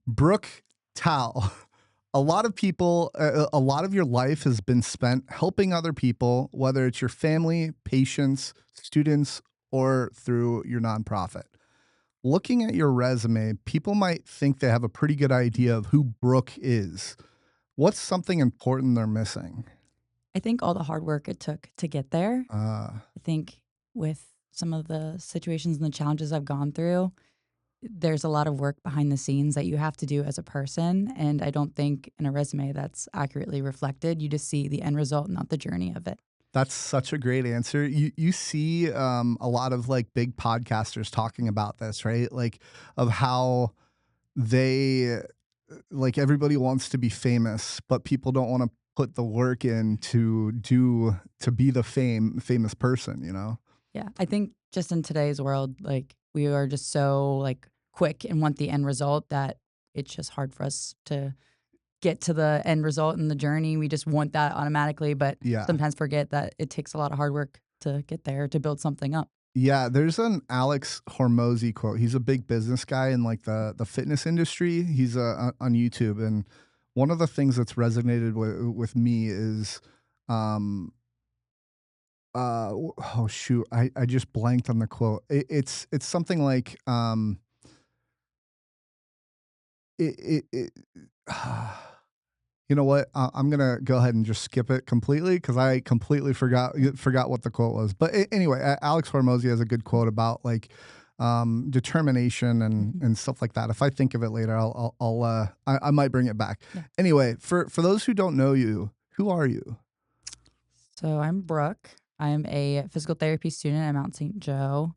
Brooke Towe. A lot of people, a lot of your life has been spent helping other people, whether it's your family, patients, students, or through your nonprofit. Looking at your resume, people might think they have a pretty good idea of who Brooke is. What's something important they're missing? I think all the hard work it took to get there. Uh, I think with some of the situations and the challenges I've gone through, there's a lot of work behind the scenes that you have to do as a person. And I don't think in a resume that's accurately reflected. You just see the end result, not the journey of it. that's such a great answer. You see a lot of like big podcasters talking about this, right? Like of how they like everybody wants to be famous, but people don't want to put the work in to be the famous person, you know? Yeah. I think just in today's world, like we are just so like quick and want the end result that it's just hard for us to get to the end result in the journey. We just want that automatically, but Yeah. sometimes forget that it takes a lot of hard work to get there to build something up. Yeah, there's an Alex Hormozy quote. He's a big business guy in like the fitness industry. He's on YouTube, and one of the things that's resonated with me is um oh shoot, I just blanked on the quote. It's something like it you know what? I'm gonna go ahead and just skip it completely because I completely forgot what the quote was. But anyway, Alex Hormozy has a good quote about like determination and Mhm. and stuff like that. If I think of it later, I might bring it back. Yeah. Anyway, for those who don't know you, who are you? So I'm Brooke. I'm a physical therapy student at Mount St. Joe.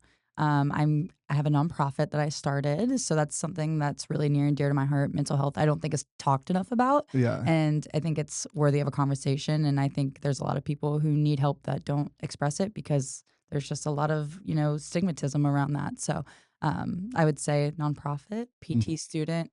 I have a nonprofit that I started, so that's something that's really near and dear to my heart. Mental health, I don't think is talked enough about, Yeah. and I think it's worthy of a conversation. And I think there's a lot of people who need help that don't express it because there's just a lot of stigmatism around that. So I would say nonprofit, PT Mhm. student.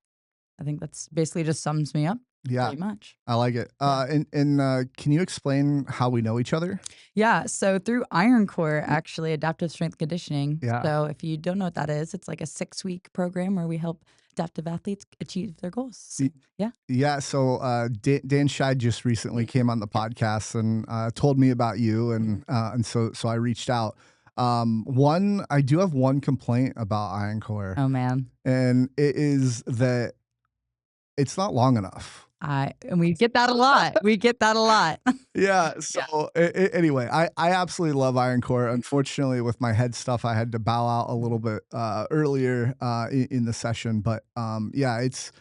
I think that's basically just sums me up Yeah, pretty much. I like it. Yeah. And can you explain how we know each other? Yeah, so through Iron Core, actually, adaptive strength conditioning. Yeah. So if you don't know what that is, it's like a 6-week program where we help adaptive athletes achieve their goals. So, yeah. Yeah, so Dan Scheid just recently came on the Yeah. podcast and told me about you, Mhm. and so I reached out. One, I do have one complaint about Ironcore, Oh man. and it is that it's not long enough. And we get that a lot. We get that a lot. Yeah. Yeah. So anyway, I absolutely love Ironcore. Unfortunately, with my head stuff, I had to bow out a little bit earlier in the session. But yeah, it's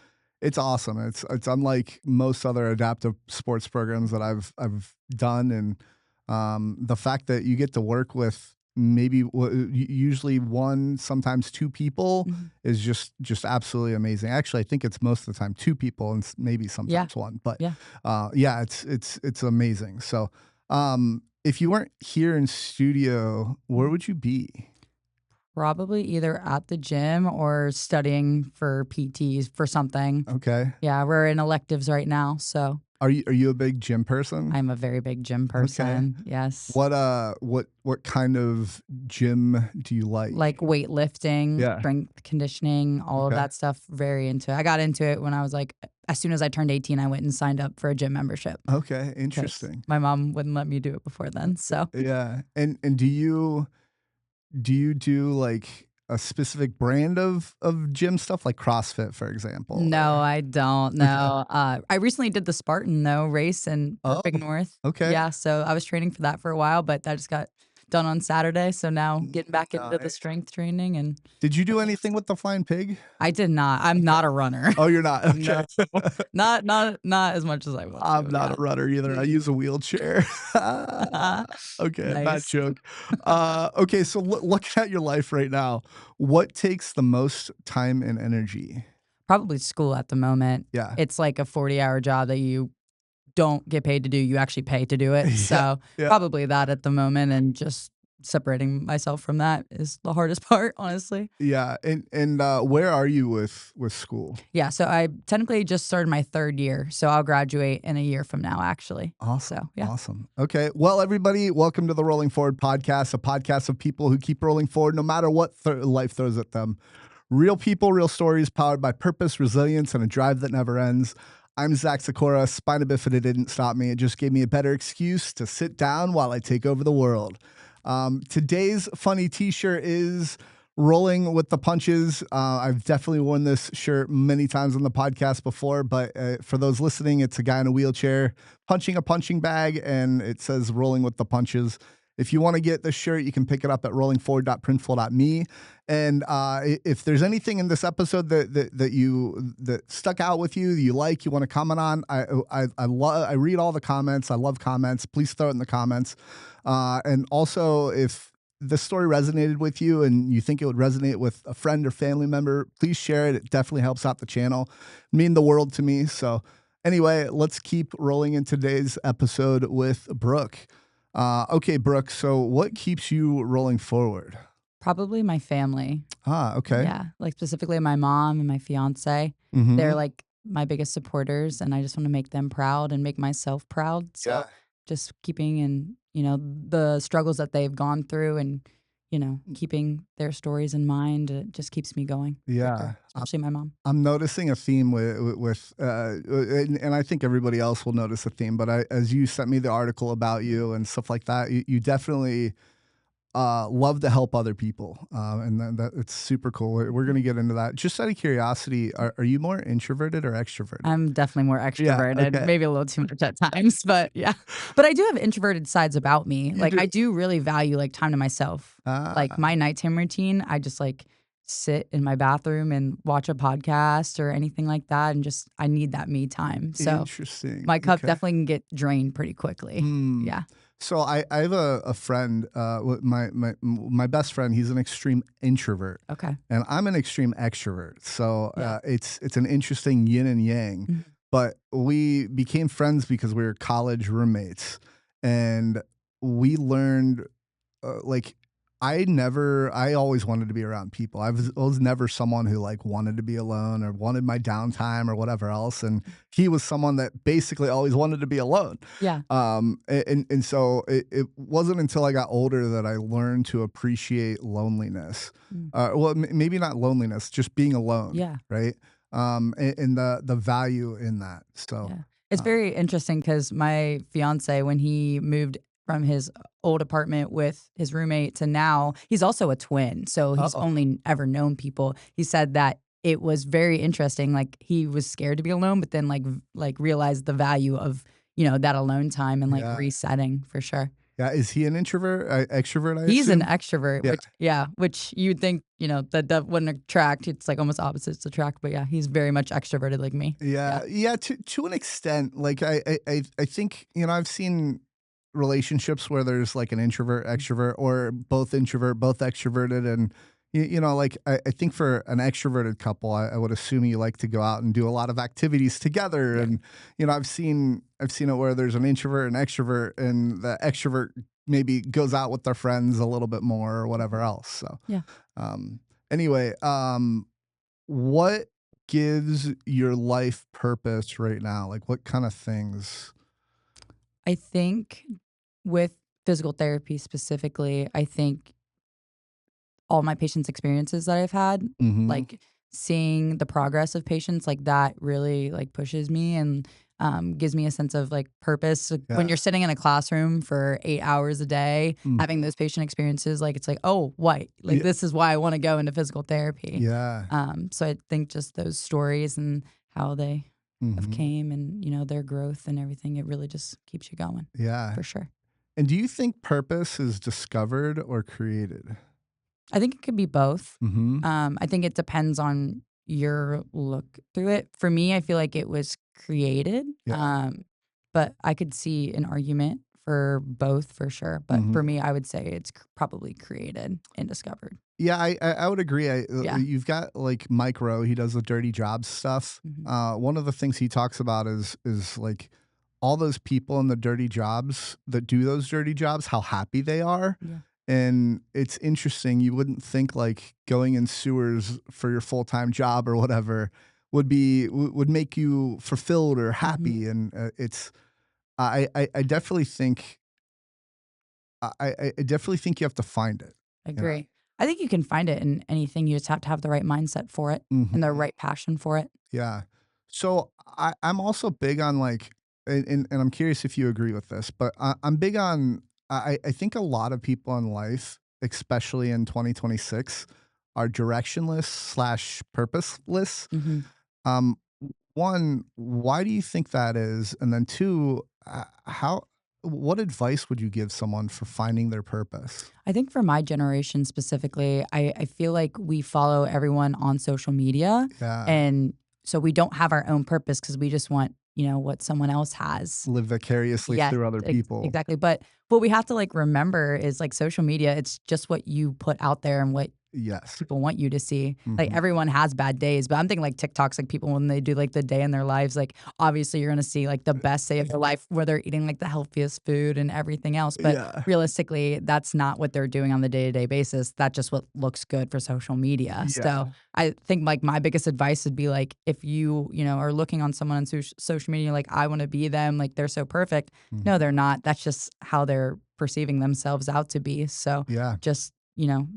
awesome. It's unlike most other adaptive sports programs that I've done, and the fact that you get to work with maybe usually one, sometimes two people Mhm. is just absolutely amazing. Actually, I think it's most of the time two people and maybe Yeah. sometimes one, but Yeah. yeah, it's amazing. So, if you weren't here in studio, where Mhm. would you be? Probably either at the gym or studying for PTs for something. Okay. Yeah, we're in electives right now, so Are you a big gym person? I'm a very big gym Okay. person. Yes. What kind of gym do you Like like? weightlifting, Yeah. strength conditioning, all of Okay. that stuff, very into it. I got into it when I was like as soon as I turned 18, I went and signed up for a gym membership Okay. because Interesting. my mom wouldn't let me do it before then. So, Yeah. And do you do like a specific brand of gym stuff like CrossFit, for example, no, or I don't know. I recently did the Spartan though race in Oh, Perfect North. okay. Yeah, so I was training for that for a while, but that just got done on Saturday. So now getting back into the Nice. strength training and Did you do fitness. anything with the flying pig? I did not. I'm Okay. not a runner. Oh, you're not? Okay. No. Not as much as I want I'm to. not a Yeah. runner either. I use a wheelchair. Okay, bad Nice. joke. Okay, so looking at your life right now, what takes the most time and energy? Probably school at the moment. Yeah. It's like a 40-hour job that you don't get paid to do, you actually pay to do it. Yeah, So, yeah, probably that at the moment and just separating myself from that is the hardest part, honestly. yeah, and where are you with school? Yeah, so I technically just started my 3rd year, so I'll graduate in a year from now, actually. So, Awesome. yeah. Awesome. Okay. Well, everybody, welcome to the Rolling Forward podcast, a podcast of people who keep rolling forward no matter what life throws at them. Real people, real stories, powered by purpose, resilience, and a drive that never ends. I'm Zach Sikora. Spina bifida didn't stop me. It just gave me a better excuse to sit down while I take over the world. Today's funny t-shirt is rolling with the punches. I've definitely worn this shirt many times on the podcast before, but for those listening, it's a guy in a wheelchair punching a punching bag, and it says rolling with the punches. If you want to get this shirt, you can pick it up at rollingforward.printful.me. And if there's anything in this episode that stuck out with you, you want to comment on, I read all the comments. I love comments. Please throw it in the comments. And also, if the story resonated with you and you think it would resonate with a friend or family member, please share it. It definitely helps out the channel. It means the world to me. So anyway, let's keep rolling in today's episode with Brooke. Okay, Brooke, so what keeps you rolling forward? Probably my family. Okay. Yeah, like, specifically my mom and my fiancé. They're, Mhm. like, my biggest supporters, and I just wanna make them proud and make myself proud, Yeah. so just keeping in, the struggles that they've gone through and, keeping their stories in mind, it just keeps me going, for Yeah. sure, especially my mom. I'm noticing a theme and I think everybody else will notice a theme, but as you sent me the article about you and stuff like that, you definitely love to help other people. And that it's super cool. We're going to get into that. Just out of curiosity, are you more introverted or extroverted? I'm definitely more Yeah. extroverted, Okay. maybe a little too much at times, but yeah. But I do have introverted sides about me. You Like, do. I do really value, like, time to myself. Like, Ah, my nighttime routine, I just, like, sit in my bathroom and watch a podcast or anything like that, and just I need that me time. So, interesting. my cup Okay. definitely can get drained pretty quickly. Hmm. Yeah. So I have a friend, my best friend. He's an extreme introvert, Okay. and I'm an extreme extrovert. So Yeah. it's an interesting yin and yang. Mhm. But we became friends because we were college roommates, and we learned like I always wanted to be around people. I was never someone who like wanted to be alone or wanted my downtime or whatever else. And he was someone that basically always wanted to be alone. Yeah. And so it wasn't until I got older that I learned to appreciate loneliness. Mm. Maybe not loneliness, just being alone, Yeah. right? And the value in that. So, Yeah. It's uh, very interesting because my fiance, when he moved from his old apartment with his roommate to now, he's also a twin. So he's oh only ever known people. He said that it was very interesting. Like, he was scared to be alone, but then like realized the value of, that alone time and like yeah, resetting for sure. yeah. Is he an introvert, extrovert? I He's an assume. extrovert, Yeah. which you'd think, that wouldn't attract. It's like almost opposites attract, but yeah, he's very much extroverted like me. Yeah. Yeah, to an extent. Like I think, I've seen relationships where there's like an introvert, extrovert, or both introvert, both extroverted, and like I think for an extroverted couple, I would assume you like to go out and do a lot of activities together. Yeah. And I've seen it where there's an introvert and extrovert, and the extrovert maybe goes out with their friends a little bit more or whatever else. So Yeah. um anyway, what gives your life purpose right now? Like, what kind of things? I think with physical therapy specifically, I think all my patients' experiences that I've had, Mhm. like, seeing the progress of patients, like, that really, like, pushes me and, gives me a sense of, like, purpose. Like, when Yeah. you're sitting in a classroom for 8 hours a day, Mm. having those patient experiences, like, it's like, "Oh, what? Like, Ye this is why I wanna go into physical therapy." yeah. So I think just those stories and how they have Mhm. came and, their growth and everything, it really just keeps you going, Yeah. for sure. And do you think purpose is discovered or created? I think it could be both. Mhm. I think it depends on your look through it. For me, I feel like it was created, Yeah. but I could see an argument for both for sure. But for Mhm. me, I would say it's probably created and discovered. Yeah, I would agree. Yeah. You've got like Mike Rowe. He does the dirty jobs stuff. Hmm. One of the things he talks about is like all those people in the dirty jobs that do those dirty jobs, how happy they are. Yeah. And it's interesting. You wouldn't think like going in sewers for your full time job or whatever would make you fulfilled or Hmm. happy. And it's I definitely think I definitely think you have to find it. You know. Agree. I think you can find it in anything. You just have to have the right mindset for it and the Mhm. right passion for it. Yeah. So I'm also big on like, and I'm curious if you agree with this, but I'm big on. I think a lot of people in life, especially in 2026, are directionless slash purposeless. Mhm. Um, one, why do you think that is? And then two, how, what advice would you give someone for finding their purpose? I think for my generation specifically, I feel like we follow everyone on social media. Yeah, And so we don't have our own purpose because we just want, what someone else has. live vicariously Yes, through other people. exactly. But what we have to like remember is like social media, it's just what you put out there and what Yes. people want you to see. Like Hmm. everyone has bad days, but I'm thinking like TikToks, like people when they do like the day in their lives, like obviously you're gonna see like the best day of their life where they're eating like the healthiest food and everything else. But Yeah. realistically, that's not what they're doing on the day-to-day basis. That's just what looks good for social media. So Yeah. I think like my biggest advice would be like if you are looking on someone on social media, like I want to be them, like they're so perfect. No, Mhm. they're not. That's just how they're perceiving themselves out to be. So Yeah. just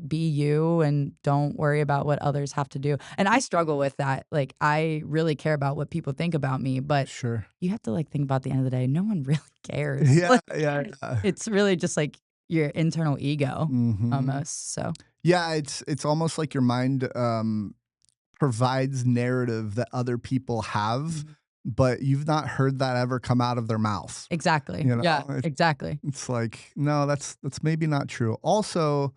be you and don't worry about what others have to do. And I struggle with that. Like, I really care about what people think about me, but Sure. you have to like think about the end of the day, no one really cares. Yeah, Like, yeah, yeah. it's really just like your internal ego Mhm. almost. So, Yeah, it's almost like your mind, provides narrative that other people have, mhm. but you've not heard that ever come out of their mouth, Exactly. you Yeah, know? exactly. It's like, no, that's maybe not true. Also,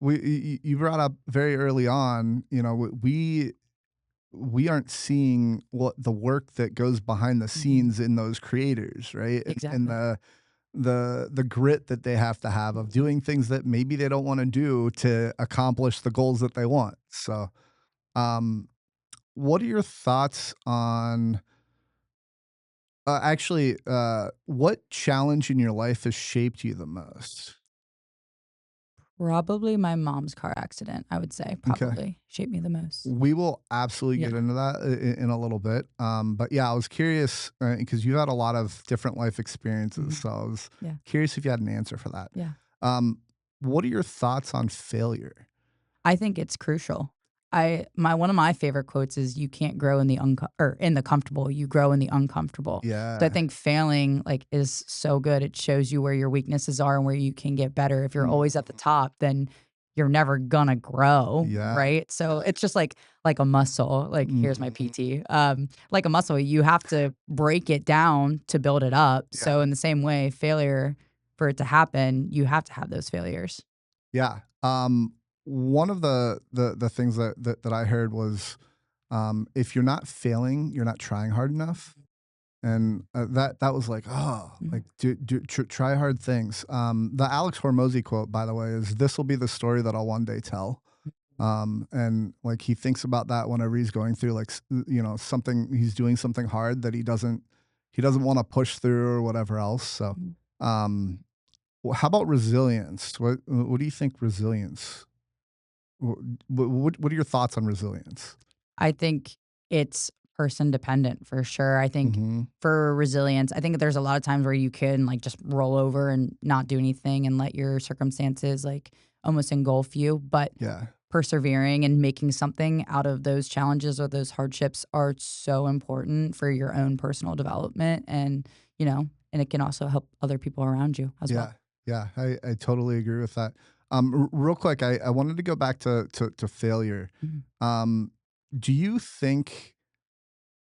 you brought up very early on, we aren't seeing what the work that goes behind the Mhm. scenes in those creators, right? And Exactly. the grit that they have to have of doing things that maybe they don't wanna do to accomplish the goals that they want. So, um, what are your thoughts on what challenge in your life has shaped you the most? Probably my mom's car accident, I would say, Okay. probably shaped me the most. We will absolutely Yeah. get into that in a little bit. But yeah, I was curious because you've had a lot of different life experiences. Mhm. So I was Yeah. curious if you had an answer for that. Yeah. What are your thoughts on failure? I think it's crucial. I my One of my favorite quotes is you can't grow in the in the comfortable, you grow in the uncomfortable. So I Yeah. think failing like is so good. It shows you where your weaknesses are and where you can get better. If you're always at the Mhm. top, then you're never gonna grow, Yeah. right? So it's just like a muscle. Like here's my Mhm. PT. Like a muscle, you have to break it down to build it up. Yeah. So in the same way, failure for it to happen, you have to have those failures. Yeah. One of the things that I heard was, if you're not failing, you're not trying hard enough. And that was like, oh, like Mhm. try hard things. The Alex Hormozy quote, by the way, is "This will be the story that I'll one day tell." And like he thinks about that whenever he's going through like something, he's doing something hard that he doesn't want to push through or whatever else. So, Mhm. um, how about resilience? What do you think resilience? What are your thoughts on resilience? I think it's person dependent for sure. I think Hmm. for resilience, I think there's a lot of times where you can like just roll over and not do anything and let your circumstances like almost engulf you. But Yeah, persevering and making something out of those challenges or those hardships are so important for your own personal development and it can also help other people around you as well. yeah, yeah. I totally agree with that. Real quick, I wanted to go back to failure. Mhm. Um, do you think,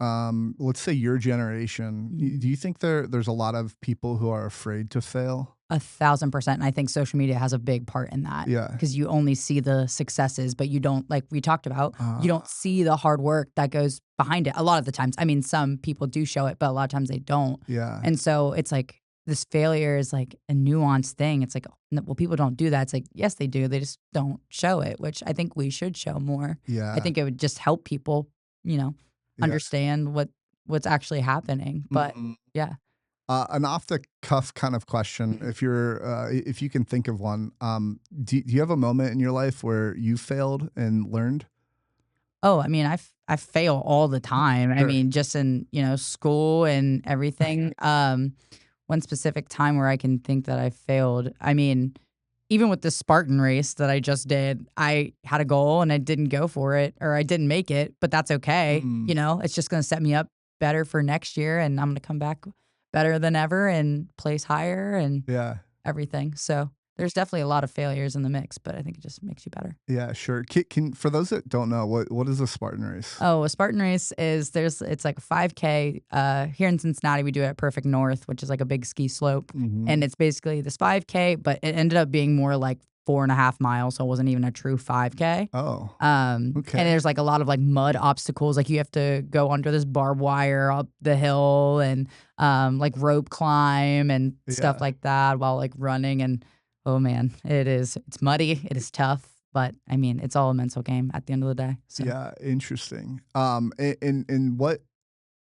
let's say your generation, Mhm. do you think there's a lot of people who are afraid to fail? 1,000%, and I think social media has a big part in that Yeah. because you only see the successes, but you don't like we talked about, you Uh, don't see the hard work that goes behind it a lot of the times. I mean, some people do show it, but a lot of times they don't, yeah, and so it's like this failure is like a nuanced thing. It's like, "N well, people don't do that." It's like, yes, they do, they just don't show it, which I think we should show more. I yeah, think it would just help people, you know, yeah. understand what's actually happening, but Mhm. yeah. An off the cuff kind of question, if you can think of one, do you have a moment in your life where you failed and learned? Oh, I mean, I fail all the time. I Sure. mean, just in, school and everything. One specific time where I can think that I failed. I mean, even with the Spartan race that I just did, I had a goal and I didn't go for it or I didn't make it, but that's okay. Mm, It's just going to set me up better for next year and I'm going to come back better than ever and place higher and yeah. everything. So there's definitely a lot of failures in the mix, but I think it just makes you better. Yeah, sure. Can for those that don't know, what is a Spartan race? Oh, a Spartan race it's like a 5K. Here in Cincinnati, we do it at Perfect North, which is like a big ski slope. Mhm. And it's basically this 5K, but it ended up being more like 4.5 miles. So it wasn't even a true 5K. Oh, And okay. there's like a lot of like mud obstacles. Like you have to go under this barbed wire up the hill and like rope climb and stuff Yeah. like that while like running. And oh man, it's muddy. It is tough. But I mean, it's all a mental game at the end of the day. So Yeah, interesting. And what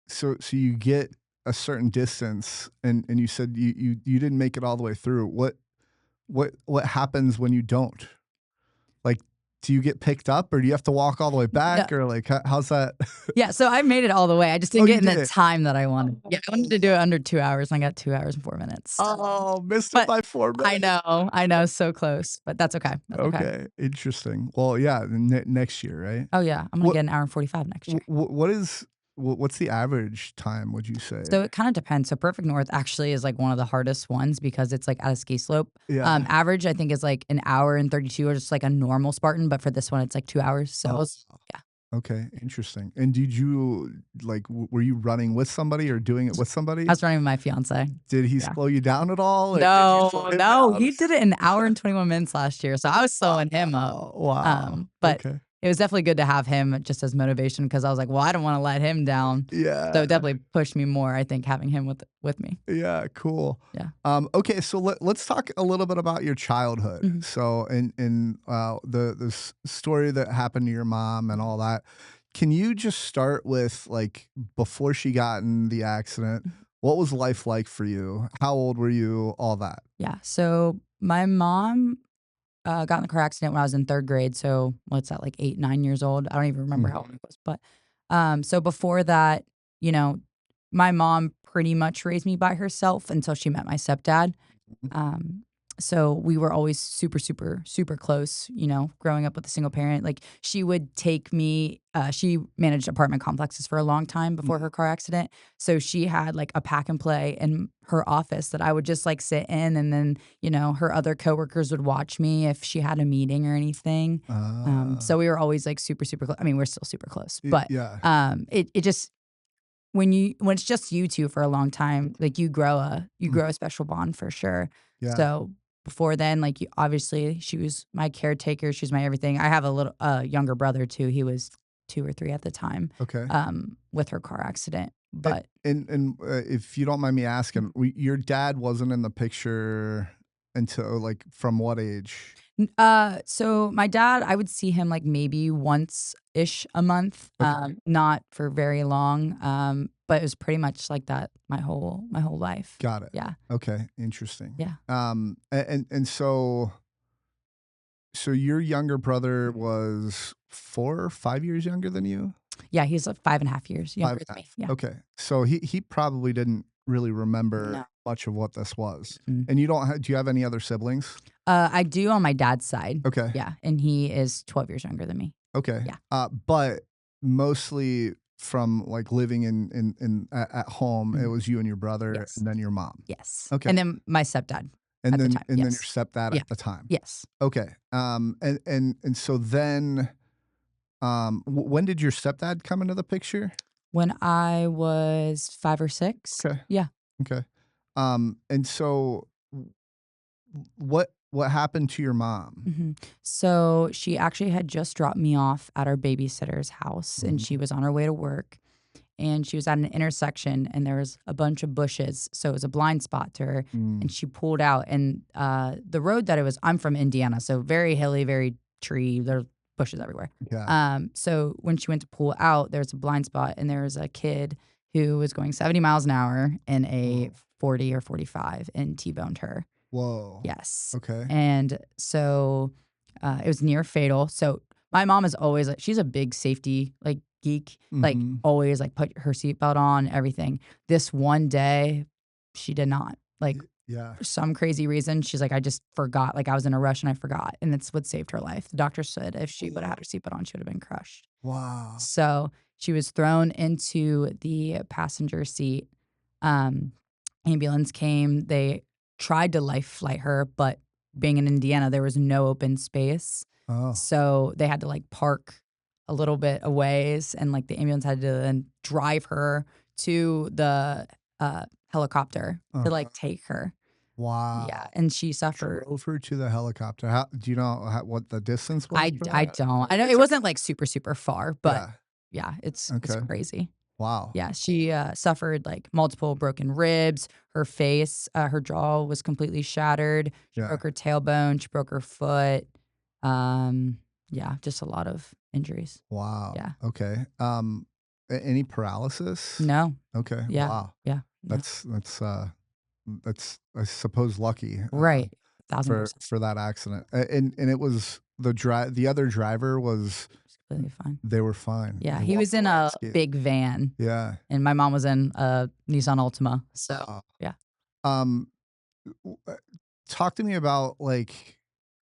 so you get a certain distance and you said you didn't make it all the way through. What happens when you don't? Like, do you get picked up or do you have to walk all the way no, back or like how's that? yeah, so I made it all the way. I just Oh, didn't you get in the did. time that I wanted. Yeah, I wanted to do it under 2 hours and I got 2 hours and 4 minutes. Oh, missed it But by 4 minutes. I know, so close. But that's okay. That's okay. Okay, interesting. Well, yeah, next year, right? Oh yeah, I'm gonna What get an hour and 45 next year. what's the average time, would you say? So it kind of depends. So Perfect North actually is like one of the hardest ones because it's like at a ski slope. Yeah. Average I think is like an hour and 32 or just like a normal Spartan, but for this one it's like 2 hours. So it Oh, was yeah. okay, interesting. And did you like were you running with somebody or doing it with I somebody? was running with my fiance. Did he Yeah. slow you down at all or did you slow No, him no, down? he did it in an hour and 21 minutes last year. So I was slowing him up. Oh, wow. But Okay. it was definitely good to have him just as motivation because I was like, well, I don't want to let him down. So Yeah. it definitely pushed me more, I think, having him with me. Yeah, cool. Yeah. Okay, so let's talk a little bit about your childhood. Mhm. So, in the story that happened to your mom and all that, can you just start with like before she got in the accident? What was life like for you? How old were you? All that. Yeah. So my mom got in the car accident when I was in third grade. So what's that, like 8, 9 years old? I don't even remember how old I was. But so before that, you know, my mom pretty much raised me by herself until she met my stepdad. Mhm. Um, so we were always super, super, super close, growing up with a single parent. Like she would take me, she managed apartment complexes for a long time before her car accident. So she had like a pack and play in her office that I would just like sit in. And then, her other coworkers would watch me if she had a meeting or anything. Ah, So we were always like super, super close. I mean, we're still super close, but yeah. it just, when it's just you two for a long time, like you Mm, grow a special bond for sure. yeah. So before then, like obviously she was my caretaker, she was my everything. I have a little younger brother too. He was 2 or 3 at the time, Okay. with her car accident. A- But if you don't mind me asking, your dad wasn't in the picture until like from what age? so my dad, I would see him like maybe once ish a month, Okay, not for very long. But it was pretty much like that my whole life. got it. Yeah, Okay, interesting. yeah. So your younger brother was 4 or 5 years younger than you? Yeah, he's like 5.5 years 5 younger and than a me. half. Yeah. Okay. So he probably didn't really remember No. much of what this was. Mm. And do you have any other siblings? I do on my dad's side. Okay. Yeah, and he is 12 years younger than me. Okay. Yeah. But mostly from like living at home, it Mhm. was you and your brother Yes. and then your mom. Yes. Okay. And then my stepdad And at the then time. and then your Yes. stepdad Yeah. at the time. Yes. Okay. And so then when did your stepdad come into the picture? When I was 5 or 6. Okay. Yeah. Okay. And so what happened to your mom? So she actually had just dropped me off at our babysitter's house, and she Mhm. was on her way to work. And she was at an intersection, and there was a bunch of bushes, so it was a blind spot to her. Mm, And she pulled out, and the road that it was. I'm from Indiana, so very hilly, very tree. There's bushes everywhere. yeah. So when she went to pull out, there was a blind spot, and there was a kid who was going 70 miles an hour in a Whoa. 40 or 45 and T-boned her. Whoa. Yes. Okay. And so it was near fatal. So my mom is always like, she's a big safety like geek, like Mhm. always like put her seatbelt on, everything. This one day, she did not. Like Yeah. For some crazy reason, she's like, "I just forgot, like, I was in a rush and I forgot," and it's what saved her life. The doctor said if she woulda had her seatbelt on, she would have been crushed. Wow. So, she was thrown into the passenger seat. Um, Ambulance came, they tried to life flight her, but being in Indiana, there was no open space. Oh. So, they had to, like, park a little bit a ways, and, like, the ambulance had to then drive her to the, helicopter to, Uh-huh. like, take her. Yeah, Wow. and she suffered. Drove her to the helicopter. How do you know what the distance was for I that? don't. I know it wasn't, like, super, super far, but Yeah. yeah, it's Okay. crazy. Wow. Yeah, she, suffered, like, multiple broken ribs, her face, her jaw was completely shattered, she Yeah. broke her tailbone, she broke her foot, um, yeah, just a lot of injuries. Wow. Yeah. Okay. Any paralysis? No. Okay. Yeah. Wow. Yeah. No. That's I suppose lucky Right. 1000%. for that accident. And it was the other driver was It's completely fine. they were fine. Yeah, They he was walked in away a unscathed. big van, Yeah. and my mom was in a Nissan Altima, so, Wow. yeah. Um Talk to me about like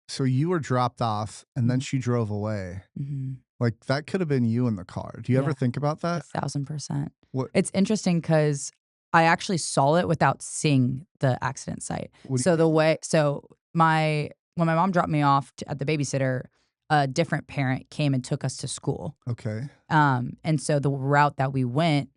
so you were dropped off and then Mhm. she drove away. Mhm. Like that could have been you in the car. Do you ever Yeah. think about that? 1,000%. What It's interesting because I actually saw it without seeing the accident site. what do So you the mean? way so my when my mom dropped me off at the babysitter, a different parent came and took us to school. Okay. And so the route that we went,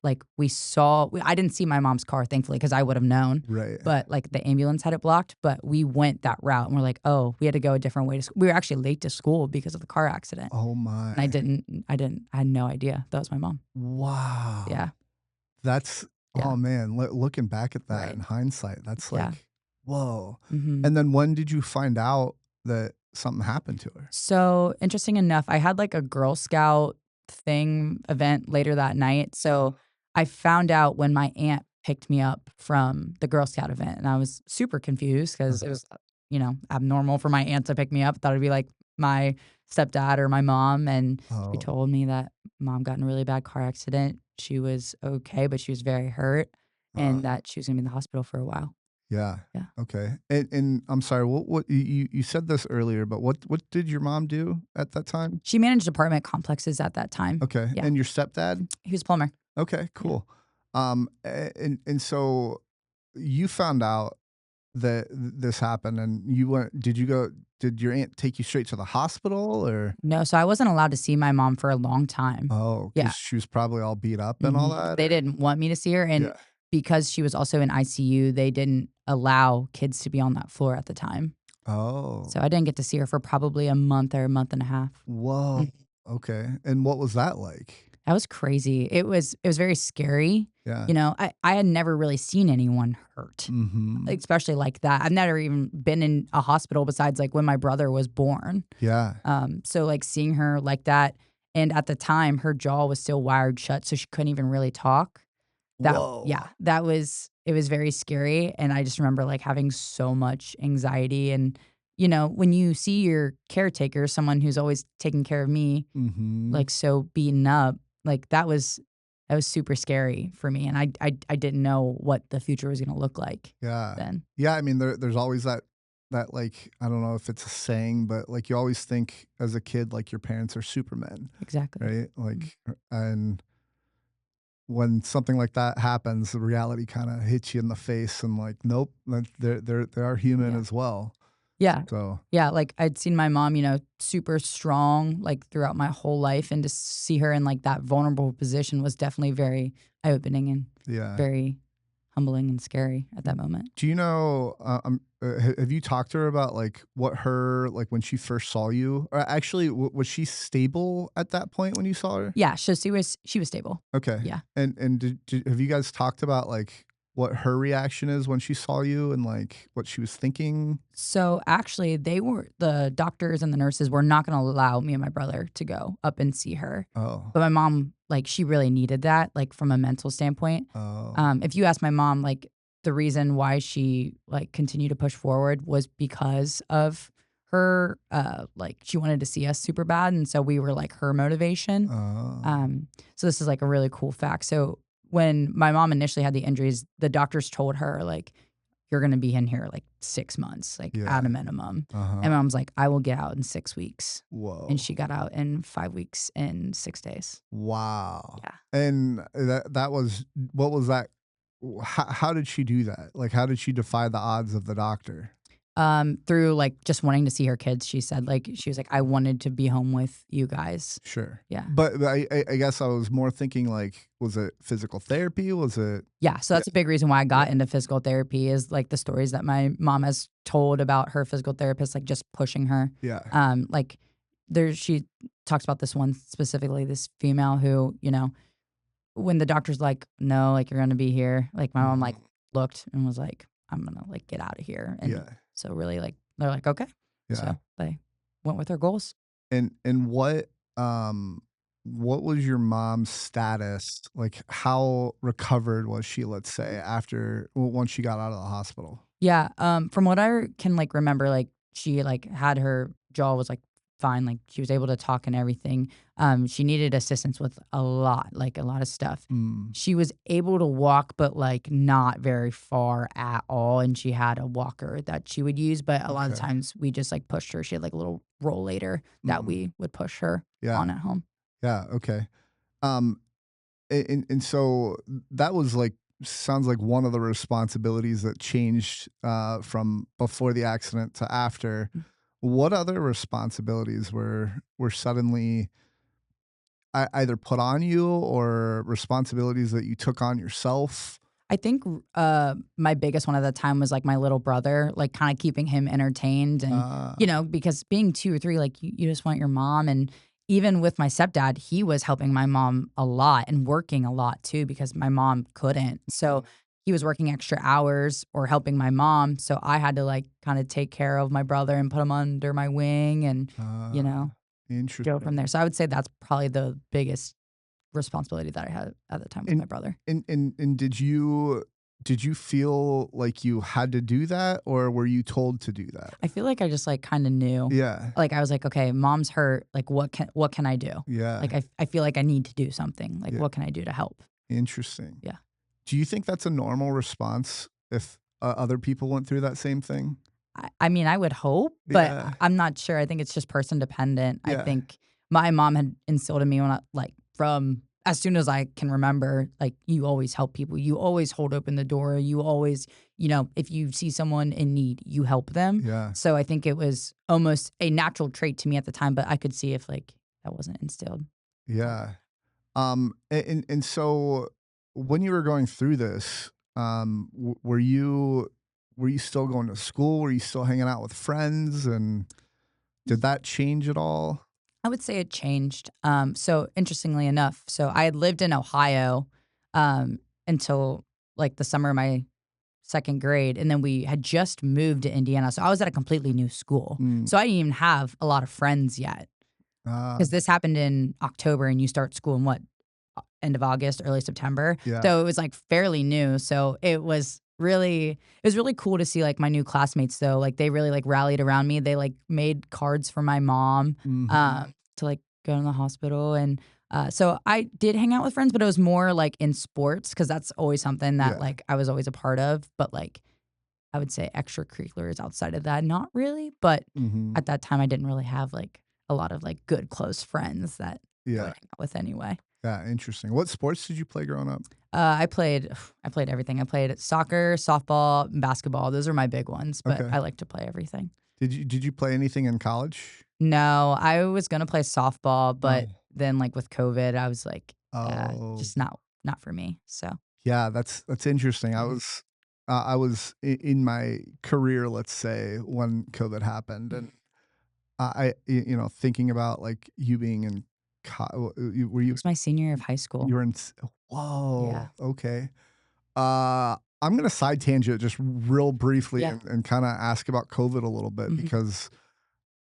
like, I didn't see my mom's car, thankfully, because I would have known, Right. but, like, the ambulance had it blocked, but we went that route, and we're like, "Oh, we had to go a different way to sch" we were actually late to school because of the car accident, Oh and my. I had no idea that was my mom. Wow. Yeah, That's yeah, oh man, looking back at that in right, hindsight, that's yeah, like, whoa. mhm. And then when did you find out that something happened to her? So, interesting enough, I had, like, a Girl Scout thing event later that night, so I found out when my aunt picked me up from the Girl Scout event, and I was super confused because it Uh-huh. was, abnormal for my aunt to pick me up. I thought it'd be, like, my stepdad or my mom, and she Oh, told me that mom got in a really bad car accident. She was okay, but she was very hurt, uh, and that she was gonna be in the hospital for a while. yeah. Yeah. Okay. And I'm sorry, what you said this earlier, but what did your mom do at that time? She managed apartment complexes at that time. Okay. Yeah. And your stepdad? He was a plumber. Okay, Yeah. cool. And so you found out that this happened and did your aunt take you straight to the hospital or No, so I wasn't allowed to see my mom for a long time. oh, Yeah. because she was probably all beat up and all Mhm. that They or didn't want me to see her, and yeah. because she was also in ICU, they didn't allow kids to be on that floor at the time. So Oh. I didn't get to see her for probably a month or a month and a half. Whoa. Mhm. Okay. And what was that like? That was crazy. It was very scary. Yeah. I had never really seen anyone hurt, Mhm. especially like that. I've never even been in a hospital besides, like, when my brother was born. Yeah. So, like, seeing her like that, and at the time, her jaw was still wired shut, so she couldn't even really talk. Whoa. That was it was very scary, and I just remember, like, having so much anxiety, and, when you see your caretaker, someone who's always taking care of me, Mhm. like, so beaten up, like, that was super scary for me, and I didn't know what the future was gonna look like Yeah. then. Yeah, I mean there's always that like I don't know if it's a saying, but like you always think as a kid like your parents are supermen, Exactly. right? Mm. Like and when something like that happens, the reality kind of hits you in the face and like nope, like they are human Yeah. as well. Yeah. So, Yeah, like, I'd seen my mom, super strong, like, throughout my whole life, and to see her in, like, that vulnerable position was definitely very eye-opening and yeah. very humbling and scary at that moment. Do you know, have you talked to her about like what her, like when she first saw you, or actually, was she stable at that point when you saw her? Yeah, so she was stable. Okay. Yeah. And have you guys talked about like what her reaction is when she saw you and like what she was thinking? So, actually, the doctors and the nurses were not gonna allow me and my brother to go up and see her. Oh, But my mom, like, she really needed that, like, from a mental standpoint. oh, If you ask my mom, like, the reason why she, like, continued to push forward was because of her, like, she wanted to see us super bad, and so we were, like, her motivation. oh, Um, so this is, like, a really cool fact. So when my mom initially had the injuries, the doctors told her, like, you're gonna be in here like 6 months, like Yeah. at a minimum. Uh-huh. And mom's like, I will get out in 6 weeks. And Whoa. she got out in 5 weeks and 6 days. Wow. Yeah. And that was what was that how did she do that? Like, how did she defy the odds of the doctor? Through like just wanting to see her kids, she said, like, she was like, I wanted to be home with you guys. Sure. Yeah. But I guess I was more thinking, like, was it physical therapy? Was it Yeah, so Yeah, that's a big reason why I got yeah, into physical therapy is like the stories that my mom has told about her physical therapist, like just pushing her. yeah. Like she talks about this one specifically, this female who, when the doctor's like, no, like you're gonna be here, like my mom like Mhm. looked and was like, I'm gonna like get out of here. And Yeah, so really like they're like, okay. yeah. So they went with their goals. And what was your mom's status? Like, how recovered was she, let's say, after once she got out of the hospital? Yeah, from what I can, like, remember, like, she, like, had her jaw was, like, fine, like, she was able to talk and everything. She needed assistance with a lot, like, a lot of stuff. Mm, She was able to walk, but, like, not very far at all, and she had a walker that she would use, but a lot of okay. times we just, like, pushed her. She had, like, a little rollator that Mhm. we would push her Yeah, on at home. yeah, okay. Um, and so that was, like sounds like one of the responsibilities that changed, from before the accident to after. Mm. What other responsibilities were suddenly either put on you or responsibilities that you took on yourself? I think, my biggest one at the time was, like, my little brother, like, kinda keeping him entertained and, Uh, because being 2 or 3, like, you just want your mom, and even with my stepdad, he was helping my mom a lot and working a lot too because my mom couldn't. So, he was working extra hours or helping my mom, so I had to, like, kinda take care of my brother and put him under my wing and, you uh, know, go from interesting. there. So I would say that's probably the biggest responsibility that I had at the time with my And brother. and did you feel like you had to do that, or were you told to do that? I feel like I just, like, kinda knew. Yeah, Like, I was like, "Okay, mom's hurt, like, what can I do?" yeah, Like, I feel like I need to do something, like, yeah, what can I do to help? interesting. Yeah. Do you think that's a normal response if, other people went through that same thing? I mean, I would hope, but Yeah, I'm not sure. I think it's just person dependent. I yeah, think my mom had instilled in me when I like, from as soon as I can remember, like, you always help people. You always hold open the door. You always, if you see someone in need, you help them. yeah, So I think it was almost a natural trait to me at the time, but I could see if, like, that wasn't instilled. So yeah. And so when you were going through this, were you still going to school? Were you still hanging out with friends? And did that change at all? I would say it changed. So interestingly enough, so I had lived in Ohio until like the summer of my second grade, and then we had just moved to Indiana. So I was at a completely new school. Mm, So I didn't even have a lot of friends yet ah, because this happened in October, and you start school in what, end of August, early September. yeah, So it was like fairly new. So it was really cool to see like my new classmates though. Like they really like rallied around me. They like made cards for my mom mhm, to like go to the hospital. And so I did hang out with friends, but it was more like in sports because that's always something that yeah, like I was always a part of. But like I would say extracurriculars outside of that, not really. But mhm, at that time I didn't really have like a lot of like good close friends that I yeah, would hang out with anyway. yeah, interesting. What sports did you play growing up? I played everything. I played soccer, softball, and basketball. Those are my big ones, but Okay. I like to play everything. Did you play anything in college? No, I was gonna play softball, but Oh. then like with COVID, I was like, Oh. just not for me. So Yeah, that's interesting. I mhm, was in my career, let's say, when COVID happened, mhm. and thinking about like you being in, were It you was my senior year of high school. you were in? Yeah. Whoa, okay. I'm gonna side tangent just real briefly Yeah. and kind of ask about COVID a little bit Mhm. because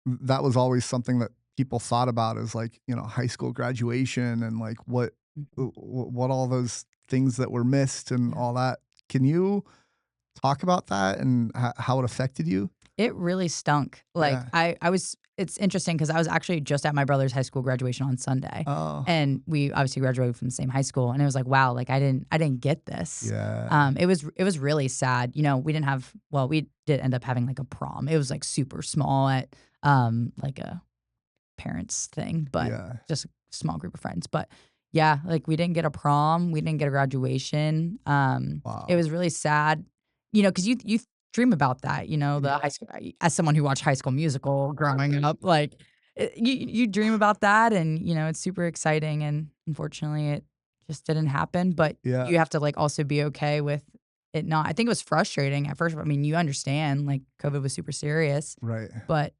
that was always something that people thought about as like high school graduation and like Mhm. what all those things that were missed and Yeah. all that. Can you talk about that and how it affected you? It really stunk. Like, Yeah. I was it's interesting because I was actually just at my brother's high school graduation on Sunday, Oh, and we obviously graduated from the same high school, and it was like, wow, like, I didn't get this. yeah. It was really sad. We didn't have well, we did end up having, like, a prom. It was, like, super small at, like, a parents thing, but Yeah. just a small group of friends. But yeah, like we didn't get a prom, we didn't get a graduation. It Wow. was really sad, because you dream about that, the high school. As someone who watched High School Musical growing up, like you dream about that, and it's super exciting. And unfortunately, it just didn't happen. But Yeah. you have to like also be okay with it not. I think it was frustrating at first. I mean, you understand like COVID was super serious, Right. but,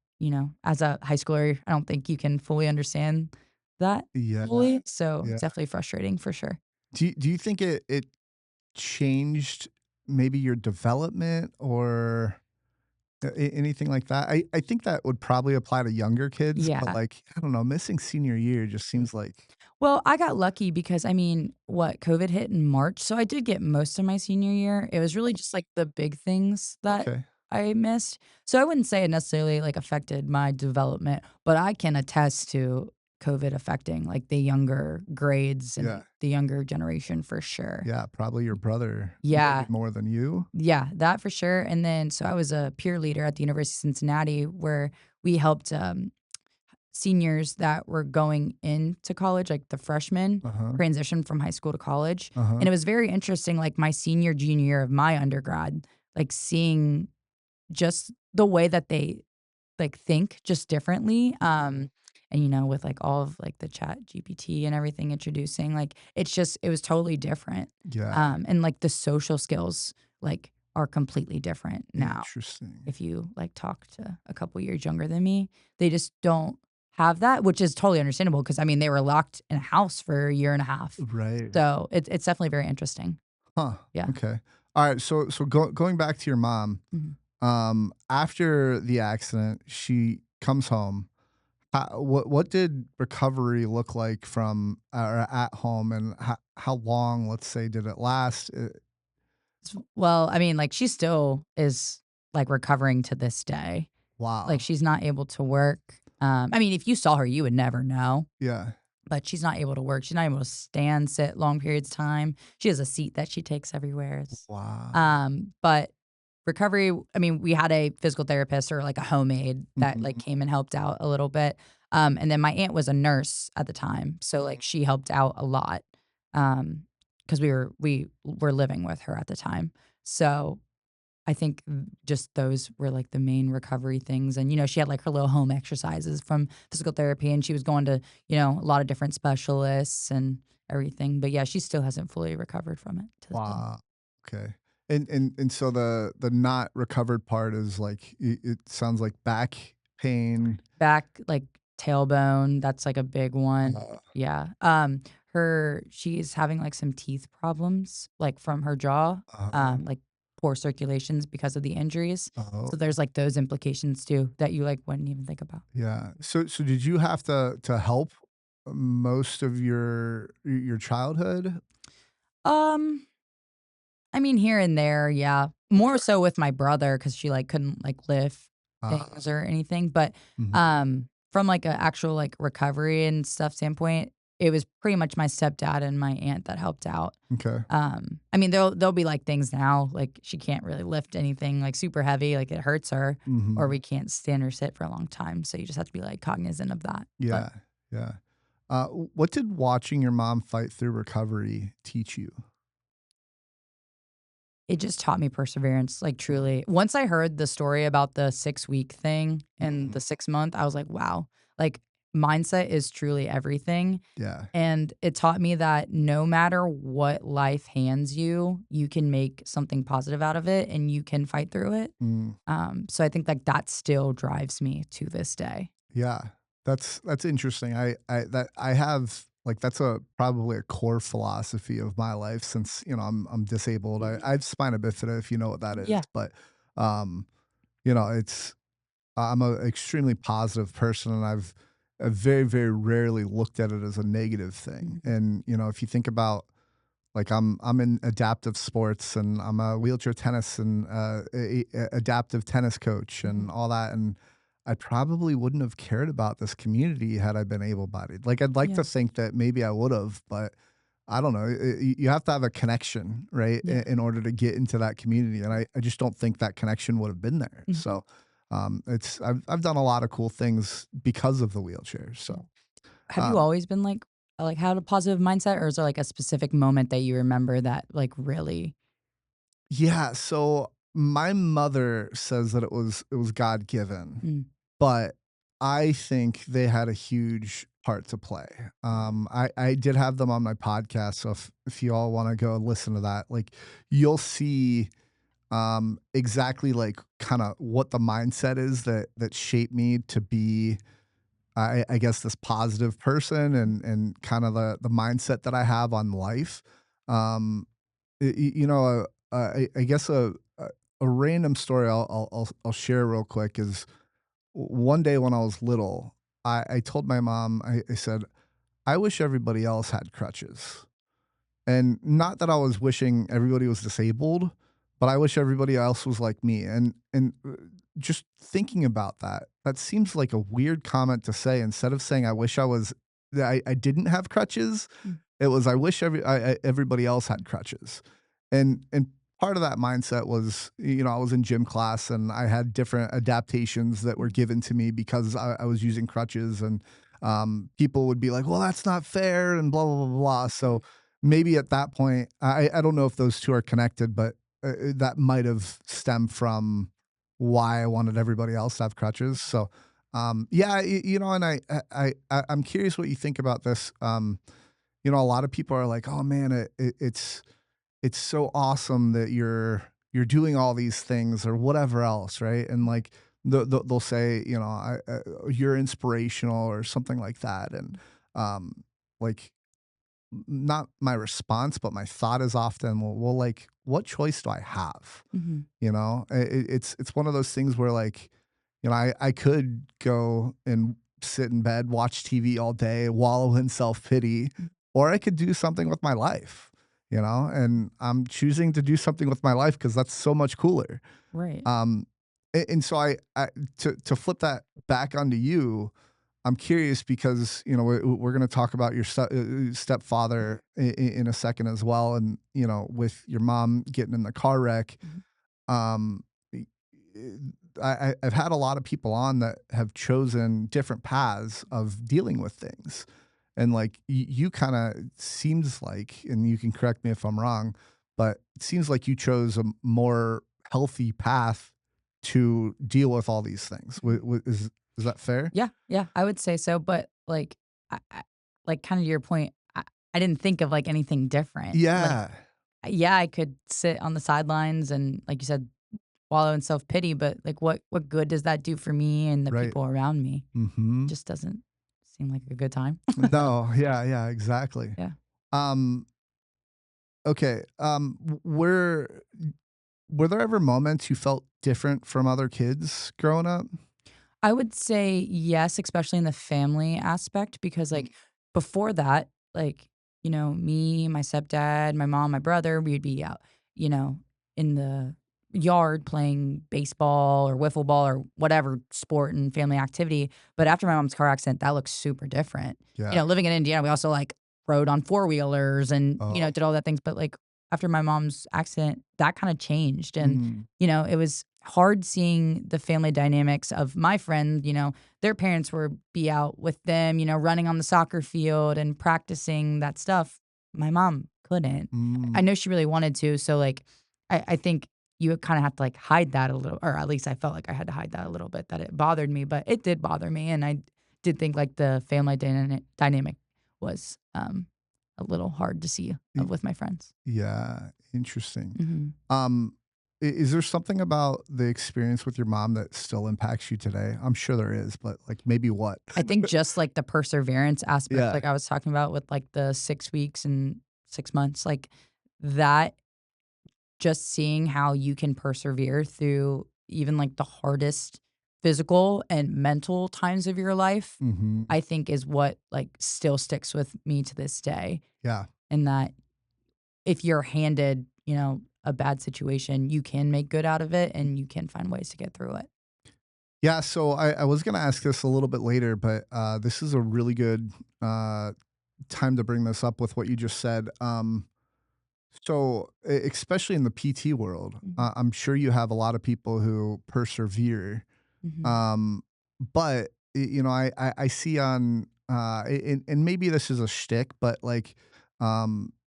as a high schooler, I don't think you can fully understand that Yeah. fully, so Yeah. it's definitely frustrating for sure. Do you think it changed maybe your development or anything like that? I think that would probably apply to younger kids, but, Yeah. like, I don't know, missing senior year just seems like Well, I got lucky because, I mean, COVID hit in March, so I did get most of my senior year. It was really just, like, the big things that okay. I missed. So I wouldn't say it necessarily, like, affected my development, but I can attest to COVID affecting, like, the younger grades and Yeah. the younger generation for sure. Yeah, probably your brother maybe Yeah. more than you. Yeah, that for sure. And then, so I was a peer leader at the University of Cincinnati where we helped seniors that were going into college, like the freshmen, Uh-huh. transition from high school to college. Uh-huh. And it was very interesting, like my senior, junior year of my undergrad, like seeing just the way that they like think just differently. And with like all of like the chat GPT and everything introducing, like it was totally different. Yeah. And like the social skills like are completely different now. Interesting. If you like talk to a couple years younger than me, they just don't have that, which is totally understandable because I mean they were locked in a house for a year and a half. Right. So it's definitely very interesting. Huh. Yeah. Okay. Alright, so going back to your mom, Mhm. after the accident, she comes home. What did recovery look like from or at home, and how long, let's say, did it last? Well, I mean, like, she still is, like, recovering to this day. Like, Wow. she's not able to work. I mean, if you saw her, you would never know, Yeah. but she's not able to work. She's not able to stand, sit long periods of time. She has a seat that she takes everywhere. Wow. But recovery, I mean, we had a physical therapist or, like, a homemade that, like, Mhm. came and helped out a little bit. And then my aunt was a nurse at the time, so, like, she helped out a lot. Because we were living with her at the time. So, I think just those were, like, the main recovery things, and, she had, like, her little home exercises from physical therapy, and she was going to, a lot of different specialists and everything, but, yeah, she still hasn't fully recovered from it to this day. Wow. Okay. And so the not recovered part is like it sounds like back pain. Back, like, tailbone, that's, like, a big one. Uh, Yeah. She's having, like, some teeth problems, like, from her jaw, uh, like, poor circulations because of the injuries. So oh, there's, like, those implications too that you, like, wouldn't even think about. yeah. So did you have to help most of your childhood? Um, I mean, here and there, yeah. More so with my brother because she, like, couldn't, like, lift Uh, things or anything, but, mhm. from, like, a actual, like, recovery and stuff standpoint, it was pretty much my stepdad and my aunt that helped out. Okay. I mean, there'll be, like, things now, like, she can't really lift anything, like, super heavy, like, it hurts her, or Mhm. we can't stand or sit for a long time, so you just have to be, like, cognizant of that, but Yeah. Yeah. What did watching your mom fight through recovery teach you? it just taught me perseverance, like, truly. Once I heard the story about the 6-week thing and Mhm. the 6-month, I was like, "Wow." Like, mindset is truly everything, Yeah. and it taught me that no matter what life hands you, you can make something positive out of it, and you can fight through it. Mm. So I think, like, that still drives me to this day. Yeah, that's interesting. I have like that's a probably a core philosophy of my life since I'm disabled. I have spina bifida if you know what that is, Yeah. but um, it's I'm a extremely positive person, and I've very rarely looked at it as a negative thing. Mhm. And if you think about Like I'm in adaptive sports and I'm a wheelchair tennis and adaptive tennis coach and Mhm. all that. And I probably wouldn't have cared about this community had I been able bodied. Like I'd like Yeah. to think that maybe I would have, but I don't know. You have to have a connection, right, Yeah. in order to get into that community. And I just don't think that connection would have been there. Mhm. So I've done a lot of cool things because of the wheelchair. Yeah. So Have you um, always been had a positive mindset, or is there like a specific moment that you remember that like really? yeah, so my mother says that it was God given, Mm, but I think they had a huge part to play. I did have them on my podcast, so if you all want to go listen to that, like you'll see exactly like kind of what the mindset is that shaped me to be I guess this positive person mm, and kind of the mindset that I have on life. Um, you know, I guess a random story I'll share real quick is one day when I was little, I told my mom I said I wish everybody else had crutches. And not that I was wishing everybody was disabled, but I wish everybody else was like me. And just thinking about that, that seems like a weird comment to say. Instead of saying I wish I was that I didn't have crutches, mm, it was I wish everybody else had crutches. And part of that mindset was, I was in gym class and I had different adaptations that were mm, given to me because I was using crutches and people would be like, well, that's not fair and blah, blah, blah, blah. So maybe at that point, I don't know if those 2 are connected, but, that might have stemmed from why I wanted everybody else to have crutches, so, yeah, and I'm curious what you think about this, a lot of people are like, "Oh, man, it's so awesome that you're doing all these things," or whatever else, right? And, like, they'll say, "You're inspirational," or something like that, and, like not my response, but my thought is often, well, like, what choice do I have? mhm, It's one of those things where like, I could go and sit in bed, watch TV all day, wallow in self pity, mm, or I could do something with my life, and I'm choosing to do something with my life because that's so much cooler. right. Um, and so I to flip that back onto you, I'm curious because we're going to talk about your stepfather in a second as well, and with your mom getting in the car wreck. Mhm, Um, y- I've had a lot of people on that have chosen different paths of dealing with things, and like you kind of seems like, and you can correct me if I'm wrong, but it seems like you chose a more healthy path to deal with all these things. mhm. Is that fair? Yeah, yeah, I would say so, but, like, kinda to your point, I didn't think of, like, anything different. Like, Yeah, yeah, I could sit on the sidelines and, like you said, wallow in self-pity, but, like, what good does that do for me and the right. people around me? Mhm. Just doesn't seem like a good time. No, yeah, yeah, exactly. Yeah. Um, okay, were there ever moments you felt different from other kids growing up? I would say yes, especially in the family aspect because, Mm, before that, me, my stepdad, my mom, my brother, we'd be out, you know, in the yard playing baseball or wiffle ball or whatever sport and family activity. But after my mom's car accident, that looks super different. yeah. Living in Indiana, we also rode on four-wheelers and, Oh. did all that things. But after my mom's accident, that kind of changed. And Mm, it was hard seeing the family dynamics of my friend, their parents were be out with them, running on the soccer field and practicing that stuff. My mom couldn't. I mm, know she really wanted to. So I think you kind of have to hide that a little, or at least I felt like I had to hide that a little bit, that it bothered me, but it did bother me. And I did think the family dynamic was a little hard to see y with my friends. yeah, interesting. Mhm. Um, is there something about the experience with your mom that still impacts you today? I'm sure there is, but, like, maybe what? I think just, the perseverance aspect, Yeah. I was talking about with, the 6 weeks and 6 months, that just seeing how you can persevere through even, the hardest physical and mental times of your life, Mhm. I think is what, still sticks with me to this day, Yeah. and that if you're handed, a bad situation, you can make good out of it and you can find ways to get through it. Yeah, so I was gonna ask this a little bit later, but this is a really good uh, time to bring this up with what you just said. So, especially in the PT world, Mhm, I'm sure you have a lot of people who persevere. mhm, Um, but I see on and maybe this is a shtick, but like,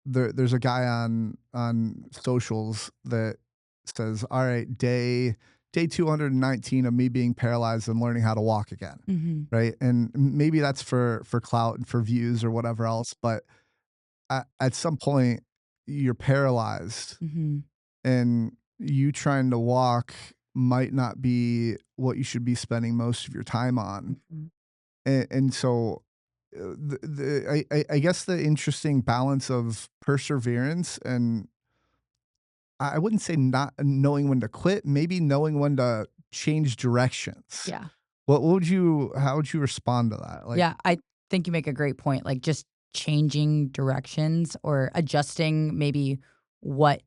there's a guy on socials that says, "All right, day 219 of me being paralyzed and learning how to walk again." mhm, Right, and maybe that's for clout and for views or whatever else, but at some point you're paralyzed mhm, and you trying to walk might not be what you should be spending most of your time on. mhm. And so I guess the interesting balance of perseverance and I wouldn't say not knowing when to quit, maybe knowing when to change directions. Yeah. What would you how would you respond to that? Like, Yeah, I think you make a great point, like, just changing directions or adjusting maybe what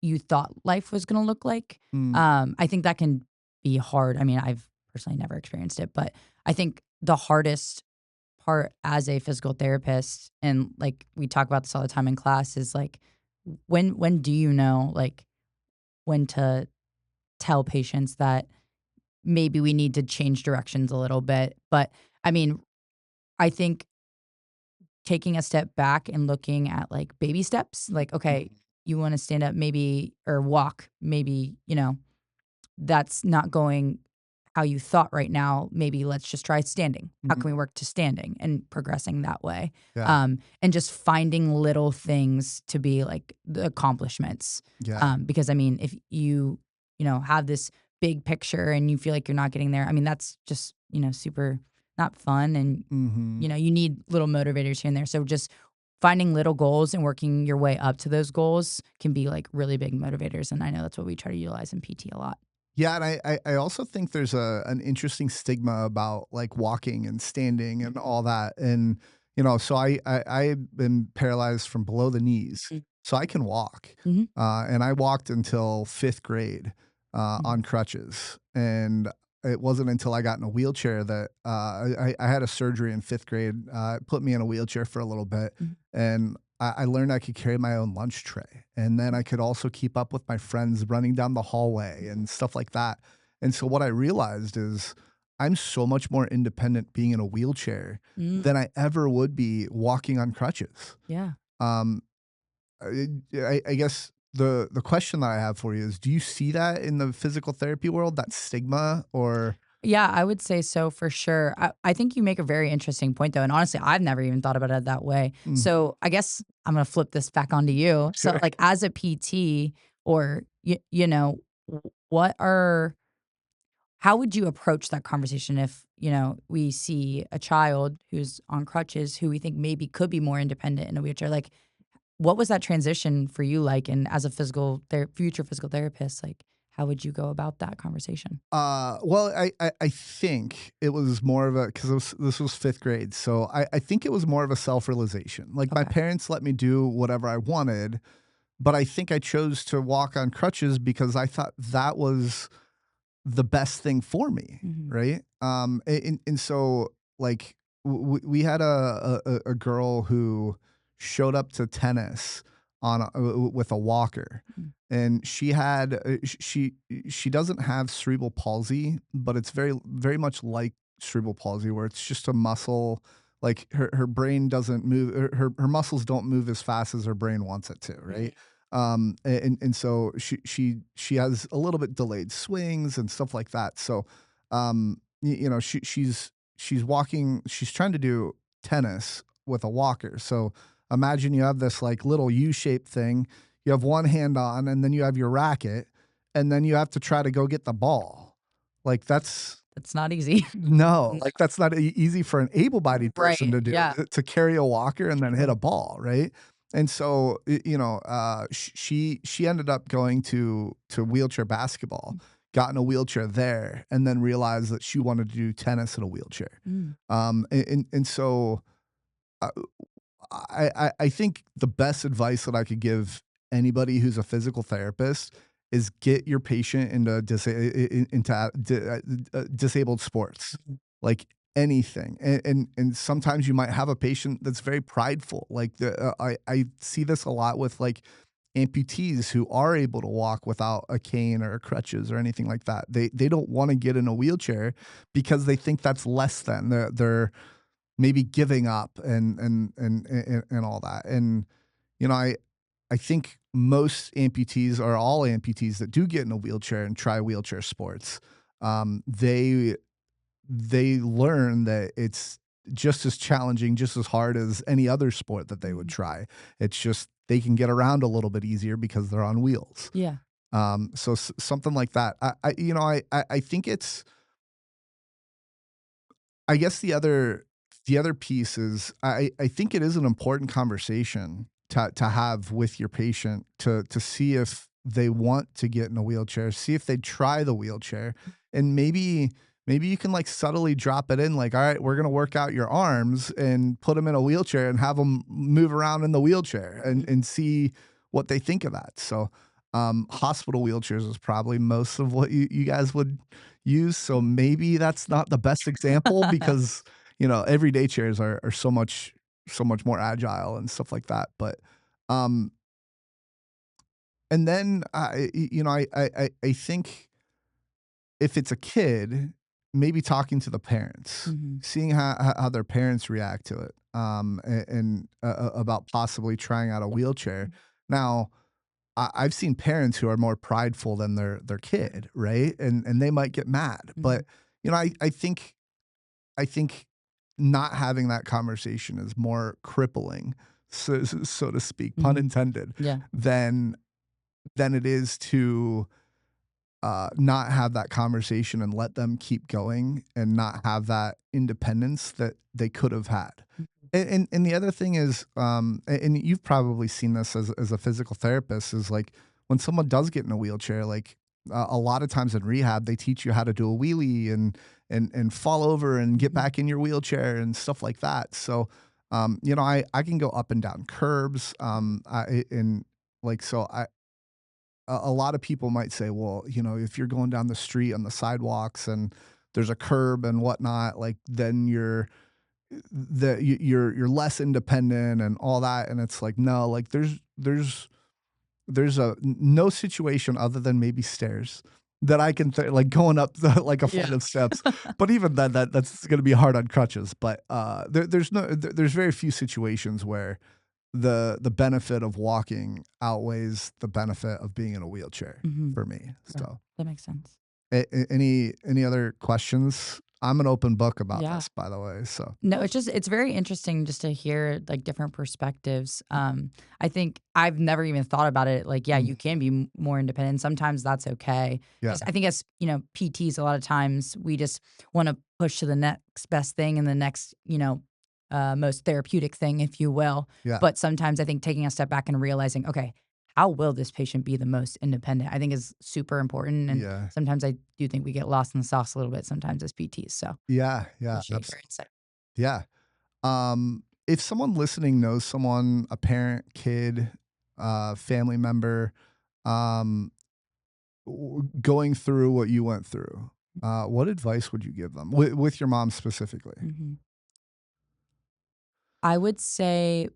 you thought life was gonna look like. mm, I think that can be hard. I mean, I've personally never experienced it, but I think the hardest part as a physical therapist, and, like, we talk about this all the time in class, is, like, when do you know, like, when to tell patients that maybe we need to change directions a little bit? But, I mean, I think taking a step back and looking at, like, baby steps, like, okay, mhm, you wanna stand up maybe or walk, maybe, that's not going how you thought right now. Maybe let's just try standing. How mhm, can we work to standing and progressing that way? yeah, And just finding little things to be like the accomplishments. yeah, Because I mean, if have this big picture and you feel like you're not getting there, I mean, that's just, super not fun. And, mhm. you need little motivators here and there. So just finding little goals and working your way up to those goals can be like really big motivators. And I know that's what we try to utilize in PT a lot. Yeah, and I also think there's an interesting stigma about like walking and standing and all that. And so I've been paralyzed from below the knees, Mm. so I can walk. Mhm. And I walked until fifth grade Mhm. on crutches, and it wasn't until I got in a wheelchair that I had a surgery in fifth grade. It put me in a wheelchair for a little bit, Mhm. and I learned I could carry my own lunch tray, and then I could also keep up with my friends running down the hallway and stuff like that. And so what I realized is I'm so much more independent being in a wheelchair Mm, than I ever would be walking on crutches. yeah. Um, I guess the question that I have for you is, do you see that in the physical therapy world, that stigma or Yeah, I would say so for sure. I think you make a very interesting point though. And honestly, I've never even thought about it that way. Mhm. So I guess I'm gonna flip this back onto you. So Sure. like as a PT or what are how would you approach that conversation if, we see a child who's on crutches who we think maybe could be more independent in a wheelchair? Like, what was that transition for you like? And as a future physical therapist, like, how would you go about that conversation? Well, I think it was more of a because this was fifth grade, so I think it was more of a self realization. Like my Okay. parents let me do whatever I wanted, but I think I chose to walk on crutches because I thought that was the best thing for me, Hmm. right? And so like we had a girl who showed up to tennis with a walker, and she had she doesn't have cerebral palsy, but it's very much like cerebral palsy where it's just a muscle. Like her brain doesn't move, her muscles don't move as fast as her brain wants it to, right? And so she has a little bit delayed swings and stuff like that. So, she's walking, she's trying to do tennis with a walker. So imagine you have this like little U-shaped thing. You have one hand on, and then you have your racket, and then you have to try to go get the ball. Like that's That's not easy. no, No. like that's not easy for an able-bodied person Right. to do, Yeah. to carry a walker and then hit True. a ball, right? And so, she ended up going to wheelchair basketball, got in a wheelchair there, and then realized that she wanted to do tennis in a wheelchair. Mm. And so, uh, I think the best advice that I could give anybody who's a physical therapist is get your patient into disabled sports, Mhm. like anything. And sometimes you might have a patient that's very prideful. Like I see this a lot with like amputees who are able to walk without a cane or crutches or anything like that. They don't want to get in a wheelchair because they think that's less than. They're maybe giving up and all that. And you know, I think most amputees or all amputees that do get in a wheelchair and try wheelchair sports, they learn that it's just as challenging, just as hard as any other sport that they would Mhm. try. It's just they can get around a little bit easier because they're on wheels. Yeah. So something like that. I think it's I guess the other piece is I think it is an important conversation to have with your patient to see if they want to get in a wheelchair, see if they try the wheelchair, and maybe you can like subtly drop it in like, all right, we're gonna work out your arms and put them in a wheelchair and have them move around in the wheelchair Mhm. and see what they think of that. So hospital wheelchairs is probably most of what you guys would use. So maybe that's not the best example because, everyday chairs are so much more agile and stuff like that. But um and then I think if it's a kid, maybe talking to the parents, Mhm. seeing how their parents react to it, about possibly trying out a wheelchair. Now, I've seen parents who are more prideful than their kid, right? And they might get mad. Mhm. But, I think not having that conversation is more crippling, so to speak, pun Mhm. intended, Yeah. than it is to not have that conversation and let them keep going and not have that independence that they could have had. Mhm. And the other thing is, and you've probably seen this as a physical therapist, is like when someone does get in a wheelchair, like a lot of times in rehab, they teach you how to do a wheelie and fall over and get Mhm. back in your wheelchair and stuff like that. So, I can go up and down curbs, and like so a lot of people might say, well, if you're going down the street on the sidewalks and there's a curb and whatnot, like then you're less independent and all that. And it's like, no, like there's no situation other than maybe stairs that I can like going up like a flight Yeah. of steps. But even then, that's going to be hard on crutches. But there's very few situations where the benefit of walking outweighs the benefit of being in a wheelchair Mhm. for me. Yeah. So, That makes sense. any other questions? I'm an open book about Yeah. this, by the way. So, No, it's very interesting just to hear, like, different perspectives. I think I've never even thought about it, like, yeah, mm, you can be more independent. Sometimes that's okay. yeah, Just I think as, PTs, a lot of times we just wanna push to the next best thing and the next, most therapeutic thing, if you will. yeah, But sometimes I think taking a step back and realizing, "Okay, how will this patient be the most independent?" I think is super important, and yeah, sometimes I do think we get lost in the sauce a little bit sometimes as PTs, so yeah, appreciate your insight. yeah. If someone listening knows someone, a parent, kid, family member, um, going through what you went through, what advice would you give them with your mom specifically? Mhm. I would say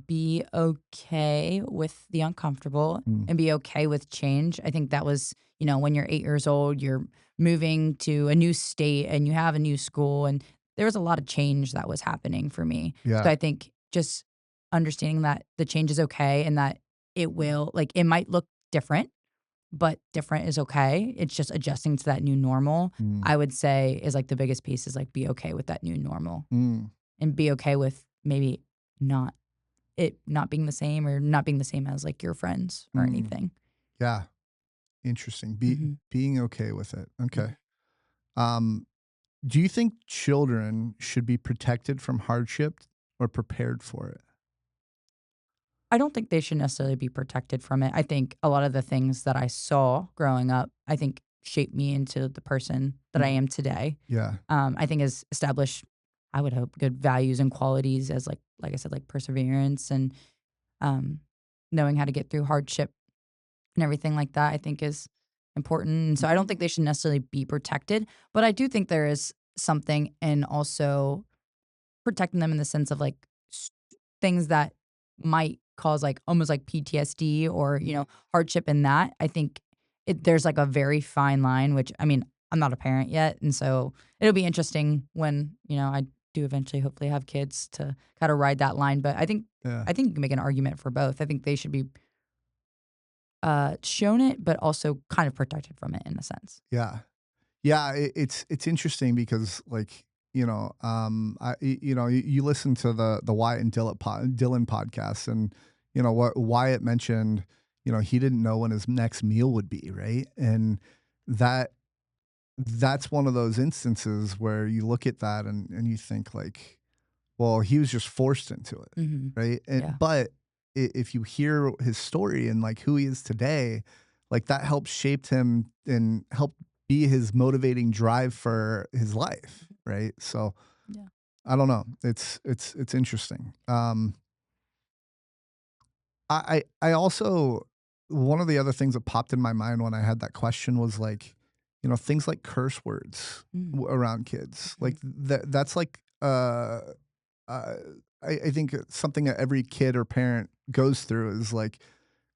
be okay with the uncomfortable Mm, and be okay with change. I think that was, when you're 8 years old, you're moving to a new state and you have a new school, and there was a lot of change that was happening for me. yeah. So I think just understanding that the change is okay and that it might look different, but different is okay. It's just adjusting to that new normal, Mm, I would say is like the biggest piece is like be okay with that new normal mm, and be okay with maybe not it not being the same or not being the same as, like, your friends or mm. anything. Yeah. Interesting. Mhm. Being okay with it. Yeah. Okay. Um, do you think children should be protected from hardship or prepared for it? I don't think they should necessarily be protected from it. I think a lot of the things that I saw growing up, I think shaped me into the person that I Mm, am today. yeah. I think has established I would hope, good values and qualities as like I said, like perseverance and um, knowing how to get through hardship and everything like that, I think is important. And so I don't think they should necessarily be protected, but I do think there is something in also protecting them in the sense of like s- things that might cause like almost like PTSD or, hardship in that. I think there's like a very fine line, which I mean, I'm not a parent yet. And so it'll be interesting when, I do eventually hopefully have kids to kind of ride that line. But Yeah. I think you can make an argument for both. I think they should be shown it, but also kind of protected from it in a sense. Yeah. Yeah, it's interesting because like, you listen to the Wyatt and Dylan podcast, and what Wyatt mentioned, he didn't know when his next meal would be, right? And that that's one of those instances where you look at that and you think like, well, he was just forced into it, Hmm. right? Yeah. But if you hear his story and like who he is today, like that helped shaped him and helped be his motivating drive for his life, right? So Yeah. I don't know. It's interesting. I also, one of the other things that popped in my mind when I had that question was like, things like curse words Mm. around kids. Hmm. Like that's like uh, I think it's something that every kid or parent goes through is like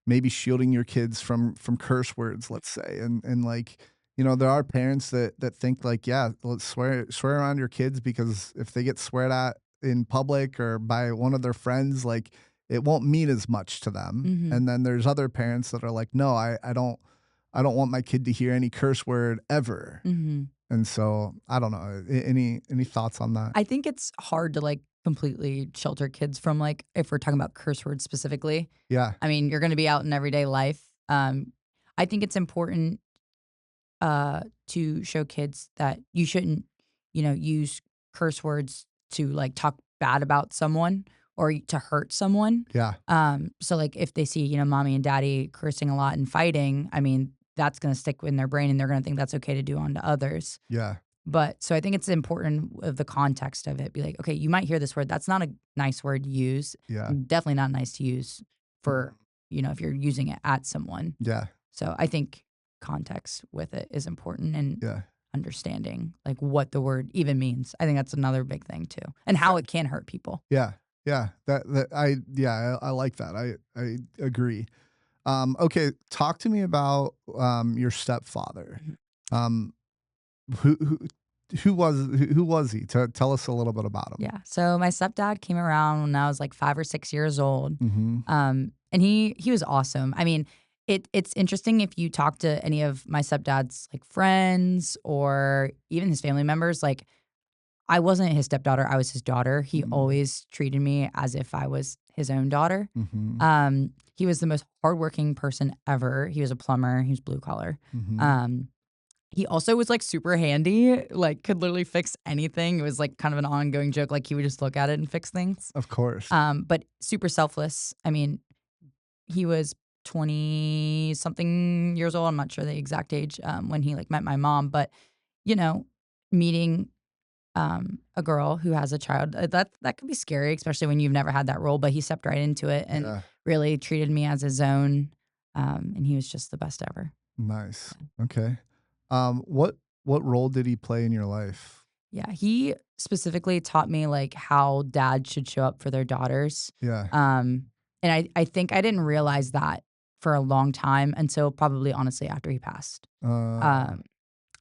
maybe shielding your kids from curse words, let's say, and like there are parents that think like, yeah, let's swear around your kids because if they get sweared at in public or by one of their friends, like it won't mean as much to them. Hmm. And then there's other parents that are like, no, I don't want my kid to hear any curse word ever. Hmm. And so I don't know. Any thoughts on that? I think it's hard to like completely shelter kids from like if we're talking about curse words specifically. Yeah, I mean, you're going to be out in everyday life. I think it's important to show kids that you shouldn't, use curse words to like talk bad about someone or to hurt someone. yeah, So like if they see, mommy and daddy cursing a lot and fighting, I mean, that's going to stick in their brain and they're going to think that's okay to do onto others. yeah, But so I think it's important of the context of it. Be like, okay, you might hear this word. That's not a nice word to use. yeah, And definitely not nice to use for, if you're using it at someone. yeah, So I think context with it is important and yeah. understanding like what the word even means. I think that's another big thing too. And how it can hurt people. Yeah, yeah, I like that. I agree. Okay, talk to me about your stepfather. Mhm. Um, who who who was he? Tell us a little bit about him. Yeah. So my stepdad came around when I was like 5 or 6 years old. Mm-hmm. And he was awesome. I mean, it's interesting if you talk to any of my stepdad's like friends or even his family members, like I wasn't his stepdaughter, I was his daughter. He always treated me as if I was his own daughter. Mm-hmm. He was the most hardworking person ever. He was a plumber, he was blue collar. Mm-hmm. Um, he also was like super handy, like could literally fix anything. It was like kind of an ongoing joke, like he would just look at it and fix things. Of course. But super selfless. I mean, he was 20 something years old. I'm not sure the exact age when he like met my mom, but you know, meeting a girl who has a child that can be scary, especially when you've never had that role. But he stepped right into it and Yeah. really treated me as his own, and he was just the best ever. Nice. Okay. What role did he play in your life? Yeah, he specifically taught me like how dads should show up for their daughters. Yeah. Um, and I think I didn't realize that for a long time until probably honestly after he passed. Uh. Um,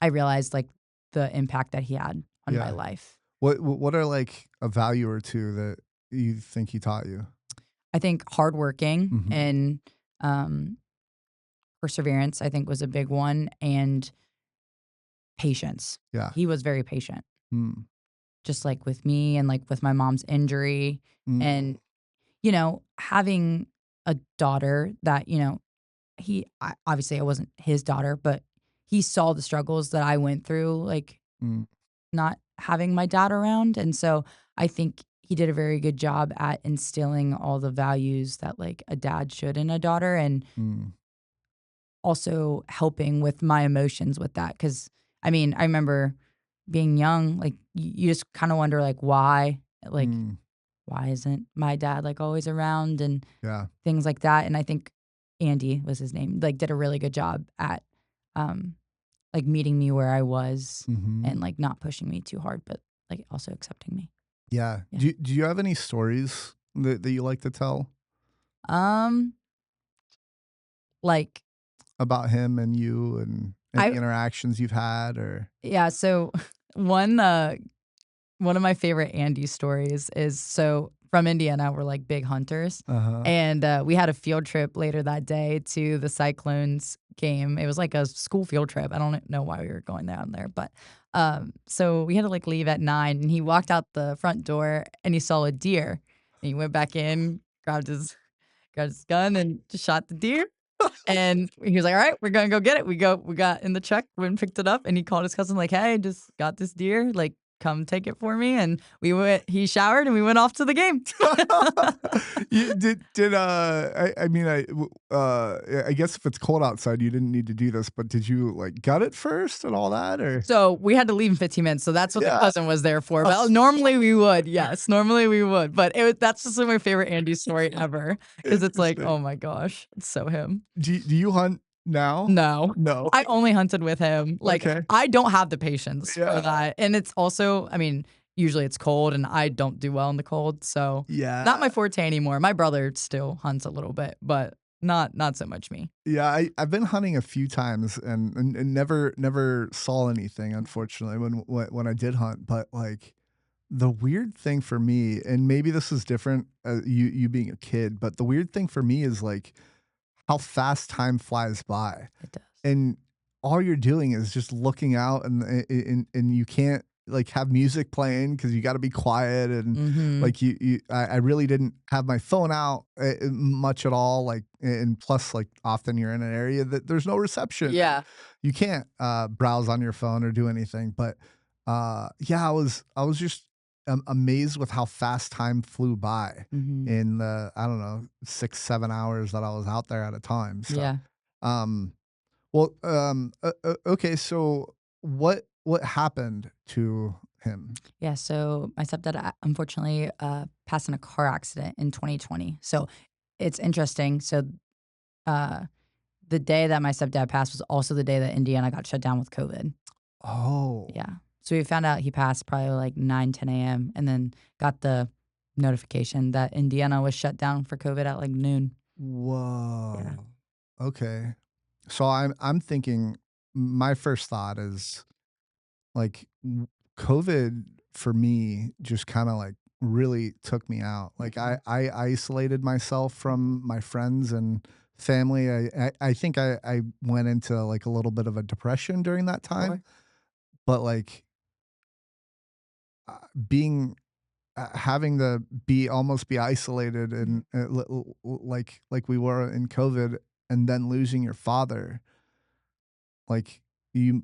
I realized like the impact that he had on my Yeah. life. What are like a value or two that you think he taught you? I think hardworking Mm-hmm. and um, perseverance, I think, was a big one, and patience. Yeah. He was very patient, Mm. just like with me and like with my mom's injury. Mm. And, having a daughter that, obviously I wasn't his daughter, but he saw the struggles that I went through, like Mm. not having my dad around. And so I think he did a very good job at instilling all the values that like a dad should in a daughter and Mm. also helping with my emotions with that. Cause I mean, I remember being young, like, you just kinda wonder, like, Mm, why isn't my dad, like, always around and yeah. things like that, and I think Andy was his name, like, did a really good job at, um, like, meeting me where I was Mhm. and, like, not pushing me too hard, but, like, also accepting me. Yeah. Yeah. Do you have any stories that you like to tell Um, like, about him and you and any I interactions you've had or yeah, so one, one of my favorite Andy stories is so from Indiana, we're like big hunters. Uh-huh. And we had a field trip later that day to the Cyclones game. It was like a school field trip. I don't know why we were going down there, but so we had to like leave at 9. And he walked out the front door and he saw a deer. And he went back in, grabbed his gun, and just shot the deer. And he was like, "All right, we're gonna go get it." We got in the truck, went and picked it up, and he called his cousin like, "Hey, just got this deer. Like, come take it for me." And we went. He showered, and we went off to the game. You did, I mean, I guess if it's cold outside, you didn't need to do this, but did you, like, gut it first and all that, or So we had to leave in 15 minutes. So that's what the Yeah. cousin was there for. But normally we would, yes, normally we would. But that's just like my favorite Andy story ever because it's like, Interesting. oh my gosh, it's so him. Do you hunt now? No. No. I only hunted with him. Like, Okay. I don't have the patience for Yeah. that, and it's also I mean, usually it's cold, and I don't do well in the cold, so not my Yeah. forte anymore. My brother still hunts a little bit, but not so much me. Yeah, I've been hunting a few times and never saw anything, unfortunately, when I did hunt, but, like, the weird thing for me, and maybe this is different, you being a kid, but the weird thing for me is, like, how fast time flies by. It does. And all you're doing is just looking out and you can't, like, have music playing because you gotta be quiet and, Mhm. like, I really didn't have my phone out, much at all, like, and plus, like, often you're in an area that there's no reception. Yeah. You can't, browse on your phone or do anything, but, yeah, I was just, amazed with how fast time flew by Mhm. in the, I don't know, 6, 7 hours that I was out there at a time, so, Yeah. um okay, so what happened to him? Yeah, so my stepdad, unfortunately, passed in a car accident in 2020. So it's interesting. So, uh, the day that my stepdad passed was also the day that Indiana got shut down with COVID. Oh, Yeah. So we found out he passed probably like 9, 10 a.m. and then got the notification that Indiana was shut down for COVID at like noon. Yeah. whoa. Okay. So I'm thinking my first thought is like COVID for me just kind of like really took me out. Like Mhm. I isolated myself from my friends and family. I think I went into like a little bit of a depression during that time, Sure. but like being having to be almost be isolated Mhm. and like we were in COVID, and then losing your father, like you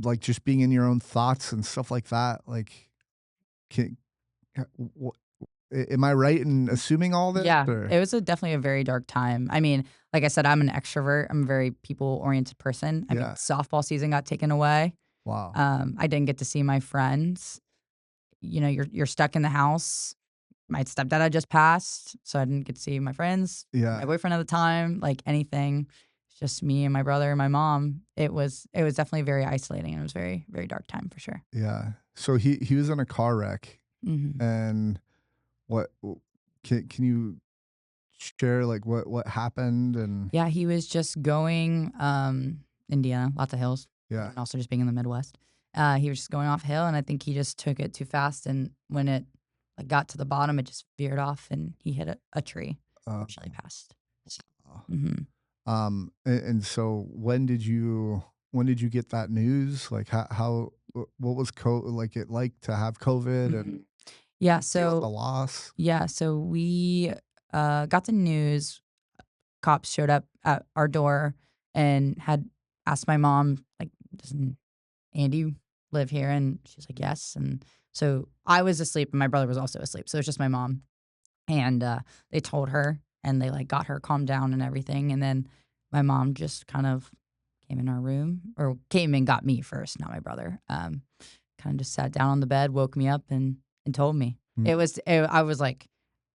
like just being in your own thoughts and stuff like that. Like, can, am I right in assuming all this? Yeah, Or it was definitely a very dark time. I mean, like I said, I'm an extrovert. I'm a very people oriented person. I mean, yeah, softball season got taken away. wow, I didn't get to see my friends. You know, you're stuck in the house. My stepdad had just passed, so I didn't get to see my friends, my yeah, boyfriend at the time, like anything. It's just me and my brother and my mom. It was definitely very isolating and it was very dark time for sure. yeah. So he was in a car wreck, Mhm. and what can you share like what happened and Yeah, he was just going, Indiana, lots of hills, yeah. and also just being in the Midwest. He was just going off hill, and I think he just took it too fast, and when it, like, got to the bottom, it just veered off, and he hit a tree. Uh, Unfortunately passed. So mhm. and so when did you get that news? Like what was like it like to have COVID and Mhm. Yeah, deal with the so loss? yeah, so we, got the news. Cops showed up at our door and had asked my mom, like, "Doesn't Andy live here?" And she's like, "Yes." And so I was asleep and my brother was also asleep. So it was just my mom. And they told her and they like got her calmed down and everything. And then my mom just kind of came in our room or came and got me first, not my brother. Kind kinda just sat down on the bed, woke me up, and told me. Mm, I was like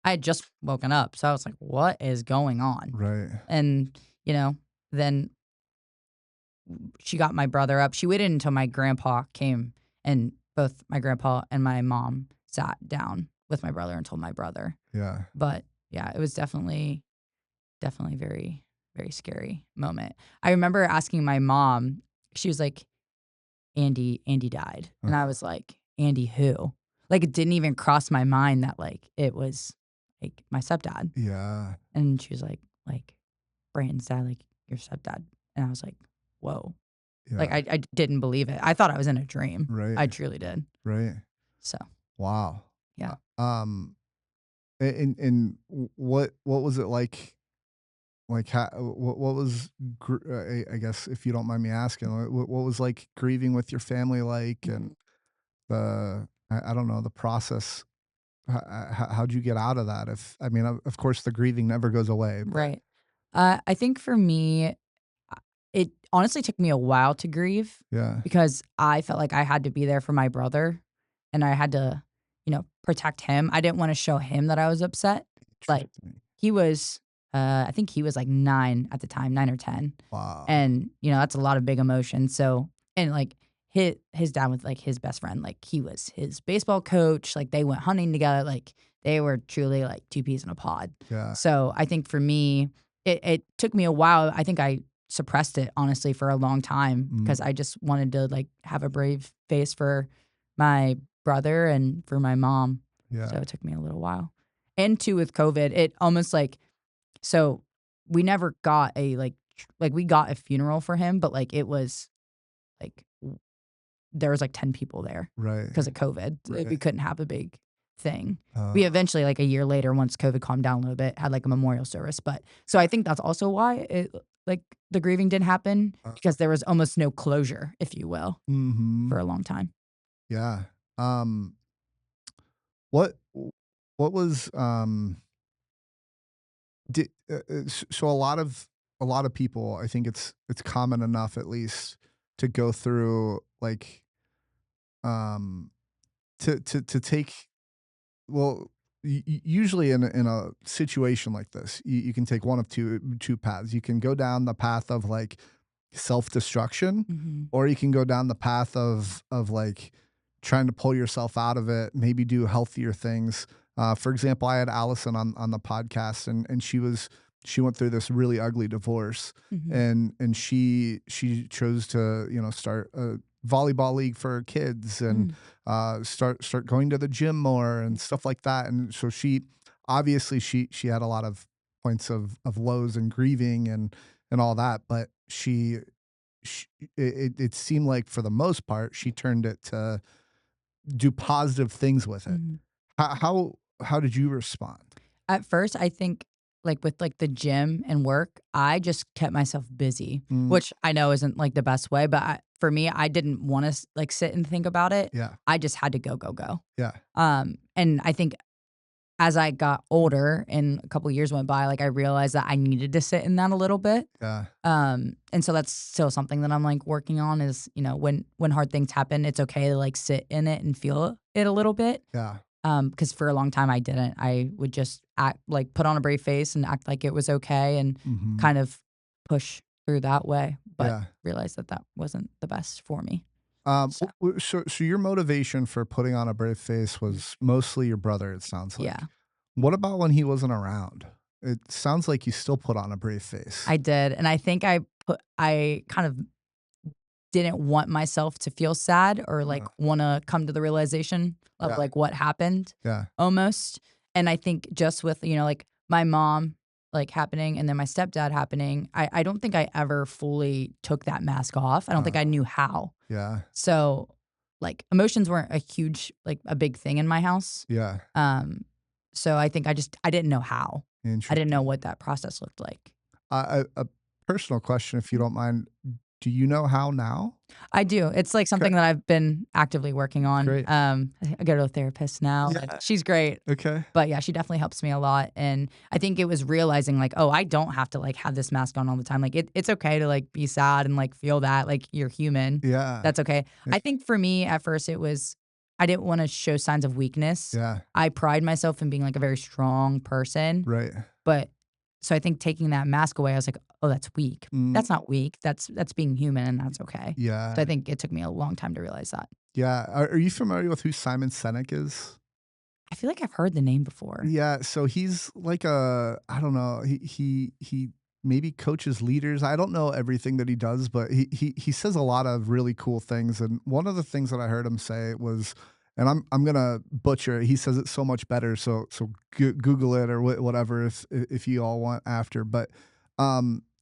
I had just woken up, so I was like, "What is going on?" right. And, you know, then she got my brother up. She waited until my grandpa came, and both my grandpa and my mom sat down with my brother and told my brother. Yeah. But, yeah, it was definitely very, very scary moment. I remember asking my mom, she was like, Andy died." Uh, And I was like, "Andy who?" Like, it didn't even cross my mind that, like, it was, like, my stepdad. yeah. And she was like, "Brandon's dad, like, your stepdad." And I was like, "Whoa." Like, Yeah. I didn't believe it. I thought I was in a dream. Right. I truly did. Right. So, Wow. yeah. What was it like? Like, how, what was, I guess, if you don't mind me asking, what was like grieving with your family like, and I don't know, the process. How'd you get out of that? If, I mean, of course, the grieving never goes away, but Right. I think for me, it honestly took me a while to grieve yeah, because I felt like I had to be there for my brother and I had to, protect him. I didn't want to show him that I was upset. Like interesting. he was, I think he was like 9 at the time, 9 or 10. Wow. And, that's a lot of big emotion. So, and like his dad was like his best friend. Like he was his baseball coach. Like they went hunting together. Like they were truly like two peas in a pod. Yeah. So I think for me, it took me a while. I think I suppressed it honestly for a long time Mm, because I just wanted to like have a brave face for my brother and for my mom. yeah. So it took me a little while. And too with COVID, it almost like so we never got a like we got a funeral for him, but like it was like there was like 10 people there Right. because of COVID. We Right. couldn't have a big thing. Uh, We eventually, like a year later, once COVID calmed down a little bit, had like a memorial service. But so I think that's also why like the grieving didn't happen uh, because there was almost no closure, if you will, mhm. for a long time. Yeah. Um, what what was, so a lot of people, I think it's common enough at least to go through like, um, to take, well, usually in a situation like this, you can take one of two paths. You can go down the path of like self-destruction, Mhm. or you can go down the path of like trying to pull yourself out of it, maybe do healthier things. For example, I had Allison on the podcast, and she went through this really ugly divorce, Mhm. and she chose to, start a volleyball league for her kids, and Mm. start going to the gym more and Mhm. stuff like that. And so she obviously she had a lot of points of lows and grieving and all that, but it seemed like for the most part she turned it to do positive things with it. Mhm. How did you respond? At first, I think, like, with, like, the gym and work, I just kept myself busy, Mm, which I know isn't, like, the best way, but for me, I didn't wanna like, sit and think about it. yeah, I just had to go, go, go. yeah, And I think as I got older and a couple years went by, like, I realized that I needed to sit in that a little bit. yeah, And so that's still something that I'm, like, working on is, when hard things happen, it's okay to, like, sit in it and feel it a little bit. yeah. Because for a long time I didn't. I would just act like put on a brave face and act like it was okay and Mhm. kind of push through that way, but Yeah. realized that that wasn't the best for me. So, So your motivation for putting on a brave face mm, was mostly your brother, it sounds like. yeah, What about when he wasn't around? It sounds like you still put on a brave face. I did, and I think I kind of didn't want myself to feel sad or, like, Uh, wanna come to the realization of, yeah, like, what happened yeah, almost, and I think just with, like, my mom, like, happening and then my stepdad happening, I don't think I ever fully took that mask off. I don't think uh, I knew how. yeah, So, like, emotions weren't a huge like, a big thing in my house. yeah. Um, so I think I didn't know how. I didn't know Interesting. what that process looked like. A personal question, if you don't mind. Do you know how now? I do. It's, like, Okay, something that I've been actively working on. great. I go to a therapist now, and Yeah, she's great. okay. But, yeah, she definitely helps me a lot, and I think it was realizing, like, "Oh, I don't have to, like, have this mask on all the time." Like, it's okay to, like, be sad and, like, feel that, like, you're human. Yeah, That's okay. yeah, I think for me, at first, it was I didn't wanna show signs of weakness. yeah, I pride myself in being, like, a very strong person, right. but so I think taking that mask away, I was like, "Oh, that's weak." Mm, That's not weak. That's being human, and that's okay. yeah, So I think it took me a long time to realize that. yeah. Are you familiar with who Simon Sinek is? I feel like I've heard the name before. Yeah, so he's like a I don't know, he maybe coaches leaders. I don't know everything that he does, but he says a lot of really cool things, and one of the things that I heard him say was and I'm gonna butcher it, he says it so much better, so Google it or whatever if you all want after, but,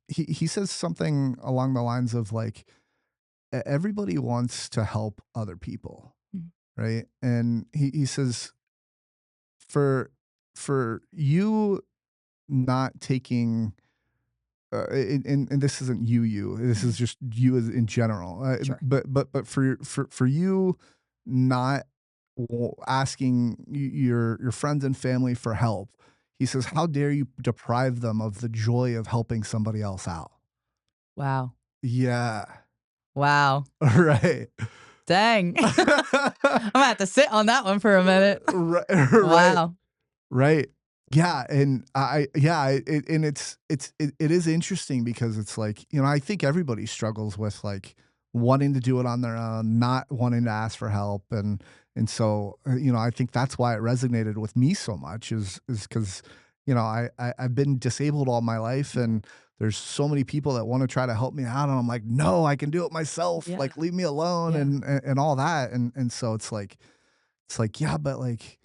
he says something along the lines of, like, everybody wants to help other people, Mm, right? And he says for you not taking and this isn't this is mhm. just you as in general Sure. but for you not asking your friends and family for help, he says, how dare you deprive them of the joy of helping somebody else out. Wow. Yeah. Wow. Right. Dang. I'm gonna have to sit on that one for a minute. Right. Right. Wow. Right. Yeah, and yeah, and it is interesting because it's like, I think everybody struggles with, like, wanting to do it on their own, not wanting to ask for help, and so, I think that's why it resonated with me so much is because I've been disabled all my life, and there's so many people that wanna try to help me out, and I'm like, "No, I can do it myself, Yeah. like, leave me alone," Yeah. and all that, and so it's like, yeah, but, like,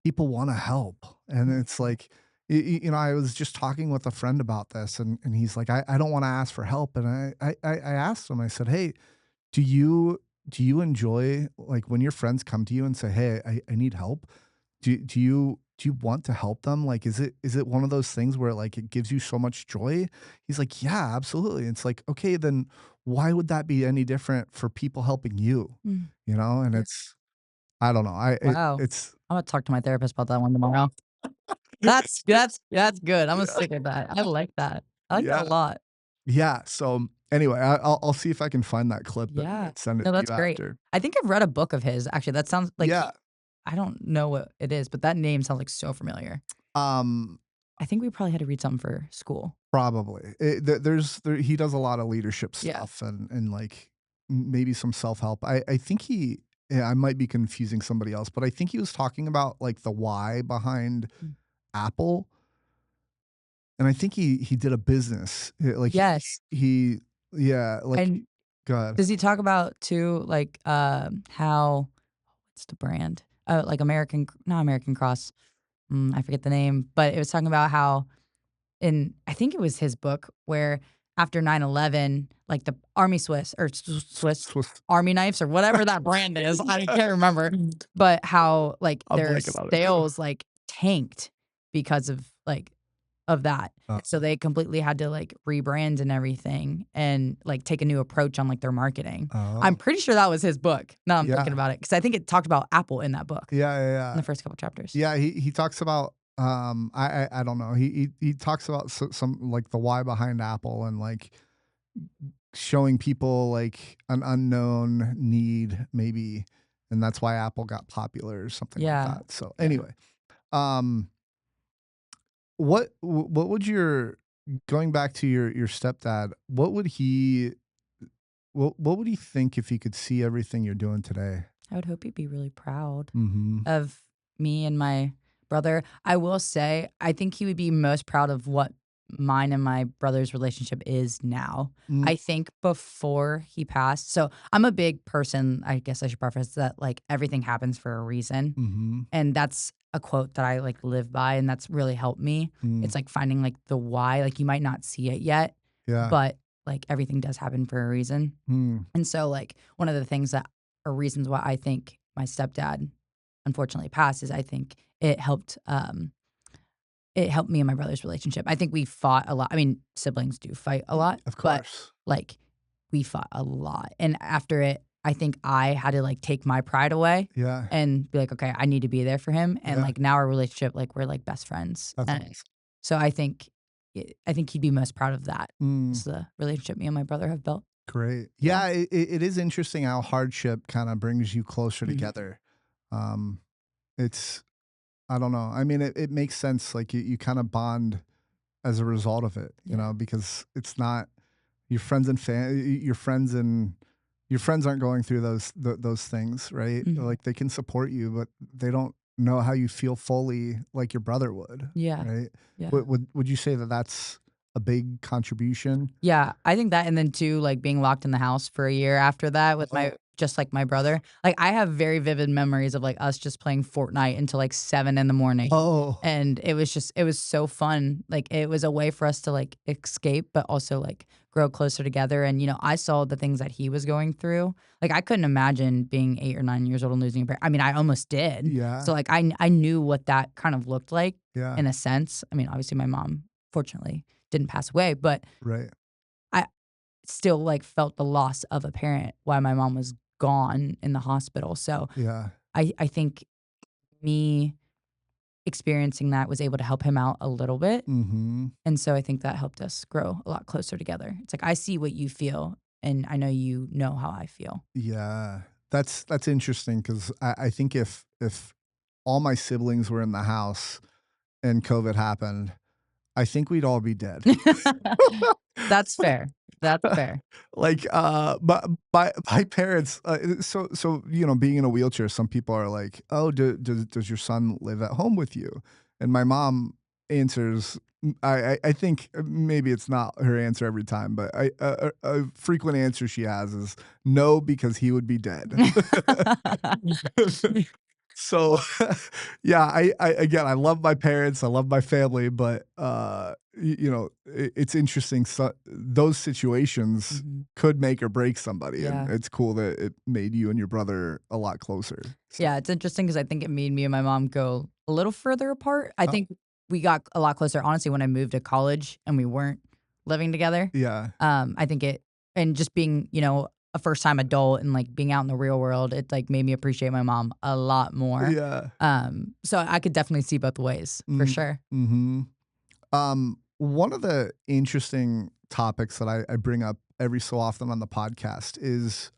people wanna help, and it's Mhm. like, I was just talking with a friend about this, and he's like, "I don't wanna ask for help," and I asked him, I said, "Hey, do you enjoy, like, when your friends come to you and say, 'Hey, I need help,' do you want to help them? Like, is it one of those things where, like, it gives you so much joy?" He's like, "Yeah, absolutely." It's like, "Okay, then why would that be any different for people helping you?" Mm. And Yeah. it's I don't know, Wow. it's I'm gonna talk to my therapist about that one tomorrow. That's good. I'm gonna yeah, stick with that. I like that. I like that a yeah. lot. Yeah, so, anyway, I'll see if I can find that clip and Yeah. send it No, to that's you great. after. I think I've read a book of his, actually, that sounds like Yeah, he I don't know what it is, but that name sounds like so familiar. um, I think we probably had to read something for school. probably. He does a lot of leadership Yeah. stuff and, like, maybe some self-help. I think yeah, I might be confusing somebody else, but I think he was talking about, like, the why behind Mm. Apple, and I think he did a business, like, Yes. yeah, like And go ahead. does he talk about too, like, how what's the brand? Like not American Cross, I forget the name, but it was talking about how I think it was his book where after 9/11, like, the Army Swiss or Swiss Swiss Army knives or whatever that brand is, I can't remember, but how, like, I'm their blanking on it too. sales, like, tanked because of that. Uh, So they completely had to, like, rebrand and everything and, like, take a new approach on, like, their marketing. I'm oh, pretty sure that was his book, now I'm thinking yeah. about it because I think it talked about Apple in that book, Yeah, yeah, in yeah. the first couple chapters. Yeah, he talks about, I don't know, he talks about some like, the why behind Apple and, like, showing people, like, an unknown need maybe, and that's why Apple got popular or something like Yeah. that. So, Yeah. anyway, um, what would your going back to your stepdad, what would he think if he could see everything you're doing today? I would hope he'd be really proud Mhm. of me and my brother. I will say, I think he would be most proud of what mine and my brother's relationship is now. Mm, I think before he passed, so I'm a big person, I guess I should preface that, like, everything happens for a reason. mhm, And that's a quote that I, like, live by, and that's really helped me. mm, It's like finding, like, the why, like, you might not see it yet, yeah, but, like, everything does happen for a reason. mm, And so, like, one of the things that are reasons why I think my stepdad unfortunately passed is I think it helped me and my brother's relationship. I think we fought a lot. I mean, siblings do fight a lot, of but, course. like, we fought a lot, and after it, I think I had to, like, take my pride away Yeah. and be like, "Okay, I need to be there for him," and, Yeah. like, now our relationship, like, we're, like, best friends, That's and awesome. so I think he'd be most proud of that, Mm, is the relationship me and my brother have built. great. Yeah. Yeah, it is interesting how hardship kinda brings you closer Mhm. together. Um, it's I don't know. I mean, it makes sense, like, you kinda bond as a result of it, you Yeah. know, because it's not your friends and your friends aren't going through those things, right? Mhm. Like, they can support you, but they don't know how you feel fully like your brother would, Yeah. right? Yeah. Would you say that that's a big contribution? Yeah, I think that and then too, like, being locked in the house for a year after that with Oh. my just like my brother. Like, I have very vivid memories of, like, us just playing Fortnite until, like, 7 in the morning, Oh, and it was so fun. Like, it was a way for us to, like, escape, but also, like, grow closer together, and, I saw the things that he was going through. Like, I couldn't imagine being 8 or 9 years old and losing a parent. I mean, I almost did. yeah, So, like, I knew what that kind of looked like yeah, in a sense. I mean, obviously, my mom, fortunately, didn't pass away, but right, I still, like, felt the loss of a parent while my mom was gone in the hospital, so yeah, I think me experiencing that was able to help him out a little bit, mhm, and so I think that helped us grow a lot closer together. It's like, I see what you feel, and I know you know how I feel. yeah. That's interesting because I think if all my siblings were in the house and COVID happened, I think we'd all be dead. That's fair. That's fair. Like, but my parents, being in a wheelchair, some people are like, "Oh, does your son live at home with you?" And my mom answers, I think maybe it's not her answer every time, but a frequent answer she has is, "No, because he would be dead." So, yeah, again, I love my parents, I love my family, but, it's interesting, so those situations Mhm. could make or break somebody, and Yeah. it's cool that it made you and your brother a lot closer, so Yeah, it's interesting because I think it made me and my mom go a little further apart. I Oh, think we got a lot closer, honestly, when I moved to college and we weren't living together. yeah, I think it and just being, a first time adult and like being out in the real world, it like made me appreciate my mom a lot more. yeah, So I could definitely see both ways for sure. mhm. One of the interesting topics that I bring up every so often on the podcast is,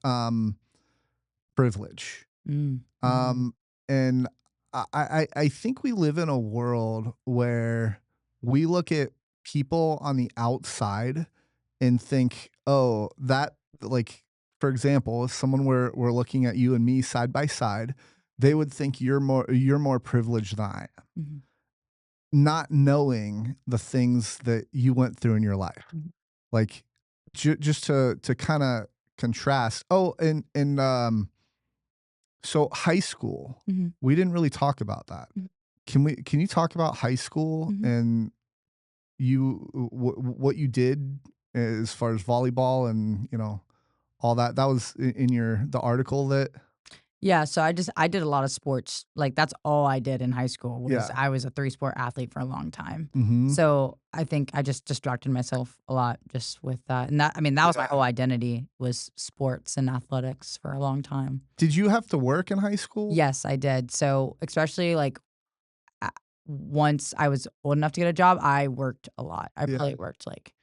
privilege. Mm, mhm, Um, and I think we live in a world where we look at people on the outside and think, oh, that like for example, if someone were looking at you and me side by side, they would think you're more privileged than I am, mhm, not knowing the things that you went through in your life. mhm, Like just to kind of contrast. Oh, so high school, mhm, we didn't really talk about that. mhm, Can you talk about high school mhm. and what you did as far as volleyball and, all that? That was in your the article that Yeah, so I did a lot of sports. Like that's all I did in high school was Yeah. I was a three-sport athlete for a long time. Mhm. So I think I just distracted myself a lot just with that. And that I mean, that was my Yeah. whole identity was sports and athletics for a long time. Did you have to work in high school? Yes, I did. So especially like a- once I was old enough to get a job, I worked a lot. I Yeah. probably worked like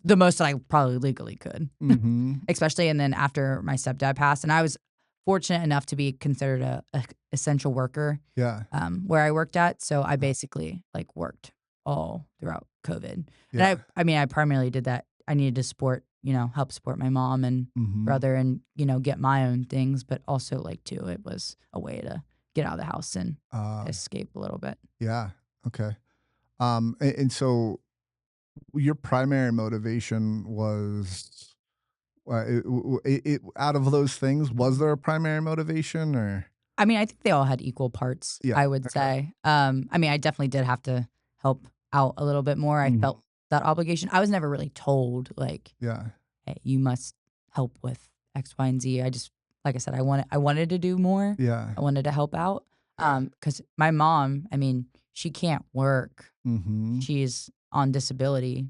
the most that I probably legally could. Mhm. Especially and then after my stepdad passed, and I was fortunate enough to be considered a essential worker, Yeah. where I worked at, so I Uh-huh. basically, like, worked all throughout COVID, and Yeah. I mean, I primarily did that I needed to help support my mom and Mhm. brother and, get my own things, but also, like, too, it was a way to get out of the house and Uh, escape a little bit. yeah. Okay. And so your primary motivation was out of those things, was there a primary motivation or I mean, I think they all had equal parts, Yeah. I would Okay. say. I mean, I definitely did have to help out a little bit more. I Mhm. felt that obligation. I was never really told, like, Yeah. "Hey, you must help with X, Y, and Z." I just like I said, I wanted to do more. Yeah. I wanted to help out. Because my mom, I mean, she can't work. Mhm. She's on disability,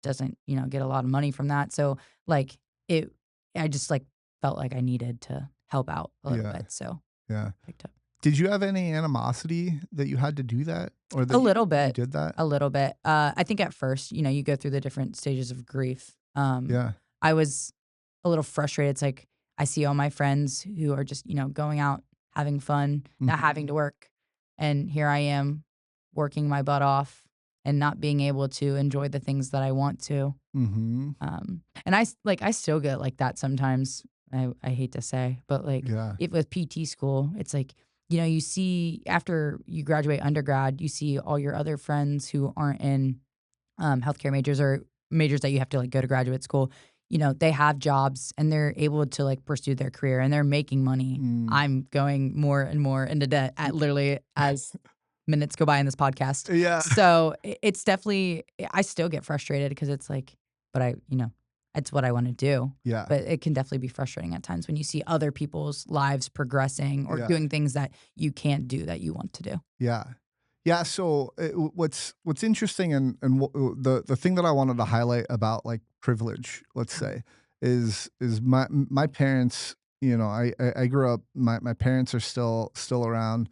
doesn't, get a lot of money from that. So, like, it I just, like, felt like I needed to help out a little Yeah. bit, so Yeah. picked up. Did you have any animosity that you had to do that or A that little you bit, did that? a little bit. I think at first, you go through the different stages of grief. Yeah. I was a little frustrated. It's like I see all my friends who are just, going out, having fun, not Mhm. having to work. And here I am working my butt off and not being able to enjoy the things that I want to. Mhm. And I still get like that sometimes. I hate to say, but like Yeah. if with PT school, it's like, you see after you graduate undergrad, you see all your other friends who aren't in healthcare majors or majors that you have to like go to graduate school. They have jobs and they're able to like pursue their career and they're making money. Mm. I'm going more and more into debt at literally as minutes go by in this podcast. Yeah. So it's definitely, I still get frustrated because it's like, but it's what I want to do. Yeah. But it can definitely be frustrating at times when you see other people's lives progressing or Yeah. doing things that you can't do that you want to do. Yeah. Yeah, so, what's interesting and the thing that I wanted to highlight about, like, privilege, let's say, is my parents, I grew up my parents are still around.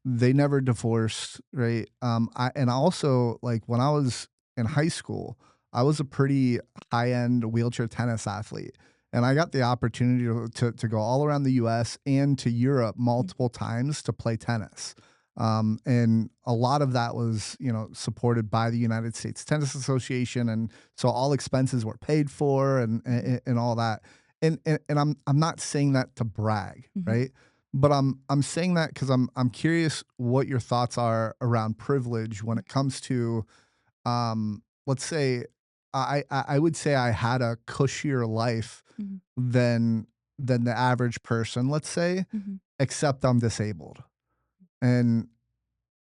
They never divorced, right? I also, like, when I was in high school, I was a pretty high-end wheelchair tennis athlete, and I got the opportunity to go all around the US and to Europe Mm, multiple times to play tennis. And a lot of that was, supported by the United States Tennis Association, and so all expenses were paid for, and mhm, and all that. And I'm not saying that to brag, mhm, right? But I'm saying that because I'm curious what your thoughts are around privilege when mhm, it comes to, let's say, I would say I had a cushier life mhm, than the average person, let's say, mhm, except I'm disabled. And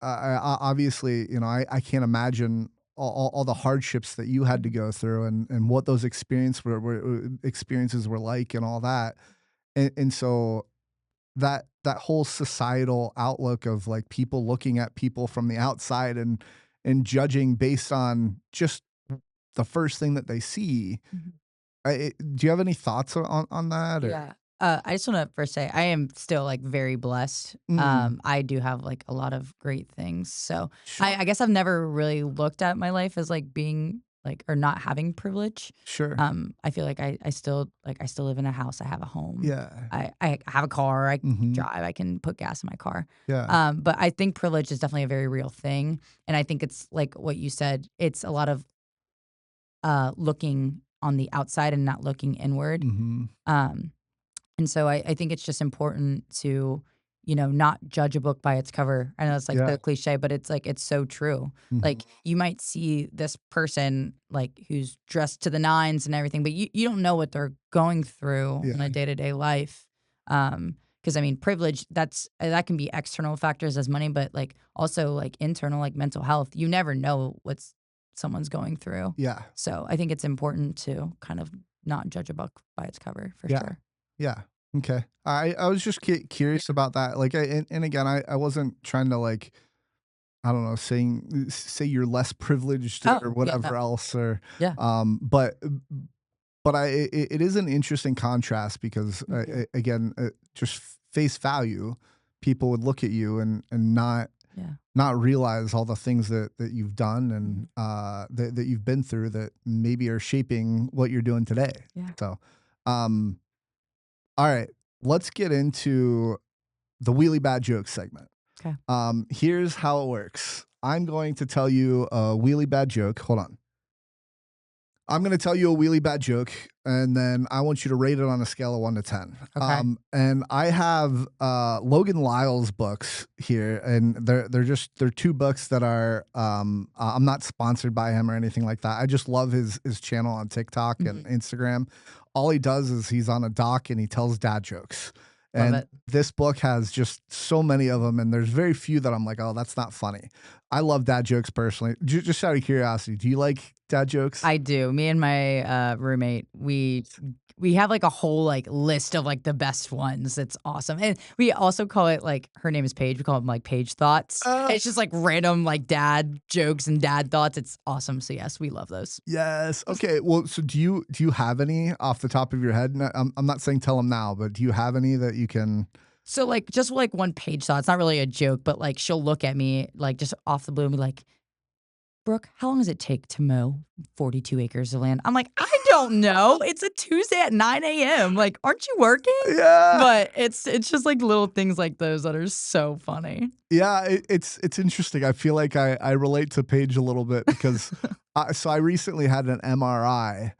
obviously, I can't imagine all the hardships that you had to mhm, go through, and what those experiences were like and all that. And so that whole societal outlook of like people looking at people from the outside and judging based on just the first thing that they see. mhm. Do you have any thoughts on that or? Yeah. I just want to first say I am still like very blessed. Mm, I do have like a lot of great things. So sure, I guess I've never really looked at my life as like being like or not having privilege. sure, I feel like I still live in a house. I have a home. yeah, I have a car. I can hmm, drive. I can put gas in my car. yeah, But I think privilege is definitely a very real thing, and I think it's like what you said. It's a lot of looking on the outside and not looking inward. hmm, Um, and so I think it's just important to, not judge a book by its cover. I know it's like yeah, the cliche, but it's like it's so true. Like hmm, you might see this person like who's dressed to the nines and everything, but you don't know what they're going through yeah, on a day-to-day life. Because I mean, privilege, that can be external factors as money, but like also like internal, like mental health. You never know what's someone's going through. yeah, So I think it's important to kind of not judge a book by its cover for yeah. sure. Yeah. Okay. I was just curious about that. Like, and again, I wasn't trying to like, I don't know, say you're less privileged Oh, or yeah, no. whatever else, or, Yeah. but it is an interesting contrast because, Mhm. again, just face value, people would look at you and Yeah. not realize all the things that you've done and Mhm. that you've been through that maybe are shaping what you're doing today. Yeah. So, um, all right, let's get into the wheelie bad joke segment. Okay. Here's how it works. I'm going to tell you a wheelie bad joke. Hold on. I'm going to tell you a wheelie bad joke, and then I want you to rate it on a scale of 1 to 10. Okay. And I have Logan Lyle's books here, and they're two books that are. I'm not sponsored by him or anything like that. I just love his channel on TikTok and Mhm. Instagram. All he does is he's on a dock and he tells dad jokes. Love And it. this book has just so many of them, and there's very few that I'm like, oh, that's not funny. I love dad jokes personally. Just out of curiosity, do you like dad jokes? I do. Me and my, roommate, we have, like, a whole, like, list of, like, the best ones. It's awesome, and we also call it, like her name is Paige, we call them, like, Paige thoughts. Uh, It's just, like, random, like, dad jokes and dad thoughts. It's awesome, so, yes, we love those. yes. Okay, well, so do you have any off the top of your head? No, I'm not saying tell them now, but do you have any that you can So, like, just, like, one Paige thought, it's not really a joke, but, like, she'll look at me, like, just off the blue and be like, "Brooke, how long does it take to mow 42 acres of land?" I'm like, "I don't know. It's a Tuesday at 9 a.m. Like, aren't you working?" Yeah. But it's just, like, little things like those that are so funny. Yeah, it's interesting. I feel like I relate to Paige a little bit because so I recently had an MRI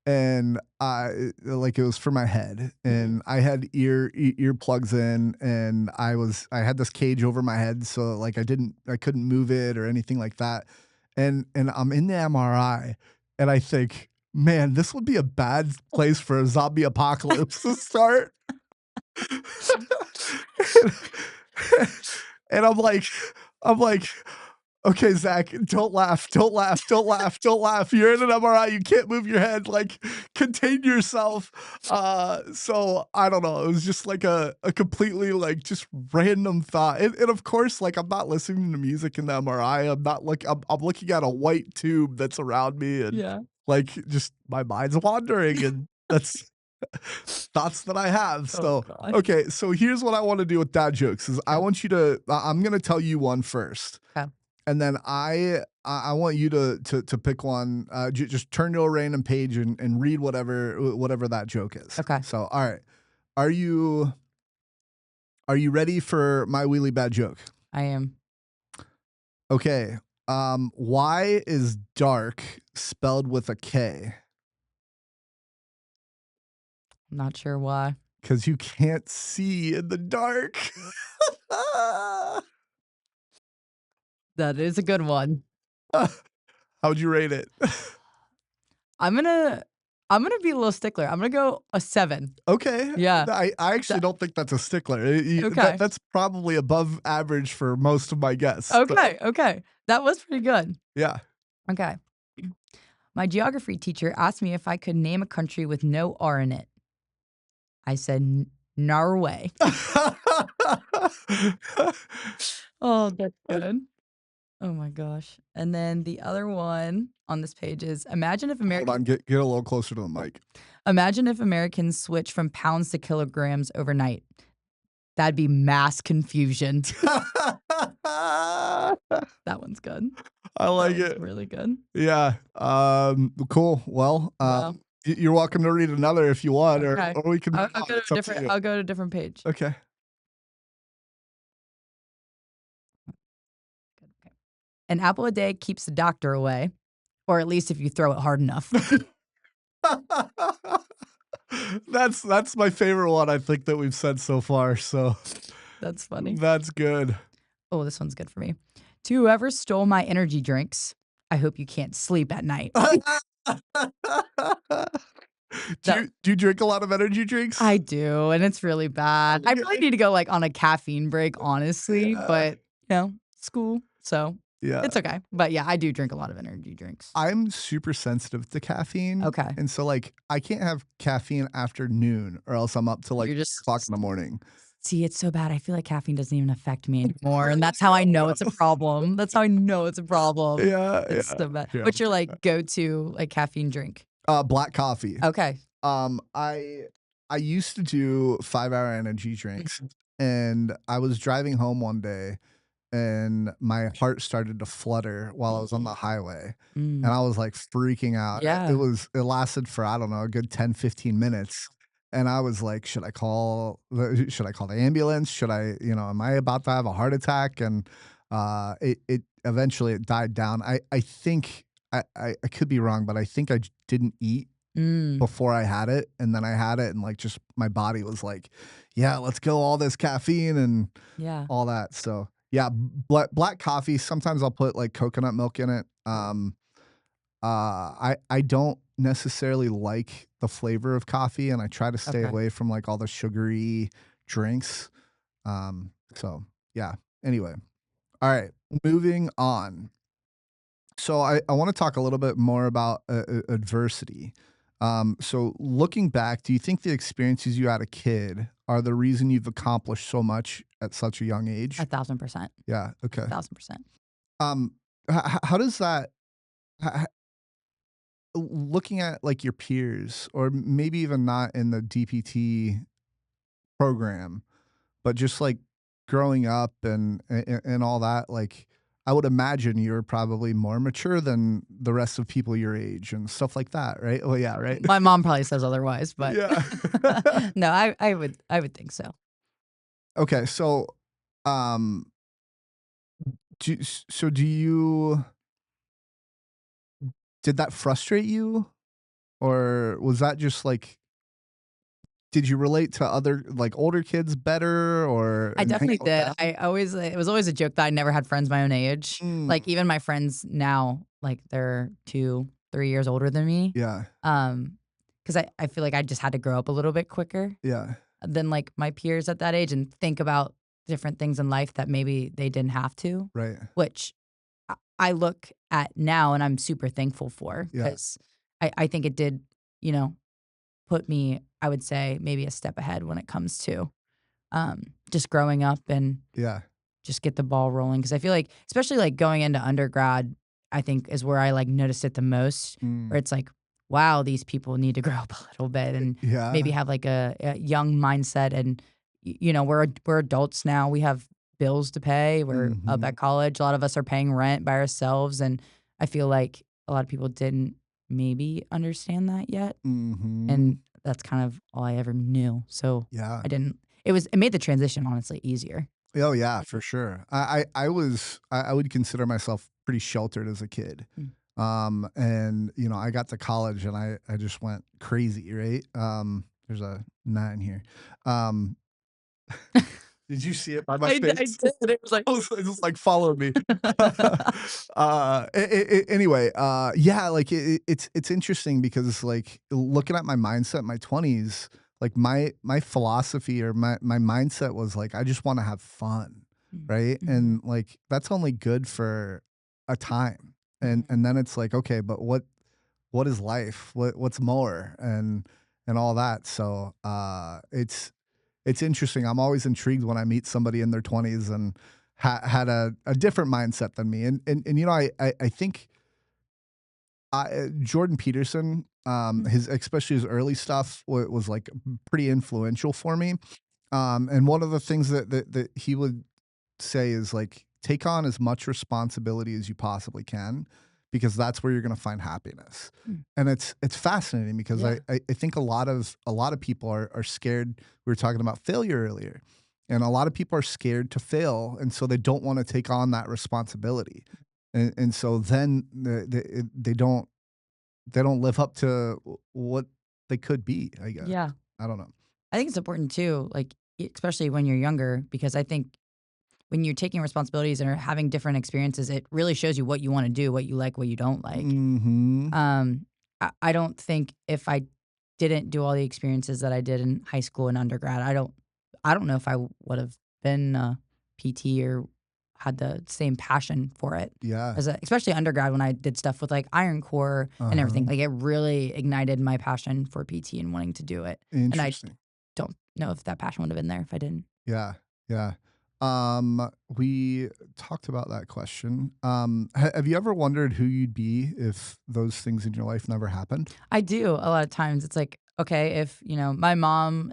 and like it was for my head Mhm. and I had earplugs in and I had this cage over my head so like I couldn't move it or anything like that. And I'm in the MRI and I think, man, this would be a bad place for a zombie apocalypse to start. And I'm like, "Okay, Zach, don't laugh, don't laugh, don't laugh, don't laugh. You're in an MRI, you can't move your head, like, contain yourself." So I don't know, it was just like a completely, like, just random thought, and of course, like, I'm not listening to music in the MRI, I'm looking at a white tube that's around me and, Yeah. like, just my mind's wandering, and that's thoughts that I have. Oh So, gosh. okay, so here's what I wanna do with dad jokes is I Okay. want you to I'm gonna tell you one first, Okay. and then I want you to pick one, just turn to a random page and read whatever that joke is. Okay. So, alright. Are you are you ready for my really bad joke? I am Okay. Why is dark spelled with a K? not sure why. 'Cause you can't see in the dark. That is a good one. How would you rate it? I'm gonna I'm gonna be a little stickler. I'm gonna go a 7. Okay. Yeah. I actually That don't think that's a stickler. okay. That's probably above average for most of my guests, but Okay, okay. That was pretty good. yeah. Okay. My geography teacher asked me if I could name a country with no R in it. I said, Norway." Oh, that's good. Oh my gosh. And then the other one on this page is Hold on, get a little closer to the mic. Imagine if Americans switch from pounds to kilograms overnight. That'd be mass confusion. That one's good. I That like one's it. really good. Yeah, cool. Well, Wow. you're welcome to read another if you want, Okay. or we can move on. It's up to you. I'll go to a different page. Okay. Good, okay. An apple a day keeps the doctor away, or at least if you throw it hard enough. That's my favorite one I think that we've said so far, so That's funny. that's good. Oh, this one's good for me. To whoever stole my energy drinks, I hope you can't sleep at night. That Do you drink a lot of energy drinks? I do, and it's really bad. I probably Okay. need to go, like, on a caffeine break, honestly, Yeah. but, school, so Yeah. it's okay. But, yeah, I do drink a lot of energy drinks. I'm super sensitive to caffeine, Okay. and so, like, I can't have caffeine after noon or else I'm up till, like, You're 3 o'clock just in the morning. see, it's so bad. I feel like caffeine doesn't even affect me anymore, and that's how I know it's a problem. That's how I know it's a problem. Yeah, It's yeah, so bad. yeah. What's your, like, go-to, like, caffeine drink? Black coffee. Okay. Um, I I used to do 5-hour energy drinks, Mhm. and I was driving home one day, and my heart started to flutter while I was on the highway, and Mm. I was, like, freaking out. Yeah. It lasted for, I don't know, a good 10, 15 minutes, and I was like, should I call the ambulance? Should I am I about to have a heart attack?" And, it eventually it died down. I think I could be wrong, but I think I j didn't eat Mm. before I had it, and then I had it, and, like, just my body was like, "Yeah, let's go, all this caffeine and Yeah. all that." So, yeah, black coffee, sometimes I'll put, like, coconut milk in it. I don't necessarily like the flavor of coffee, and I try to stay Okay. away from, like, all the sugary drinks. So, yeah. Anyway, alright, moving on. So I want to talk a little bit more about adversity. So looking back, do you think the experiences you had a kid are the reason you've accomplished so much at such a young age? 1,000%. Yeah. Okay. 1,000%. Um, how does that? h- Looking at like your peers, or maybe even not in the DPT program, but just like growing up and all that, like I would imagine you're probably more mature than the rest of people your age and stuff like that, right? Oh yeah, right. My mom probably says otherwise, but Yeah. no, I would think so. Okay, so um do you did that frustrate you, or was that just like did you relate to other like older kids better or I and hang definitely out with did. them? I always it was always a joke that I never had friends my own age. Mm, Like, even my friends now, like, they're 2, 3 years older than me. yeah, Um, because I feel like I just had to grow up a little bit quicker yeah, than, like, my peers at that age and think about different things in life that maybe they didn't have to, right. which I look at now and I'm super thankful for Yeah, 'cause I think it did, you know, put me, I would say, maybe a step ahead when it comes to, just growing up and yeah. just get the ball rolling. Because I feel like, especially, like, going into undergrad, I think is where I, like, noticed it the most, where Mm, it's like, "Wow, these people need to grow up a little bit and maybe yeah. have, like, a young mindset," and, we're adults now, we have bills to pay, we're up Mhm. at college, a lot of us are paying rent by ourselves, and I feel like a lot of people didn't maybe understand that yet, and Mhm. that's kind of all I ever knew, so Yeah. I didn't it made the transition honestly easier. Oh, yeah, for sure. I would consider myself pretty sheltered as a kid. Mm. And, I got to college and I just went crazy, right? There's a 9 here. Um, did you see it by my I face? did, it was like I was just like, "Follow me." Anyway, yeah, like, it's interesting because, like, looking at my mindset in my 20s, like, my philosophy or my mindset was, like, I just wanna have fun, Mm, right? mhm, And, like, that's only good for a time, mhm. and then it's like, "Okay, but what is life? What's more?" And all that, so, it's interesting. I'm always intrigued when I meet somebody in their 20s and had a different mindset than me. And I think Jordan Peterson, Mm, his especially his early stuff was like pretty influential for me. And one of the things that he would say is like take on as much responsibility as you possibly can because that's where you're going to find happiness. mm. And it's fascinating because Yeah, I think a lot of people are scared. We were talking about failure earlier, and a lot of people are scared to fail, and so they don't want to take on that responsibility, and so then they don't live up to what they could be. I guess yeah. I don't know. I think it's important too, like, especially when you're younger, because I think when you're taking responsibilities and are having different experiences, it really shows you what you wanna do, what you like, what you don't like. Hmm. I don't think if I didn't do all the experiences that I did in high school and undergrad, I don't know if I would have been a PT or had the same passion for it Yeah. as especially undergrad when I did stuff with like Iron Core Uh and everything. huh. Like, it really ignited my passion for PT and wanting to do it. And I Interesting. don't know if that passion would have been there if I didn't. Yeah, yeah. We talked about that question. Have you ever wondered who you'd be if those things in your life never happened? I do a lot of times. It's like, okay, if, my mom,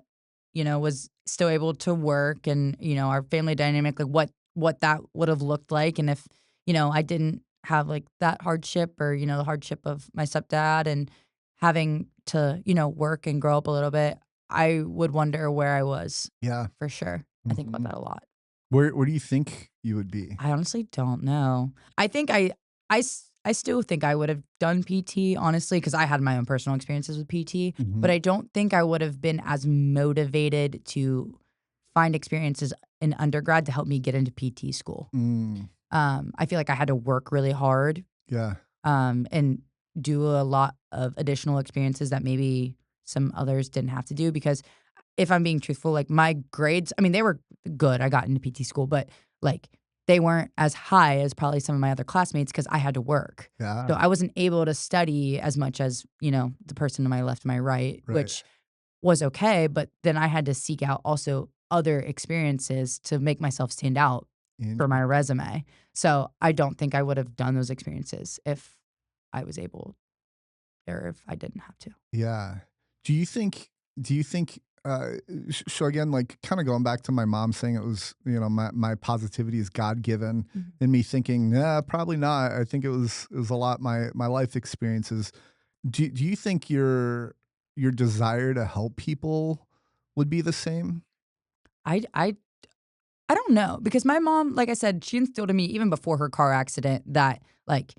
was still able to work and, our family dynamic, like what that would have looked like. And if, I didn't have like that hardship or, the hardship of my stepdad and having to, work and grow up a little bit, I would wonder where I was Yeah. for sure. I think about Hmm. that a lot. Where do you think you would be? I honestly don't know. I think I still think I would have done PT honestly because I had my own personal experiences with PT, but Hmm. I don't think I would have been as motivated to find experiences in undergrad to help me get into PT school. Mm, I feel like I had to work really hard, yeah. and do a lot of additional experiences that maybe some others didn't have to do because if I'm being truthful, like, my grades, I mean, they were good. I got into PT school, but, like, they weren't as high as probably some of my other classmates because I had to work. Yeah. So I wasn't able to study as much as, the person to my left and my right, Right. which was okay, but then I had to seek out also other experiences to make myself stand out for my Interesting. resume. So I don't think I would have done those experiences if I was able or if I didn't have to. Yeah. Do you think do you think so again, like kind of going back to my mom saying it was, my positivity is God given, Mhm. and me thinking, nah, probably not. I think it was a lot my life experiences. Do you think your desire to help people would be the same? I I I don't know because my mom, like I said, she instilled in me even before her car accident that like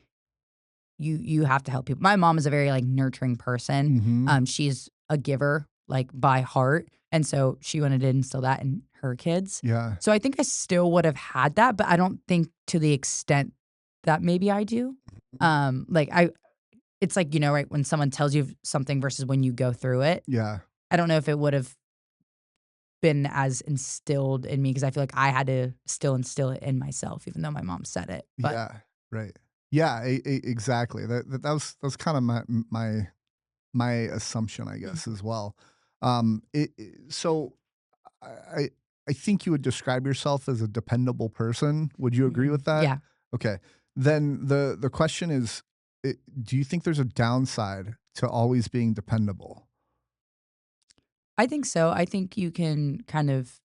you have to help people. My mom is a very, like, nurturing person. Mhm. She's a giver, like, by heart, and so she wanted to instill that in her kids. Yeah. So I think I still would have had that, but I don't think to the extent that maybe I do. Mhm. Like, it's like, right, when someone tells you something versus when you go through it. Yeah. I don't know if it would have been as instilled in me because I feel like I had to still instill it in myself even though my mom said it, but Yeah. Right. Yeah, exactly. That was kind of my assumption, I Mhm, guess, as well. So I I I think you would describe yourself as a dependable person. Would you agree mhm, with that? yeah. Okay. Then the question is, do you think there's a downside to always being dependable? I think so. I think you can kind of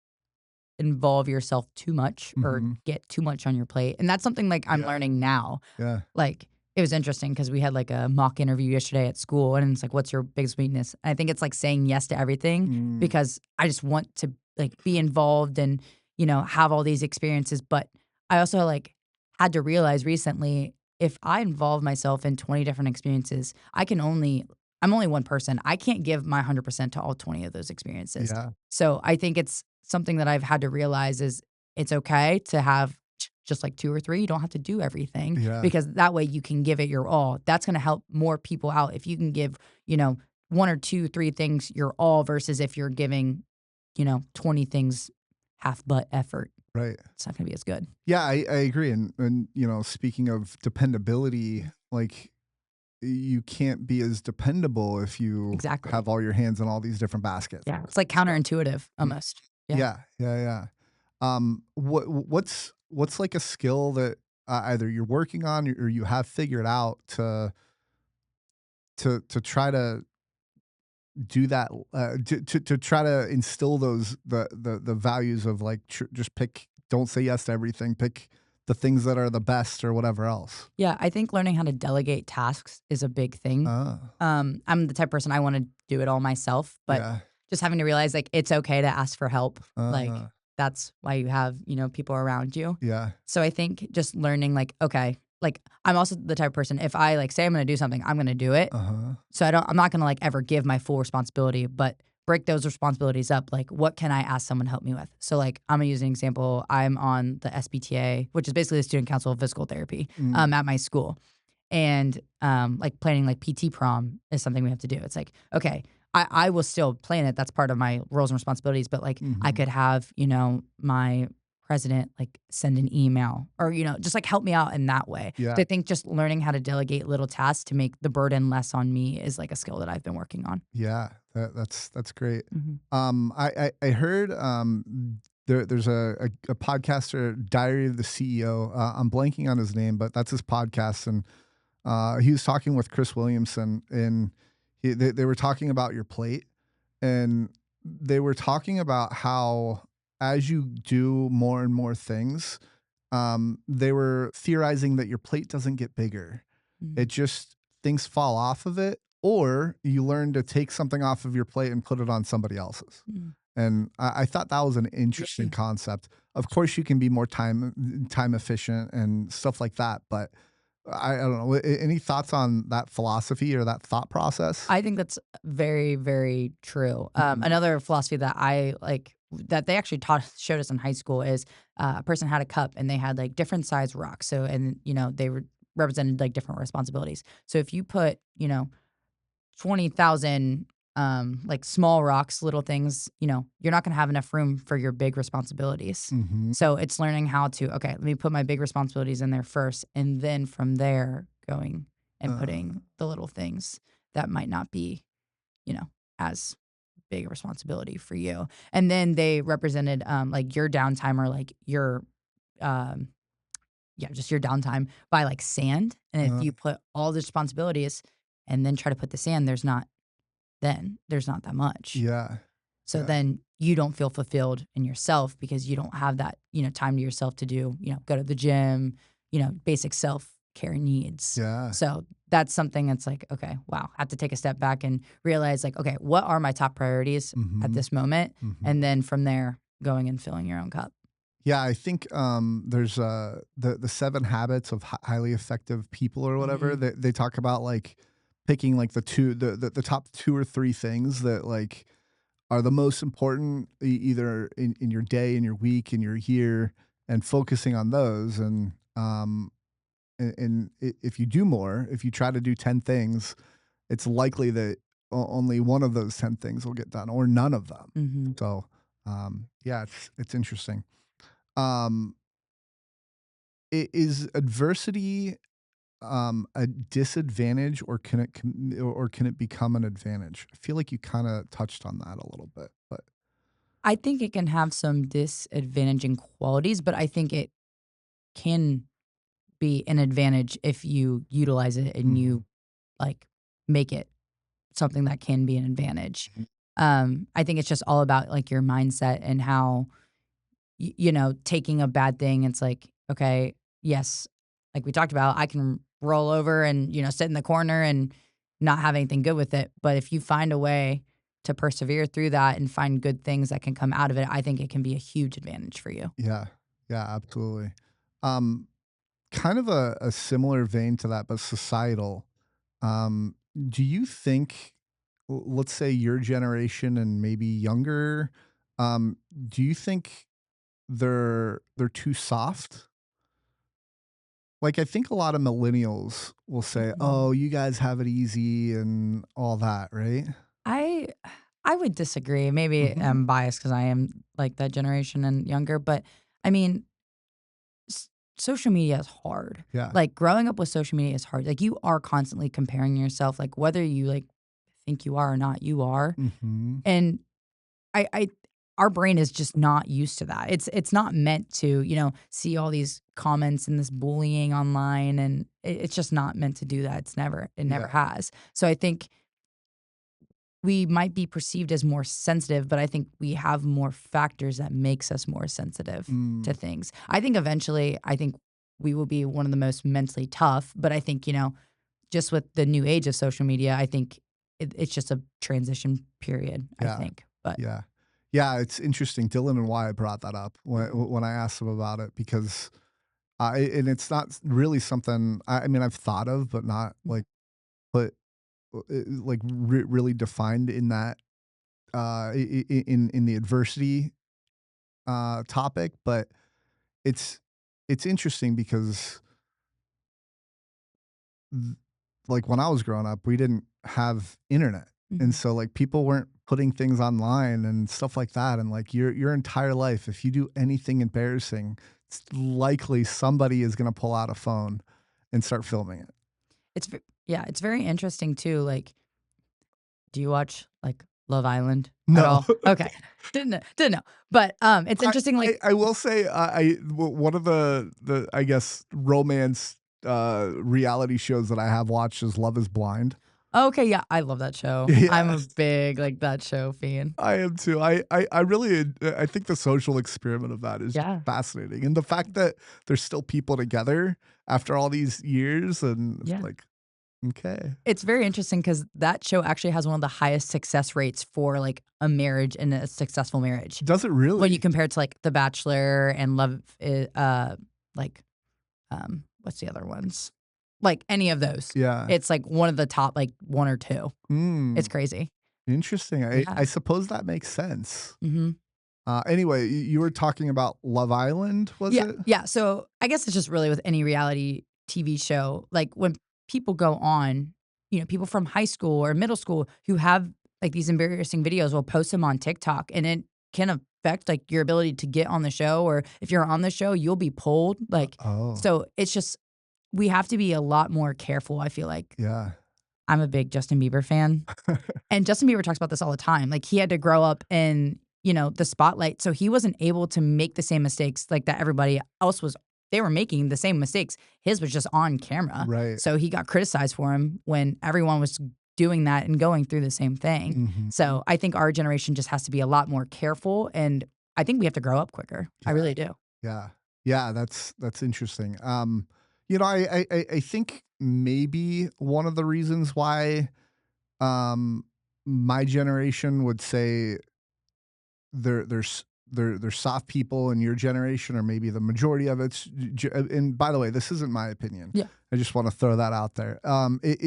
involve yourself too much or Mhm. get too much on your plate, and that's something, like, I'm Yeah. learning now. Yeah. Like, it was interesting because we had, like, a mock interview yesterday at school, and it's like, "What's your biggest weakness?" And I think it's, like, saying yes to everything Mm. because I just want to, like, be involved and, have all these experiences, but I also, like, had to realize recently, if I involve myself in 20 different experiences, I'm only one person. I can't give my 100% to all 20 of those experiences. Yeah. So, I think it's something that I've had to realize is it's okay to have just like 2 or 3, you don't have to do everything Yeah. because that way you can give it your all. That's gonna help more people out if you can give, 1 or 2, 3 things your all versus if you're giving, 20 things half butt effort. Right. It's not gonna be as good. Yeah, I agree. And speaking of dependability, Mhm. like you can't be as dependable if you have Exactly. all your hands in all these different baskets. Yeah, it's like So, counterintuitive mm, almost. Yeah. yeah, yeah, yeah. What's like a skill that either you're working on or you have figured out to try to do that, to try to instill the values of like just pick, don't say yes to everything, pick the things that are the best or whatever else. Yeah, I think learning how to delegate tasks is a big thing. Ah, I'm the type of person I wanna do it all myself, but yeah. just having to realize, like, it's okay to ask for help, like, Uh, that's why you have, people around you. yeah. So I think just learning, like, okay, like, I'm also the type of person, if I, like, say I'm gonna do something, I'm gonna do it. Uh-huh. So I'm not gonna, like, ever give my full responsibility, but break those responsibilities up, like, what can I ask someone to help me with? So, like, Imma use an example, I'm on the SBTA, which is basically the Student Council of Physical Therapy, Mm, at my school. And, like, planning, like, PT prom is something we have to do. It's like, okay, I will still plan it, that's part of my roles and responsibilities, but, like, I mhm. could have, my president, like, send an email or, just, like, help me out in that way. Yeah, So I think just learning how to delegate little tasks to make the burden less on me is, like, a skill that I've been working on. yeah, that's great. Mhm. I heard, there's a podcaster, Diary of the CEO, I'm blanking on his name, but that's his podcast, and, he was talking with Chris Williamson, and they were talking about your plate, and they were talking about how as you do more and more things, they were theorizing that your plate doesn't get bigger. It Mm, just things fall off of it, or you learn to take something off of your plate and put it on somebody else's. mm. And I thought that was an interesting concept. Of course, you can be more time efficient and stuff like that, but I don't know. Any thoughts on that philosophy or that thought process? I think that's very, very true. Mhm. Another philosophy that I like that they actually showed us in high school is a person had a cup and they had like different size rocks. So and they represented like different responsibilities. So if you put 20,000 like small rocks, little things, you're not gonna have enough room for your big responsibilities. Mhm. So it's learning how to, okay, let me put my big responsibilities in there first, and then from there going and Uh, putting the little things that might not be, you know, as big a responsibility for you. And then they represented like your downtime or like your um yeah, just your downtime by like sand. And if uh, you put all the responsibilities and then try to put the sand, there's not that much. yeah, So yeah, then you don't feel fulfilled in yourself because you don't have that, time to yourself to do, go to the gym, basic self-care needs. yeah. So that's something that's like, okay, wow, I have to take a step back and realize like, okay, what are my top priorities at Mhm, this moment? mhm. And then from there, going and filling your own cup. Yeah, I think, there's, the 7 habits of highly effective people or whatever, Mhm. they talk about, like, picking, like, the top 2 or 3 things that, like, are the most important either in your day, in your week, in your year, and focusing on those, and if you do more, if you try to do 10 things, it's likely that only one of those 10 things will get done or none of them. Mhm. So, yeah, it's interesting. Um, is adversity a disadvantage or can it become an advantage? I feel like you kind of touched on that a little bit, but I think it can have some disadvantaging qualities, but I think it can be an advantage if you utilize it and mhm, you like make it something that can be an advantage. mhm, I think it's just all about like your mindset and how taking a bad thing. It's like, okay, yes, like we talked about, I can roll over and sit in the corner and not have anything good with it. But if you find a way to persevere through that and find good things that can come out of it, I think it can be a huge advantage for you. yeah, yeah, absolutely. Um, kind of a similar vein to that, but societal. Um, do you think, let's say your generation and maybe younger, do you think they're too soft? Like, I think a lot of millennials will say, Mhm. "Oh, you guys have it easy," and all that, right? I I would disagree. Maybe Mhm. I'm biased because I am like that generation and younger, but I mean, s- social media is hard. Yeah. Like growing up with social media is hard. Like you are constantly comparing yourself, like whether you like think you are or not, you are. Mhm. And I our brain is just not used to that. It's not meant to, see all these comments and this bullying online, and it's just not meant to do that. It never Yeah. has. So I think we might be perceived as more sensitive, but I think we have more factors that makes us more sensitive to Mm. things. I think eventually, I think we will be one of the most mentally tough, but I think, just with the new age of social media, I think it's just a transition period, I Yeah. think. But Yeah. Yeah, it's interesting. Dylan and Wyatt brought that up when I asked them about it because and it's not really something I mean, I've thought of, but not like put like really defined in that in the adversity topic, but it's it's interesting because th- like when I was growing up, we didn't have internet. And Mhm. so like people weren't putting things online and stuff like that. And like your entire life, if you do anything embarrassing, it's likely somebody is gonna pull out a phone and start filming it. Yeah, it's very interesting too. Like, do you watch like Love Island at No. all? Okay, didn't know, but it's interesting. Like, I will say one of the I guess romance reality shows that I have watched is Love is Blind. okay, yeah, I love that show. I'm Yeah. a big like that show fan. I am too. I really I think the social experiment of that is just Yeah, fascinating, and the fact that there's still people together after all these years, and it's yeah. like, okay, It's very interesting because that show actually has one of the highest success rates for, like, a marriage and a successful marriage. does it When you really? compare it to, like, The Bachelor and like, what's the other ones? Like, any of those. Yeah. It's, like, one of the top, like, 1 or 2. It's Mm, crazy. interesting. Yeah. I suppose that makes sense. Mhm. Anyway, you were talking about Love Island, was Yeah, it? yeah, so I guess it's just really with any reality TV show, like, when people go on, people from high school or middle school who have like, these embarrassing videos, will post them on TikTok, and it can affect, like, your ability to get on the show, or if you're on the show, you'll be pulled, like, Oh, so it's just we have to be a lot more careful, I feel like. yeah. I'm a big Justin Bieber fan, and Justin Bieber talks about this all the time, like, he had to grow up in, the spotlight, so he wasn't able to make the same mistakes, like, that everybody else was they were making the same mistakes. His was just on camera, Right. so he got criticized for him when everyone was doing that and going through the same thing. Mhm. So, I think our generation just has to be a lot more careful, and I think we have to grow up quicker. I Yeah. really do. Yeah. Yeah, that's interesting. I think maybe one of the reasons why, um, my generation would say there's soft people in your generation, or maybe the majority of it's and by the way, this isn't my opinion. Yeah. I just wanna throw that out there. It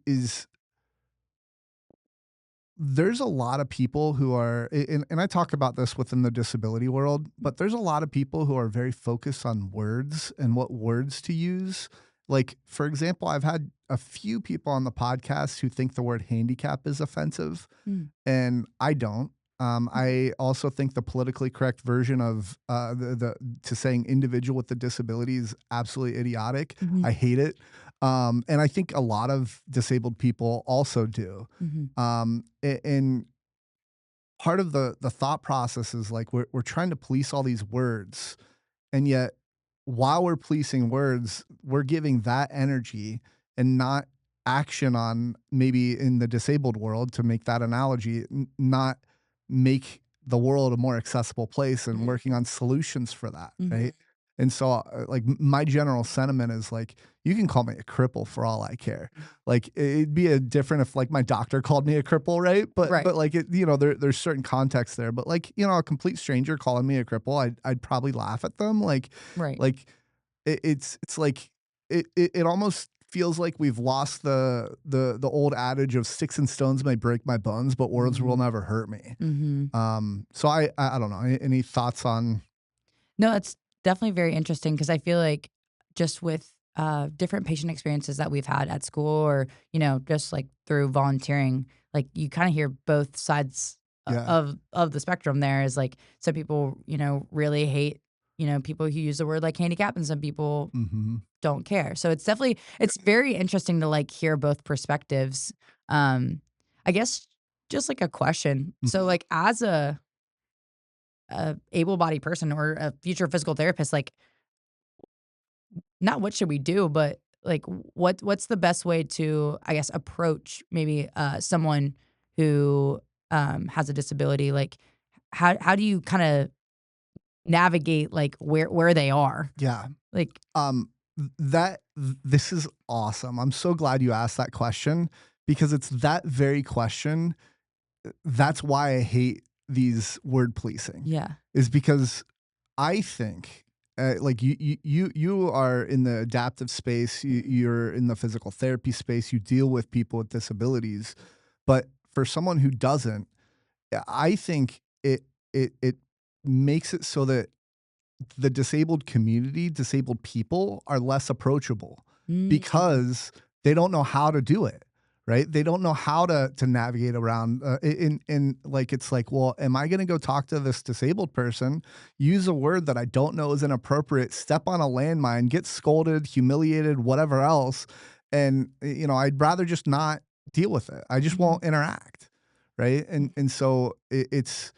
is there's a lot of people who are and I talk about this within the disability world, but there's a lot of people who are very focused on words and what words to use. Like, for example, I've had a few people on the podcast who think the word handicap is offensive, Mm. and I don't. Mhm. I also think the politically correct version of the to saying individual with a disability is absolutely idiotic. Mhm. I hate it, and I think a lot of disabled people also do. Mhm. And part of the thought process is like we're trying to police all these words, and yet, while we're policing words, we're giving that energy and not action on maybe in the disabled world, to make that analogy, not make the world a more accessible place and Mhm. working on solutions for that, Mhm. right? And so, like, my general sentiment is like, you can call me a cripple for all I care. Mhm. Like, it'd be a different if like my doctor called me a cripple, right? But Right. like there's certain context there. But like, a complete stranger calling me a cripple, I'd probably laugh at them. Right. Like it's like it almost feels like we've lost the old adage of sticks and stones may break my bones, but words will Mhm. never hurt me. Mhm. So I don't know. Any thoughts on? No, it's definitely very interesting because I feel like just with different patient experiences that we've had at school or, just like through volunteering, like you kind of hear both sides Yeah. of the spectrum there is like some people, really hate, people who use the word like handicap and some people Mhm. don't care. So it's very interesting to like hear both perspectives. Um, I guess just like a question. So Mhm. like as a able-bodied person or a future physical therapist, like, not what should we do, but, like, what's the best way to, I guess, approach maybe, someone who, has a disability? Like, how do you kinda navigate, like, where they are? Yeah. Like This is awesome. I'm so glad you asked that question, because it's that very question. That's why I hate these word policing, yeah. is because I think, like you are in the adaptive space, you're in the physical therapy space, you deal with people with disabilities, but for someone who doesn't, I think it makes it so that the disabled community, disabled people are less approachable Mm, because they don't know how to do it, right? They don't know how to navigate around. In like it's like, well, am I going to go talk to this disabled person, use a word that I don't know is inappropriate, step on a landmine, get scolded, humiliated, whatever else, and I'd rather just not deal with it. I just mhm, won't interact, right? mhm, And so it's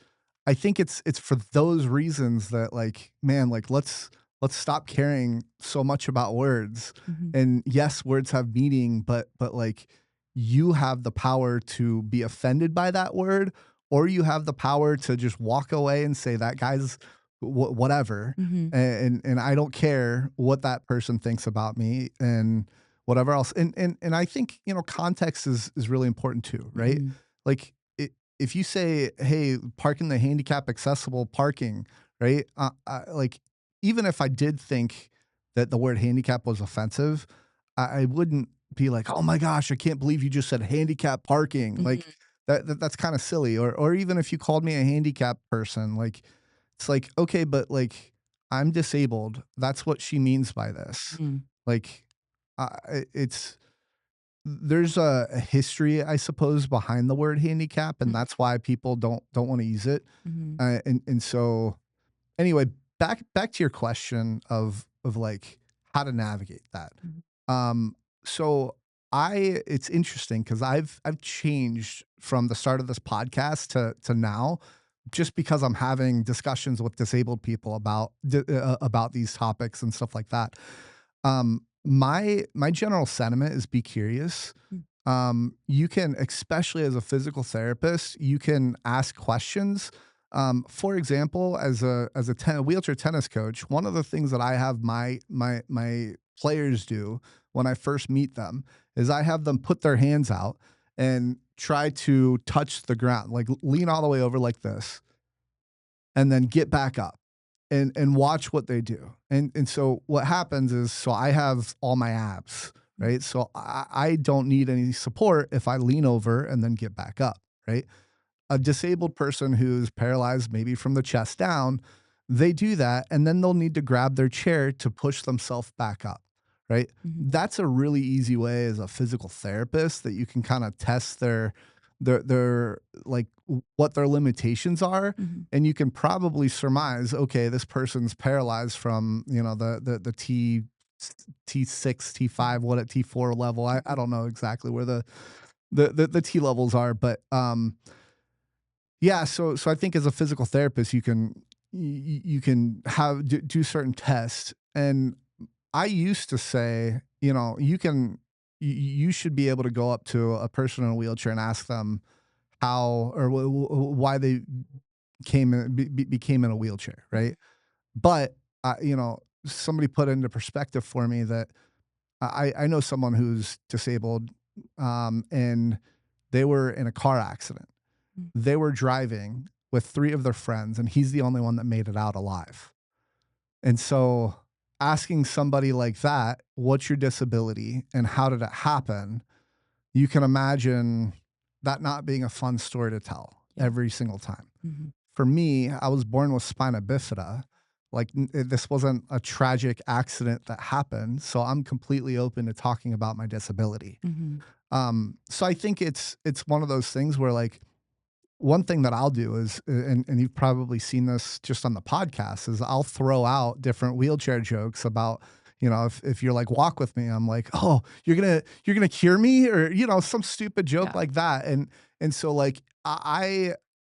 I think it's for those reasons that, like, man, like, let's stop caring so much about words. mhm, And yes, words have meaning, but like, you have the power to be offended by that word, or you have the power to just walk away and say that guy's whatever, mhm, and I don't care what that person thinks about me and whatever else. And I think, context is really important too, right? mhm, Like, if you say, "Hey, parking the handicap accessible parking," right? Like, even if I did think that the word handicap was offensive, I wouldn't be like, "Oh my gosh, I can't believe you just said handicap parking." Like, mhm, that's kind of silly. Or even if you called me a handicap person, like, it's like, okay, but like, I'm disabled. That's what she means by this. mhm, Like, it's there's a history, I suppose, behind the word handicap, and that's why people don't want to use it. Mhm. And so anyway, back to your question of like how to navigate that. Mhm. Um, so it's interesting because I've changed from the start of this podcast to now, just because I'm having discussions with disabled people about these topics and stuff like that. My general sentiment is be curious. Mm. You can, especially as a physical therapist, you can ask questions. For example, as a wheelchair tennis coach, one of the things that I have my players do when I first meet them is I have them put their hands out and try to touch the ground, like lean all the way over like this, and then get back up and watch what they do. And so what happens is, so I have all my abs, Mm. right? So I don't need any support if I lean over and then get back up, right? A disabled person who's paralyzed, maybe from the chest down, they do that and then they'll need to grab their chair to push themselves back up, right? Mhm. That's a really easy way as a physical therapist that you can kind of test their like what their limitations are, Mhm. and you can probably surmise, okay, this person's paralyzed from, the T6, T5, Mhm. what at T4 level. I Mhm. don't know exactly where the T levels are, but yeah, so I think as a physical therapist, you can do certain tests, and I used to say, you should be able to go up to a person in a wheelchair and ask them how or why they became in a wheelchair, Mhm. right? But somebody put into perspective for me that I know someone who's disabled, and they were in a car accident. Mm. They were driving with 3 of their friends, and he's the only one that made it out alive. And so asking somebody like that, "What's your disability and how did it happen?" You can imagine that not being a fun story to tell Yeah. every single time. Mhm. For me, I was born with spina bifida. Like, this wasn't a tragic accident that happened, so I'm completely open to talking about my disability. Mhm. So I think it's one of those things where, like, one thing that I'll do is, and you've probably seen this just on the podcast, is I'll throw out different wheelchair jokes about, if you're like, walk with me, I'm like, oh, you're gonna cure me, or some stupid joke Yeah. like that, and so like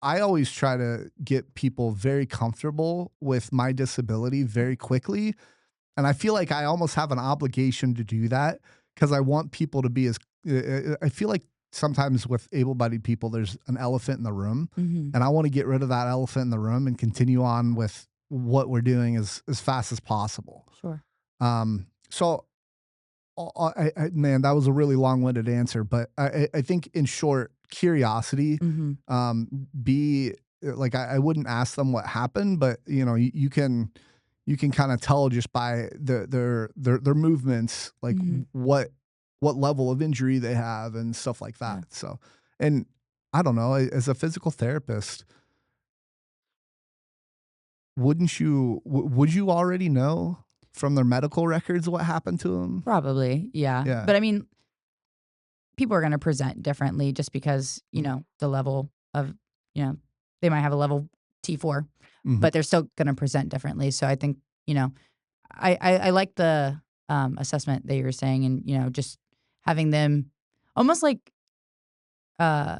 I always try to get people very comfortable with my disability very quickly, and I feel like I almost have an obligation to do that because I want people to be as I feel like sometimes with able-bodied people, there's an elephant in the room, Mhm. and I want to get rid of that elephant in the room and continue on with what we're doing as fast as possible. Sure. So man, that was a really long-winded answer, but I think in short, curiosity. Mhm. Be like I wouldn't ask them what happened, but you can kind of tell just by their movements, like Mhm. what level of injury they have and stuff like that. Yeah. So, and I don't know, as a physical therapist, would you already know from their medical records what happened to them? Probably, yeah. Yeah. But I mean, people are gonna present differently just because, the level of, you know, they might have a level T4, Mhm. but they're still gonna present differently. So I think, I like the, assessment that you were saying and, just having them almost like, uh,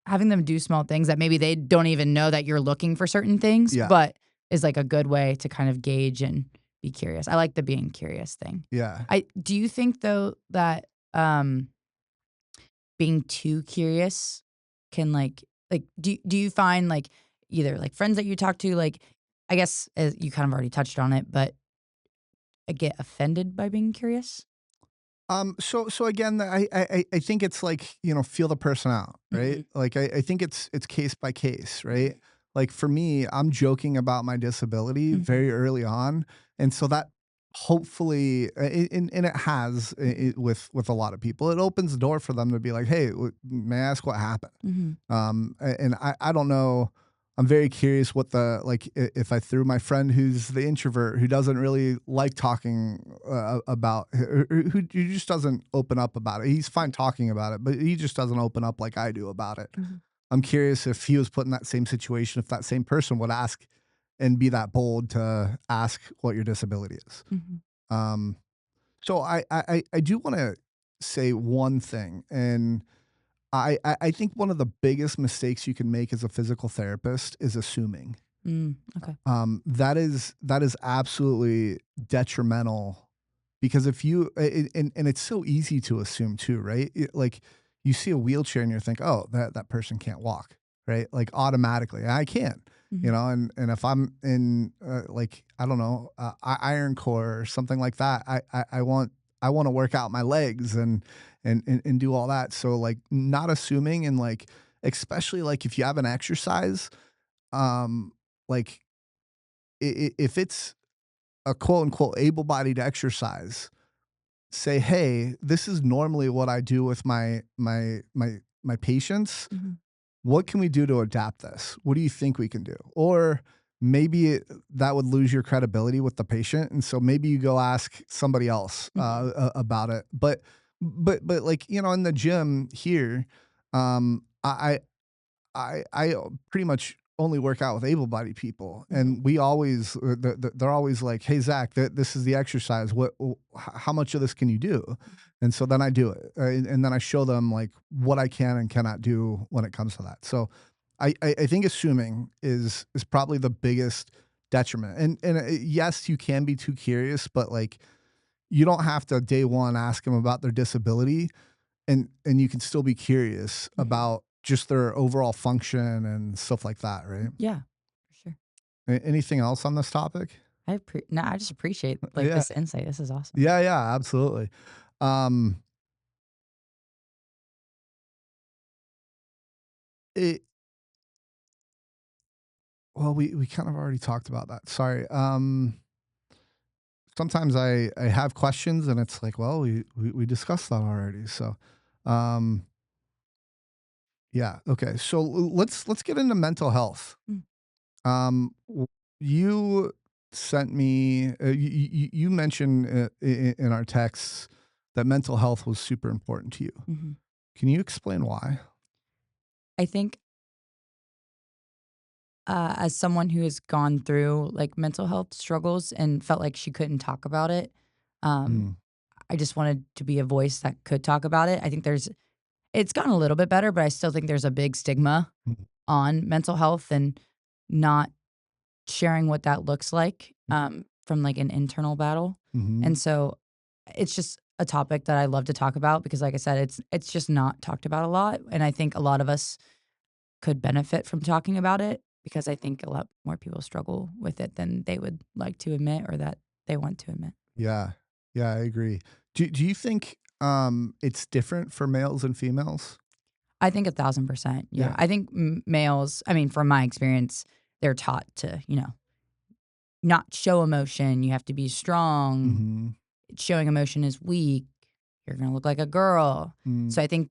having them do small things that maybe they don't even know that you're looking for certain things, Yeah. but is like a good way to kind of gauge and be curious. I like the being curious thing. Yeah. I do you think though that, being too curious can do you find like either like friends that you talk to, like I guess as you kind of already touched on it, but get offended by being curious? So again, I think it's like, feel the person out, right? Mhm. Like I think it's case by case, right? Mhm. Like for me, I'm joking about my disability Mhm. very early on, and so that hopefully, and it has with a lot of people, it opens the door for them to be like, hey, may I ask what happened? Mhm. And I don't know. I'm very curious what the like if I threw my friend who's the introvert who doesn't really like talking about who just doesn't open up about it. He's fine talking about it, but he just doesn't open up like I do about it. Mhm, I'm curious if he was put in that same situation, if that same person would ask and be that bold to ask what your disability is. mhm, Um, so I do want to say one thing, and I think one of the biggest mistakes you can make as a physical therapist is assuming. okay. That is absolutely detrimental because if you and it's so easy to assume too, right? Like you see a wheelchair and you think, oh, that person can't walk, right? Like automatically, I can't, Mhm, and if I'm in like I don't know, iron core or something like that, I want to work out my legs and do all that. So like not assuming and like especially like if you have an exercise, like if it's a quote unquote able bodied exercise, say, hey, this is normally what I do with my patients. mhm, What can we do to adapt this? What do you think we can do? Or maybe that would lose your credibility with the patient, and so maybe you go ask somebody else mhm, about it. But like in the gym here, I pretty much only work out with able-bodied people, mhm, and we always they're always like, "Hey, Zach, this is the exercise. How much of this can you do?" And so then I do it, and then I show them like what I can and cannot do when it comes to that. So I think assuming is probably the biggest detriment. And yes, you can be too curious, but like you don't have to day one ask them about their disability and you can still be curious mhm. about just their overall function and stuff like that, right? Yeah, for sure. Anything else on this topic? No, I just appreciate, like, Yeah. this insight. This is awesome. Yeah, yeah, absolutely. Um, it well, we kind of already talked about that. Sorry. Sometimes I have questions and it's like, well, we discussed that already. So, um, yeah, okay. So let's get into mental health. Mm, W you sent me you mentioned, in our texts that mental health was super important to you. mhm. Can you explain why? I think, as someone who has gone through, like, mental health struggles and felt like she couldn't talk about it, um, Mm, I just wanted to be a voice that could talk about it. I think it's gotten a little bit better, but I still think there's a big stigma mhm, on mental health and not sharing what that looks like, from, like, an internal battle, mhm. and so it's just a topic that I love to talk about because, like I said, it's just not talked about a lot, and I think a lot of us could benefit from talking about it because I think a lot more people struggle with it than they would like to admit or that they want to admit. Yeah. Yeah, I agree. Do you think, it's different for males and females? I think 1,000%, yeah. Yeah. I think males, I mean, from my experience, they're taught to, not show emotion. You have to be strong. Mhm. Showing emotion is weak. You're gonna look like a girl. Mm, So I think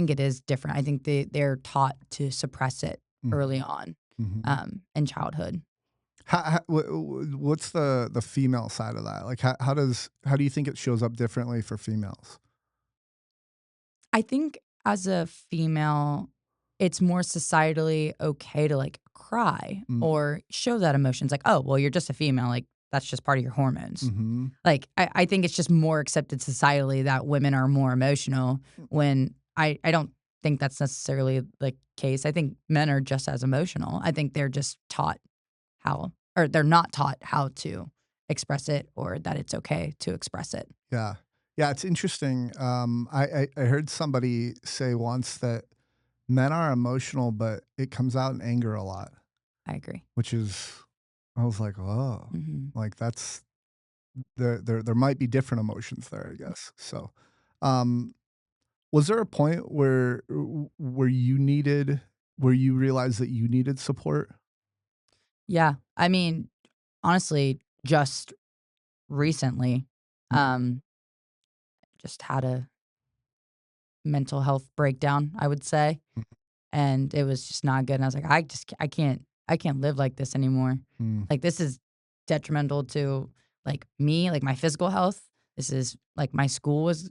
it is different. I think they're taught to suppress it mhm, early on, mhm. in childhood. What's the female side of that? Like, how do you think it shows up differently for females? I think as a female, it's more societally okay to like cry Mm, or show that emotions like, oh, well, you're just a female. Like, that's just part of your hormones. mhm. Like, I think it's just more accepted societally that women are more emotional when I don't think that's necessarily the case. I think men are just as emotional. I think they're just taught how, or they're not taught how to express it or that it's okay to express it. Yeah. Yeah, it's interesting. I heard somebody say once that men are emotional, but it comes out in anger a lot, I agree. which is I was like, "Oh." Hmm. Like that's there might be different emotions there, I guess. So, um, was there a point where where you realized that you needed support? Yeah. I mean, honestly, just recently, um, just had a mental health breakdown, I would say. and it was just not good, and I was like, I can't live like this anymore. Mm, Like, this is detrimental to, like, me, like, my physical health. This is like, my school was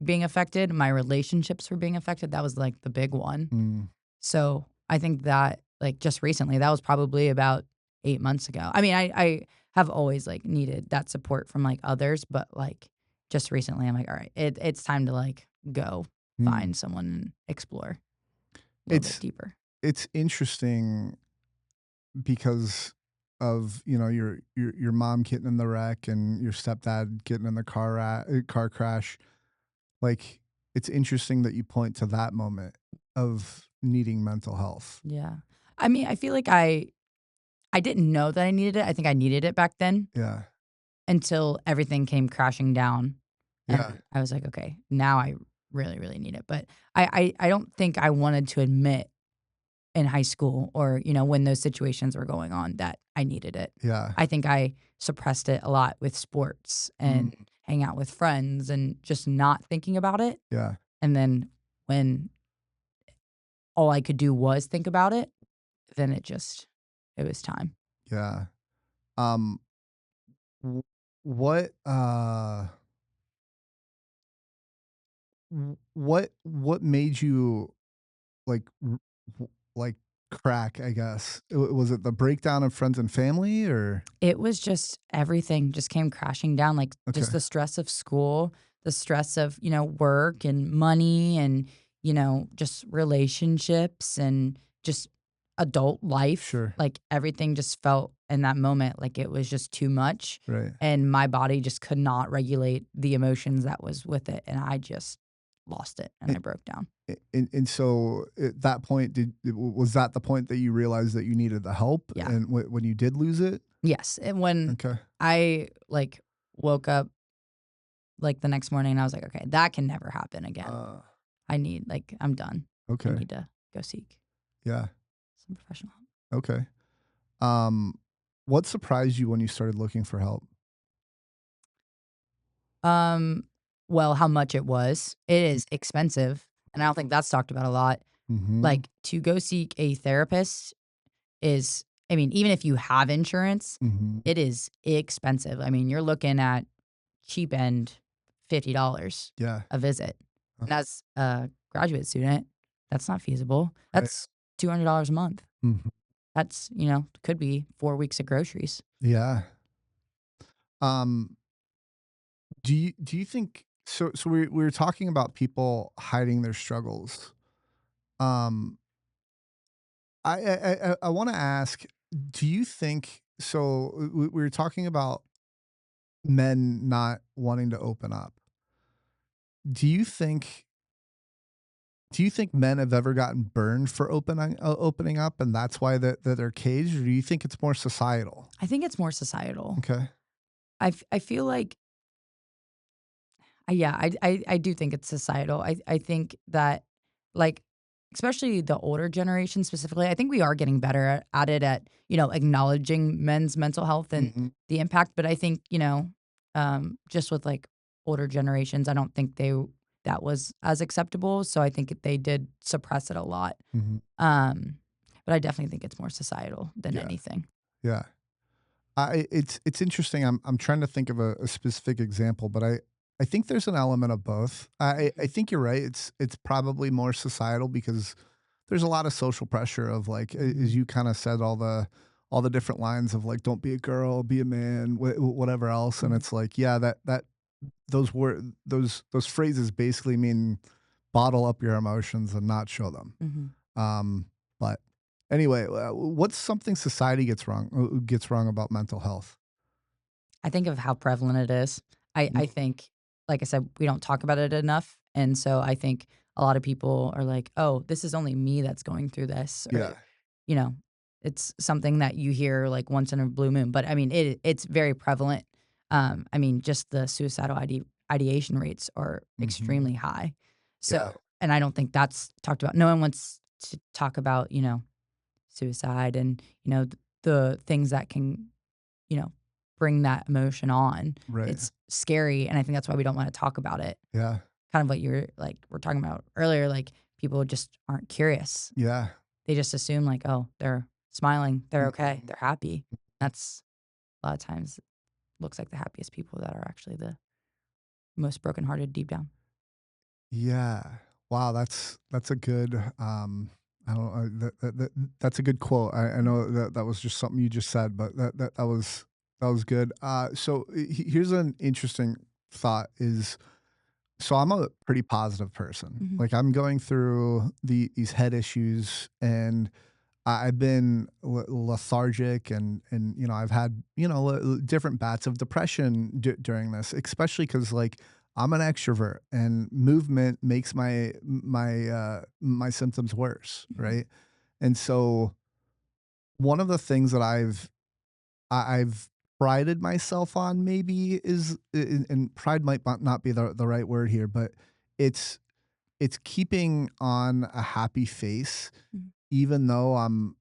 being affected, my relationships were being affected, that was, like, the big one. mm. So, I think that, like, just recently, that was probably about 8 months ago. I mean, I have always, like, needed that support from, like, others, but, like, just recently, I'm like, "Alright, it's time to, like, go Mm. find someone and explore a little bit It's deeper." it's interesting because of, your mom getting in the wreck and your stepdad getting in the car crash. Like, it's interesting that you point to that moment of needing mental health. Yeah. I mean, I feel like I didn't know that I needed it. I think I needed it back then Yeah. until everything came crashing down, Yeah. and I was like, "Okay, now I really, really need it." But I don't think I wanted to admit in high school or, when those situations were going on that I needed it. Yeah. I think I suppressed it a lot with sports and Mm. hang out with friends and just not thinking about it, Yeah. and then when all I could do was think about it, then it was time. Yeah. Um, w what, what made you, like, like, crack, I guess? Was it the breakdown of friends and family, or It was just everything just came crashing down, like, just okay. the stress of school, the stress of, work and money and, just relationships and just adult life. Sure. Like, everything just felt in that moment like it was just too much, Right. and my body just could not regulate the emotions that was with it, and I just lost it, and I broke down. And so at that point, was that the point that you realized that you needed the help, Yeah. and when you did lose it? Yes, and when Okay. I, like, woke up, like, the next morning, I was like, "Okay, that can never happen again." Uh, I'm done. I okay. need to go seek Yeah. some professional help. Okay. Um, what surprised you when you started looking for help? Um, well, how much it was. It is expensive, and I don't think that's talked about a lot. Mhm. Like, to go seek a therapist is I mean, even if you have insurance, Mhm. it is expensive. I mean, you're looking at cheap end $50 Yeah. a visit. Uh, And as a graduate student, that's not feasible. right. That's $200 a month. Mhm. That's, could be 4 weeks of groceries. Yeah. Um, do you think so we were talking about people hiding their struggles. Um, I wanna ask, do you think so we were talking about men not wanting to open up. Do you think do you think men have ever gotten burned for opening up, and that's why that they're caged, or do you think it's more societal? I think it's more societal. Okay. I feel like yeah, I do think it's societal. I think that, like, especially the older generation specifically, I think we are getting better at it at, acknowledging men's mental health and Mhm. the impact, but I think, just with, like, older generations, I don't think that was as acceptable, so I think they did suppress it a lot. Mhm. Um, but I definitely think it's more societal than Yeah. anything. Yeah. It's interesting. I'm trying to think of a specific example, but I think there's an element of both. I Mhm. think you're right. It's probably more societal because there's a lot of social pressure of like as Mhm. you kind of said all the different lines of like don't be a girl, be a man, whatever else, and Mhm. it's like yeah that those phrases basically mean bottle up your emotions and not show them. Mhm. Um, but anyway, what's something society gets wrong about mental health? I think of how prevalent it is. I Mm, think, like I said, we don't talk about it enough, and so I think a lot of people are like, "Oh, this is only me that's going through this," or, yeah. you know, it's something that you hear, like, once in a blue moon, but, I mean, it's very prevalent. I mean, just the suicidal ideation rates are Mhm. extremely high. Yeah. So and I don't think that's talked about. No one wants to talk about, suicide and, the things that can you know, bring that emotion on. Right. It's scary, and I think that's why we don't wanna talk about it. Yeah. Kind of what you were like, we're talking about earlier, like, people just aren't curious. Yeah. They just assume like, "Oh, they're smiling, they're okay, Mhm. they're happy." That's a lot of times looks like the happiest people that are actually the most brokenhearted deep down. Yeah. Wow, that's a good, I don't that's a good quote. I Mhm, know that that was just something you just said, but that was good. So here's an interesting thought is so I'm a pretty positive person. mhm, Like I'm going through these head issues and I've been lethargic and you know I've had you know different bats of depression during this, especially because like I'm an extrovert and movement makes my symptoms worse, mhm, right? And so one of the things that I've prided myself on maybe is and pride might not be the right word here, but it's it's keeping on a happy face mhm, even though I'm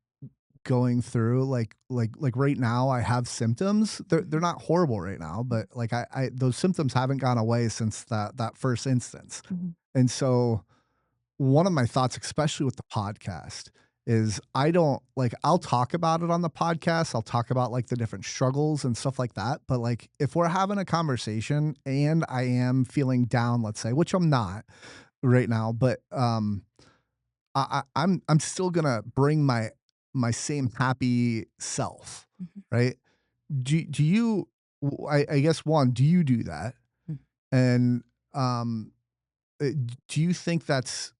going through like right now I have symptoms. They're mhm, not horrible right now, mhm, but like I those symptoms haven't gone away since that first instance. mhm, And so one of my thoughts, especially with the podcast, is I don't like I'll talk about it on the podcast. I'll talk about like the different struggles and stuff like that. But like if we're having a conversation and I am feeling down, let's say, which I'm not right now, but I'm still gonna bring my same happy self, mhm, right? Do you I guess one, do you do that? mhm. And um do you think that's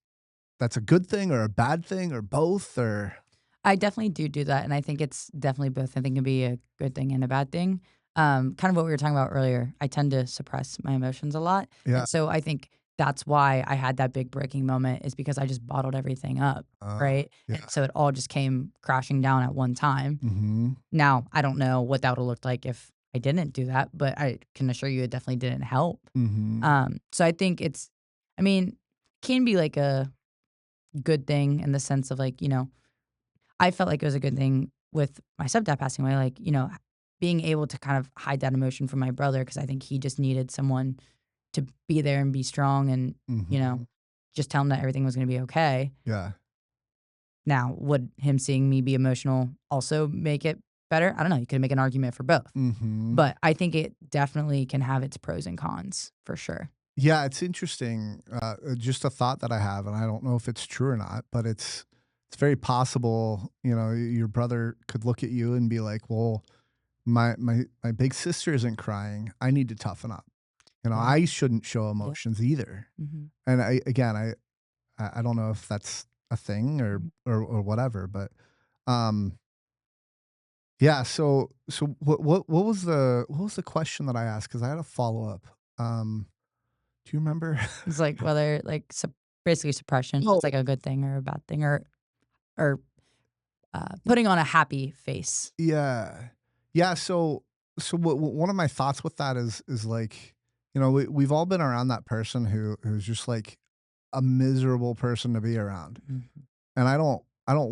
a good thing or a bad thing or both or I definitely do that, and I think it's definitely both. I think it can be a good thing and a bad thing. Kind of what we were talking about earlier. I tend to suppress my emotions a lot, yeah. and so I think that's why I had that big breaking moment is because I just bottled everything up, right? And Yeah. so it all just came crashing down at one time. Mhm. Now, I don't know what that would look like if I didn't do that, but I can assure you it definitely didn't help. Mhm. So I think it's, I mean, can be like a good thing in the sense of like, I felt like it was a good thing with my stepdad passing away, like, being able to kind of hide that emotion from my brother because I think he just needed someone to be there and be strong and, you know, Mhm. just tell him that everything was going to be okay. Yeah. Now, would him seeing me be emotional also make it better? I don't know. You could make an argument for both. Mhm. But I think it definitely can have its pros and cons for sure. Yeah, it's interesting. Just a thought that I have, and I don't know if it's true or not, but it's very possible. You know, your brother could look at you and be like, "Well, my big sister isn't crying. I need to toughen up. You know, Yeah. I shouldn't show Yeah. emotions either." Mhm. And I again, I don't know if that's a thing Mhm. or whatever, but um, yeah. So what was the question that I asked? Because I had a follow up. Do you remember? It's like whether like basically suppression Oh, is like a good thing or a bad thing or putting on a happy face. yeah. Yeah, so one of my thoughts with that is like, you know, we've all been around that person who's just like a miserable person to be around. Mhm. And I don't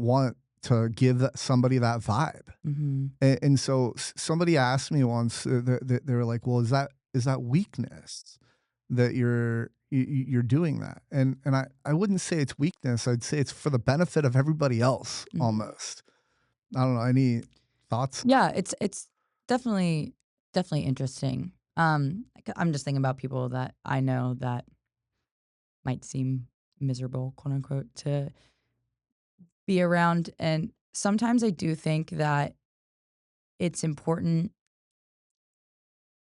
want to give somebody that vibe. Mhm. And so somebody asked me once, they were like, "Well, is that weakness that you're doing that?" And I wouldn't say it's weakness. I'd say it's for the benefit of everybody else Mhm. almost. I don't know. Any thoughts? Yeah, it's definitely interesting. I'm just thinking about people that I know that might seem miserable, quote unquote, to be around. And sometimes I do think that it's important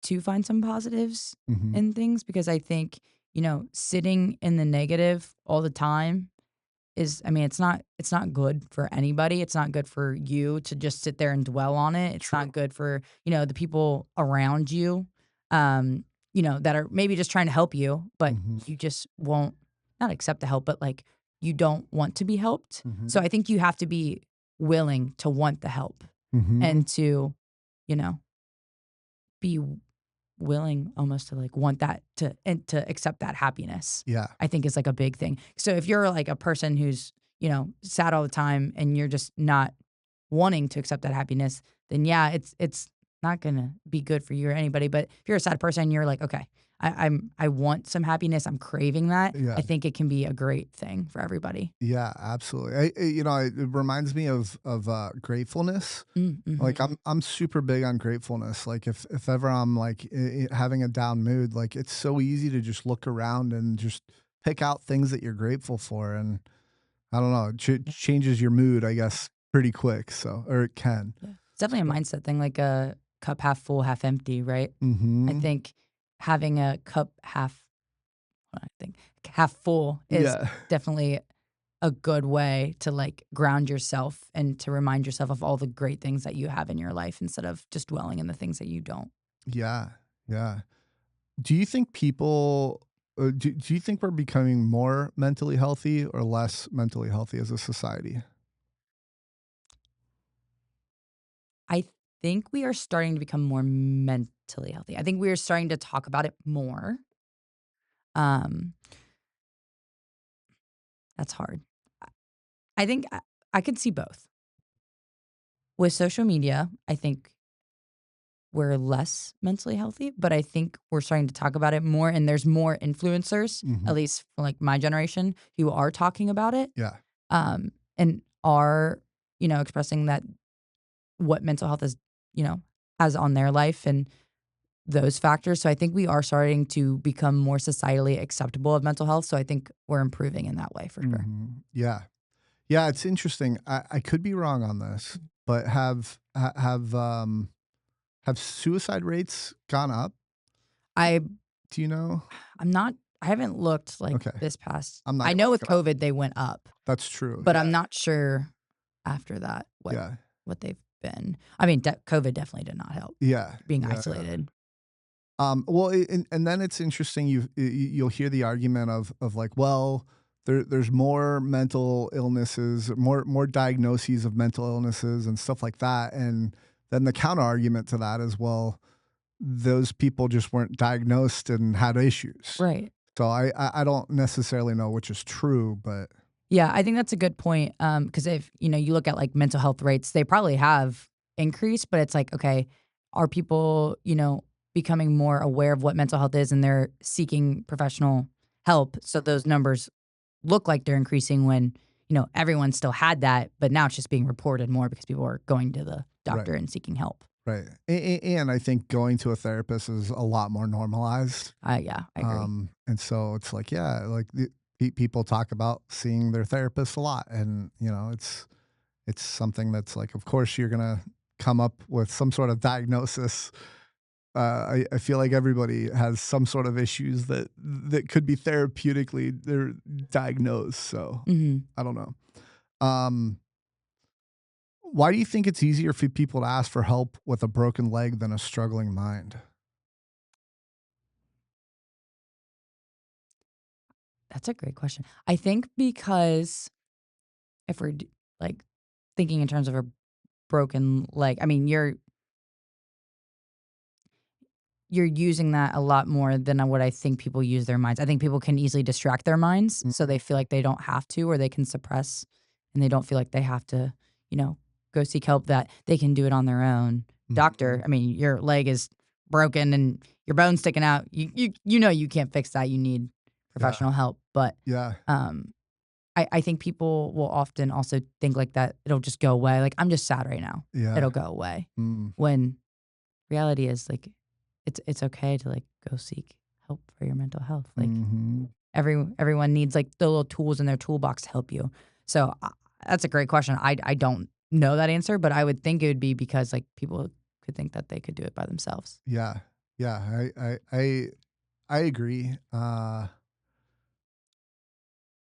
to find some positives Mhm. in things because I think, sitting in the negative all the time is I mean, it's not good for anybody. It's not good for you to just sit there and dwell on it. It's True. not good for, the people around you, that are maybe just trying to help you, but Mhm. you just won't not accept the help, but like you don't want to be helped. So Mhm. I think you have to be willing to want the help Mhm. and to, you know, be willing almost to like want that to and to accept that happiness, Yeah. I think is like a big thing. So if you're like a person who's, sad all the time and you're just not wanting to accept that happiness, then yeah, it's not gonna be good for you or anybody. But if you're a sad person and you're like, okay, I want some happiness, I'm craving that, Yeah. I think it can be a great thing for everybody. Yeah, absolutely. It reminds me of gratefulness. Like, Mhm. I'm super big on gratefulness. Like, if ever I'm, like, having a down mood, like, it's so easy to just look around and just pick out things that you're grateful for, and I don't know, it changes your mood, I guess, pretty quick, so or it can. Yeah. It's definitely a So mindset thing, like a cup half full, half empty, right? I mhm. think having a cup I think half full is Yeah. definitely a good way to, like, ground yourself and to remind yourself of all the great things that you have in your life instead of just dwelling in the things that you don't. Yeah, yeah. Do you think people do you think we're becoming more mentally healthy or less mentally healthy as a society? I think we are starting to become more mentally healthy. I think we are starting to talk about it more. Um, that's hard. I I think I could see both. With social media, I think we're less mentally healthy, but I think we're starting to talk about it more, and there's more influencers, Mhm. at least for, like, my generation, who are talking about it, Yeah. and are, expressing that what mental health is, you know, has on their life and those factors. So I think we are starting to become more societally acceptable of mental health. So I think we're improving in that way for sure. Mhm. Yeah. Yeah, it's interesting. I could be wrong on this, but have suicide rates gone up? I Do you know? I'm not I haven't looked like Okay. this past. I'm not I gonna know look with it up. COVID they went up, That's true. but I'm Yeah. not sure after that Yeah. what they've been. I mean, COVID definitely did not help Yeah. being Yeah. isolated. Well, and then it's interesting. You'll hear the argument of like, well, there's more mental illnesses, more diagnoses of mental illnesses and stuff like that, and then the counter argument to that is, well, those people just weren't diagnosed and had issues. Right. So I don't necessarily know which is true, but Yeah, I think that's a good point. Because if you look at like mental health rates, they probably have increased, but it's like, okay, are people becoming more aware of what mental health is and they're seeking professional help? So those numbers look like they're increasing when everyone still had that, but now it's just being reported more because people are going to the right, doctor and seeking help. right, and I think going to a therapist is a lot more normalized. Yeah, I agree. And so it's like, yeah, like people talk about seeing their therapist a lot, and it's something that's like, of course, you're gonna come up with some sort of diagnosis. I feel like everybody has some sort of issues that could be therapeutically they're diagnosed. So Hmm. I don't know. Um, why do you think it's easier for people to ask for help with a broken leg than a struggling mind? That's a great question. I think because if like thinking in terms of a broken leg, I mean, you're using that a lot more than what I think people use their minds. I think people can easily distract their minds, Mm, so they feel like they don't have to, or they can suppress, and they don't feel like they have to, you know, go seek help. That they can do it on their own. mhm. Doctor, I mean, your leg is broken and your bone's sticking out. You can't fix that. You need Yeah, professional help. But yeah, um, I think people will often also think like that it'll just go away. Like I'm just sad right now. yeah. It'll go away. Mm, When reality is like it's okay to like go seek help for your mental health. Like mhm. everyone needs like the little tools in their toolbox to help you. So that's a great question. I don't know that answer, but I would think it would be because like people could think that they could do it by themselves. Yeah, yeah. I agree.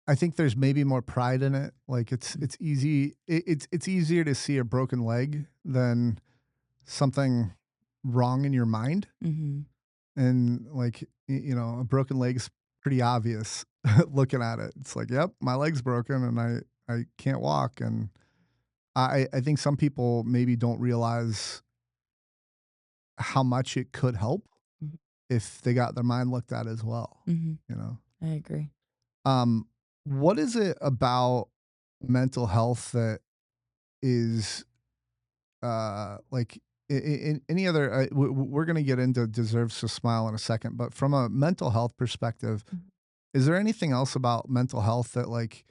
I think there's maybe more pride in it. Like Mm. it's easy. It's easier to see a broken leg than something wrong in your mind. Mhm. And like a broken leg's pretty obvious looking at it. It's like, yep, my leg's broken and I can't walk. And I think some people maybe don't realize how much it could help Mhm. if they got their mind looked at as well. Mhm. You know. I agree. Um, what is it about mental health that is like? in any other, we're going to get into deserves to smile in a second, but from a mental health perspective, Mhm. is there anything else about mental health that like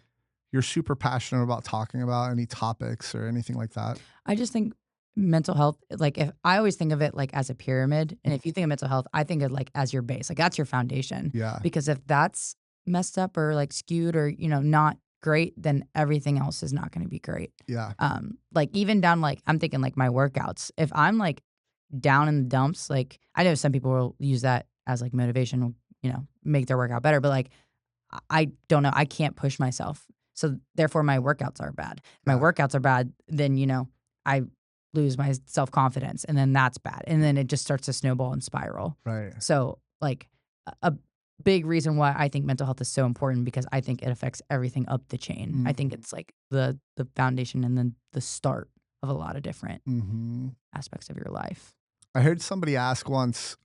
you're super passionate about talking about? Any topics or anything like that? I just think mental health, like, if I always think of it, like, as a pyramid, and if you think of mental health, I think of, like, as your base, like, that's your foundation, Yeah, because if that's messed up or, like, skewed or, not great, then everything else is not gonna be great. yeah, Like, even down, like I'm thinking, like, my workouts, if I'm, like, down in the dumps, like, I know some people will use that as, like, motivation, make their workout better, but, like, I don't know, I can't push myself. So, therefore, my workouts are bad. My yeah, workouts are bad, then, I lose my self-confidence, and then that's bad, and then it just starts to snowball and spiral. right. So, like, a big reason why I think mental health is so important because I think it affects everything up the chain. I think Mhm, it's, like, the foundation and then the start of a lot of different mhm. aspects of your life. I heard somebody ask once,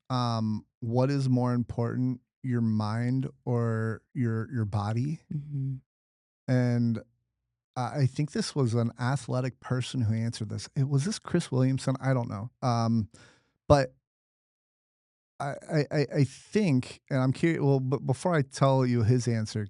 what is more important, your mind or your body? Mhm. And I think this was an athletic person who answered this. It was this Chris Williamson? I don't know. But I think, and I'm curious. Well, but before I tell you his answer,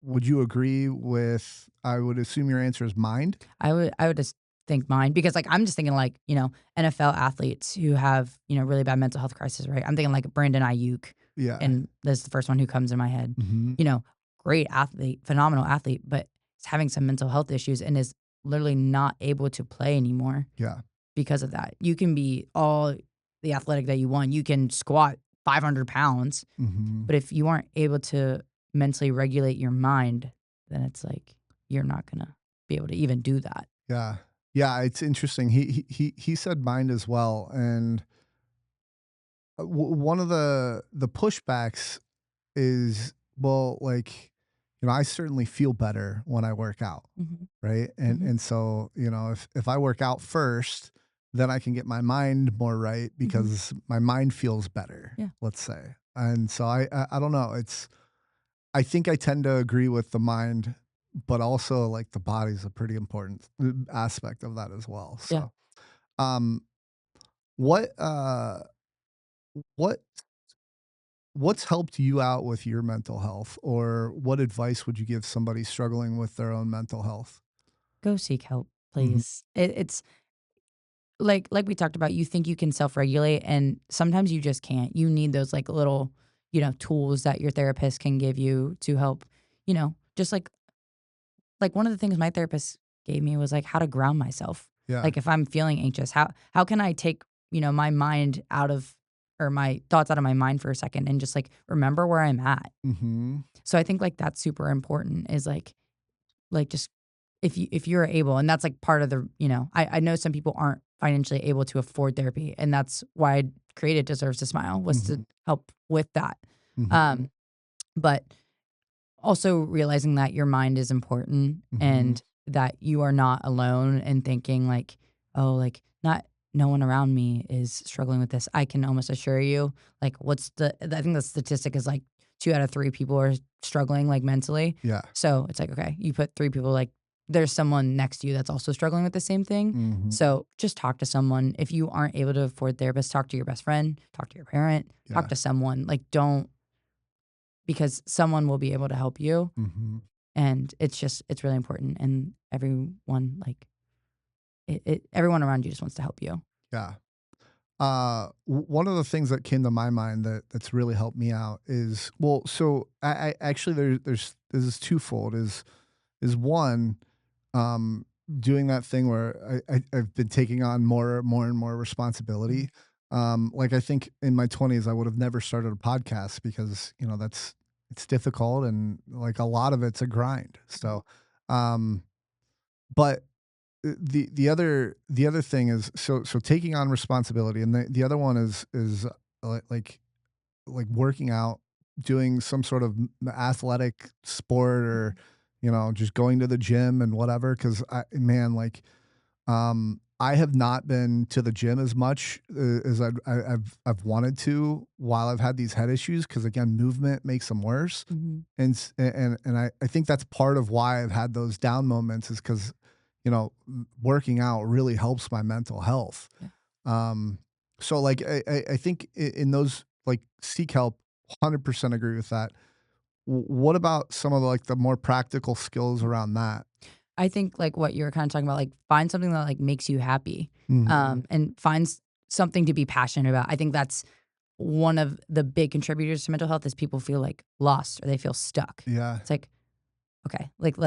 would you agree with? I would assume your answer is mind. I would just think mine because, like, I'm just thinking, like, NFL athletes who have, really bad mental health crisis, right? I'm thinking, like, Brandon Ayuk, Yeah. and that's the first one who comes in my head. Hmm. You know, Great athlete, phenomenal athlete, but is having some mental health issues and is literally not able to play anymore Yeah. because of that. You can be all the athletic that you want. You can squat 500 pounds, Hmm. but if you aren't able to mentally regulate your mind, then it's like you're not gonna be able to even do that. Yeah. Yeah. It's interesting. He said mind as well, and one of the pushbacks is, well, like, I certainly feel better when I work out, Mhm. right? And Mhm. and so, if I work out first, then I can get my mind more right Mhm. because my mind feels better, Yeah. let's say. And so I don't know, I think I tend to agree with the mind, but also like the body's a pretty important aspect of that as well. Yeah. So, um what uh what what's helped you out with your mental health, or what advice would you give somebody struggling with their own mental health? Go seek help, Mhm. please. It's like we talked about, you think you can self-regulate, and sometimes you just can't. You need those, like, little, tools that your therapist can give you to help, just like one of the things my therapist gave me was, like, how to ground myself. Yeah. Like, if I'm feeling anxious, how can I take, my mind out of or my thoughts out of my mind for a second and just, like, remember where I'm at? Mhm. So I think, like, that's super important is, like, just if you're able, and that's, like, part of the I know some people aren't financially able to afford therapy, and that's why I created Deserves to Smile, was to Mhm. help with that. Mhm. But also realizing that your mind is important Mhm. and that you are not alone and thinking like, "Oh, like, not no one around me is struggling with this." I can almost assure you, like, I think the statistic is, like, 2 out of 3 people are struggling, like, mentally. Yeah. So, it's like, okay, you put 3 people, like, there's someone next to you that's also struggling with the same thing. Mhm. So, just talk to someone. If you aren't able to afford therapists, talk to your best friend, talk to your parent, talk Yeah. to someone. Like, don't because someone will be able to help you, Mhm. and it's really important, and everyone, like, everyone around you just wants to help you. Yeah. One of the things that came to my mind that's really helped me out is, well, so I actually there's this is twofold. Is one, um, doing that thing where I've been taking on more and more Mhm, responsibility. Like I think in my 20s I would have never started a podcast because it's difficult, and like a lot of it's a grind. mhm, So, um, but the other thing is, so taking on responsibility, and the other one is like working out, doing some sort of athletic sport, or mhm, just going to the gym and whatever. Because man, like, I have not been to the gym as much as I've wanted to while I've had these head issues. Because again, movement makes them worse, mhm, and I think that's part of why I've had those down moments, is because working out really helps my mental health. Yeah. Um, so like I think in those like seek help, 100% agree with that. What about some of like the more practical skills around that? I think like what you were kind of talking about, like find something that like makes you happy, Mhm. and find something to be passionate about. I think that's one of the big contributors to mental health is people feel like lost or they feel stuck. Yeah. It's like, okay, like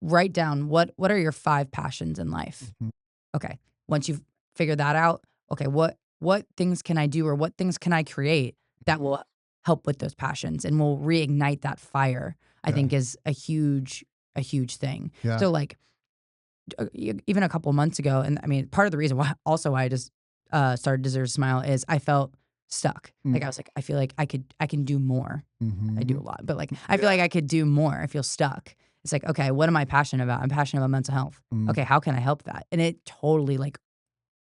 write down what are your 5 passions in life? Mhm. Okay. Once you've figured that out, okay, what things can I do or what things can I create that will help with those passions and will reignite that fire, I Yeah. think is a huge thing. Yeah. So like even a couple months ago, and I mean, part of the reason why also why I just started Deserve to Smile is I felt stuck. Mm. Like I was like, I feel like I can do more. I do a Mhm. lot, but like I feel Yeah. like I could do more. I feel stuck. It's like, okay, what am I passionate about? I'm passionate about mental health. Mm. Okay, how can I help that? And it totally like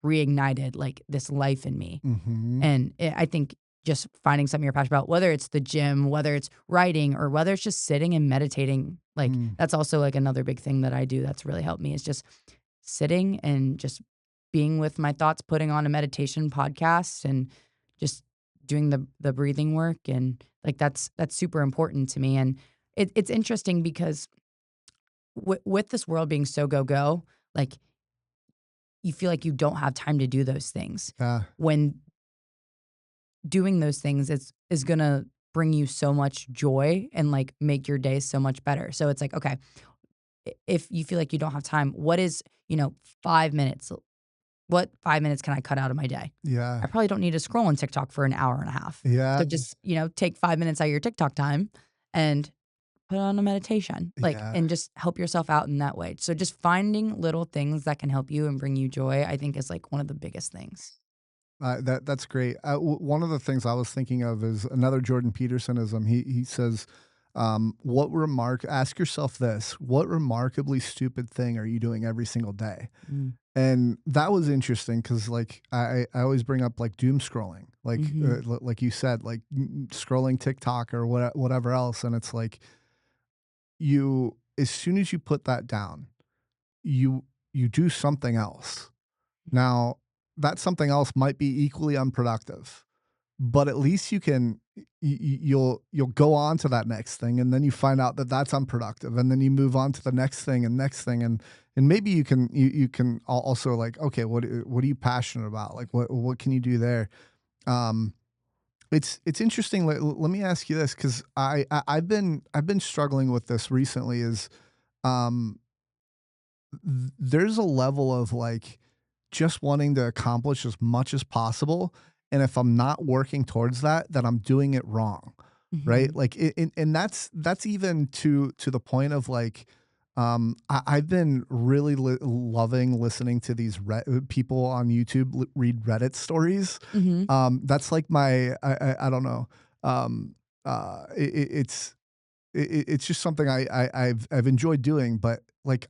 reignited like this life in me. Mhm. And I think just finding something you're passionate about, whether it's the gym, whether it's writing, or whether it's just sitting and meditating, like Mm. that's also like another big thing that I do that's really helped me is just sitting and just being with my thoughts, putting on a meditation podcast and just doing the breathing work. And like that's super important to me. And it's interesting because with this world being so go, like you feel like you don't have time to do those things Yeah. when doing those things is gonna bring you so much joy and like make your day so much better. So it's like, okay, if you feel like you don't have time, what is, 5 minutes? What 5 minutes can I cut out of my day? Yeah. I probably don't need to scroll on TikTok for an hour and a half. Yeah. So just, take 5 minutes out of your TikTok time and put on a meditation, like, Yeah. and just help yourself out in that way. So just finding little things that can help you and bring you joy, I think is like one of the biggest things. That's great. One of the things I was thinking of is another Jordan Petersonism. He says, "What remark? Ask yourself this: What remarkably stupid thing are you doing every single day?" Mm. And that was interesting because, like, I always bring up like doom scrolling, like Mhm. like you said, like scrolling TikTok or whatever else, and it's like you as soon as you put that down, you you do something else. Now, that something else might be equally unproductive, but at least you can you'll go on to that next thing, and then you find out that that's unproductive, and then you move on to the next thing, and maybe you can also like, okay, what are you passionate about? Like, what can you do there? Um, it's interesting. Let me ask you this because I've been struggling with this recently. Is um, there's a level of like just wanting to accomplish as much as possible. And if I'm not working towards that, then I'm doing it wrong. Right. Mhm. Like, and that's even to the point of like, I've been really loving listening to these people on YouTube read Reddit stories. Mhm. That's like I don't know. It's it's just something I've enjoyed doing, but like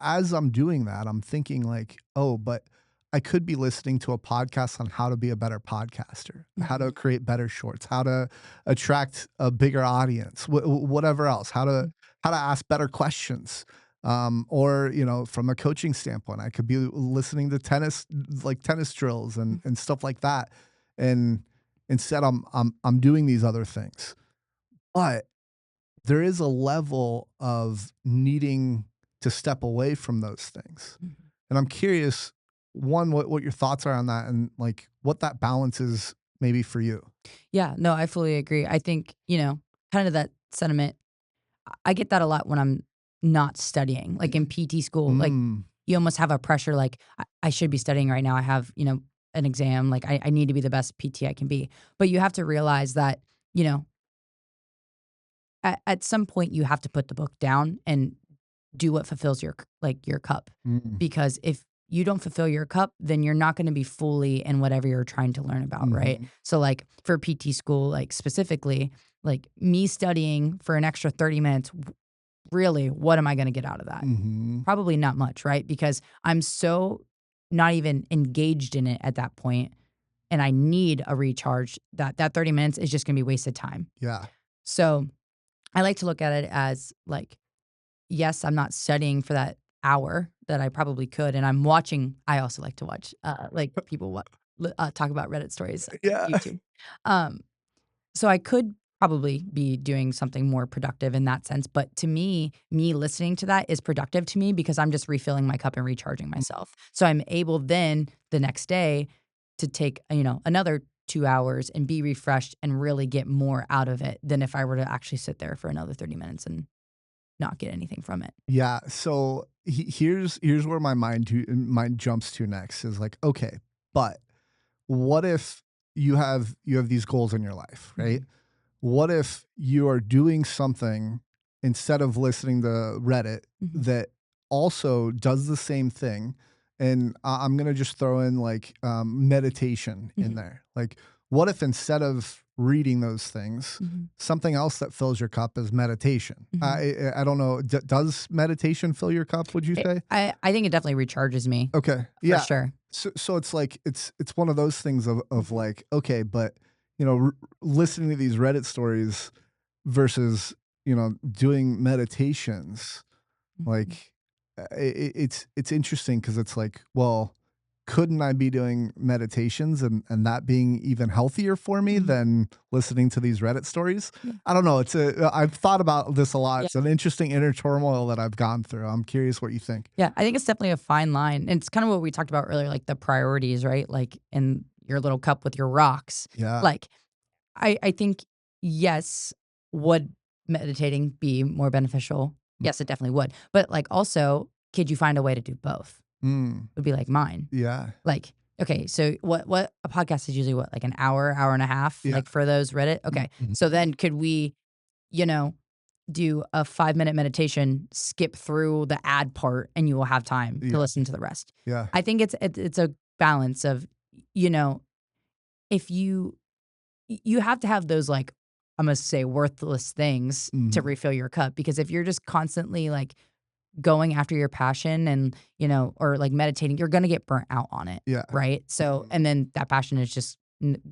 as I'm doing that, I'm thinking like, oh, but I could be listening to a podcast on how to be a better podcaster, how to Mhm. create better shorts, how to attract a bigger audience, whatever else, Mhm. how to ask better questions. Or from a coaching standpoint, I could be listening to tennis drills Mhm. and stuff like that. And instead, I'm doing these other things. But there is a level of needing to step away from those things. Mhm. And I'm curious, one, what your thoughts are on that and like what that balance is maybe for you. Yeah, no, I fully agree. I think, kind of that sentiment, I get that a lot when I'm not studying. Like in PT school, like Mm, you almost have a pressure like I should be studying right now. I have, an exam. Like I need to be the best PT I can be. But you have to realize that, you know, at some point you have to put the book down and do what fulfills your cup. mm, Because if you don't fulfill your cup, then you're not gonna be fully in whatever you're trying to learn about, right? mhm, So, like, for PT school, like, specifically, like, me studying for an extra 30 minutes, really, what am I gonna get out of that? mhm. Probably not much, right? Because I'm so not even engaged in it at that point, and I need a recharge, that 30 minutes is just gonna be wasted time. Yeah. So, I like to look at it as, like, yes, I'm not studying for that hour that I probably could, and I'm watching. I also like to watch, like, people talk about Reddit stories on Yeah. YouTube. Um, so I could probably be doing something more productive in that sense, but to me listening to that is productive to me because I'm just refilling my cup and recharging myself. So I'm able then the next day to take, another 2 hours and be refreshed and really get more out of it than if I were to actually sit there for another 30 minutes and not get anything from it. Yeah, so here's where my mind jumps to next is like, okay, but what if you have these goals in your life, right? Mhm, What if you are doing something instead of listening to Reddit mhm, that also does the same thing? And I'm gonna just throw in like meditation in mhm, there. Like, what if instead of reading those things, mhm, something else that fills your cup is meditation? mhm. I don't know. Does meditation fill your cup? Would you say? I think it definitely recharges me Okay, for yeah. sure. So it's like it's one of those things of Mhm, like, okay, but listening to these Reddit stories versus, doing meditations, mhm, like, it's interesting because it's like, well, couldn't I be doing meditations and that being even healthier for me mhm. than listening to these Reddit stories? Yeah, I don't know, I've thought about this a lot. yeah, It's an interesting inner turmoil that I've gone through. I'm curious what you think. yeah. I think it's definitely a fine line, and it's kind of what we talked about earlier, like the priorities, right? Like in your little cup with your rocks. Yeah. Like I think yes, would meditating be more beneficial? Yes, it definitely would. But like also, could you find a way to do both? Mm, Would be like mine. yeah. Like, okay, so what a podcast is usually what, like an hour, hour and a half, Yeah. like for those Reddit? Okay. Mhm. So then could we, you know, do a 5-minute meditation, skip through the ad part, and you will have time to Yeah, listen to the rest. yeah. I think it's a balance of, you know, if you have to have those like I'm gonna say worthless things to Mhm. refill your cup because if you're just constantly like going after your passion and, or like meditating, you're gonna get burnt out on it, Yeah. right? So, Mhm. and then that passion is just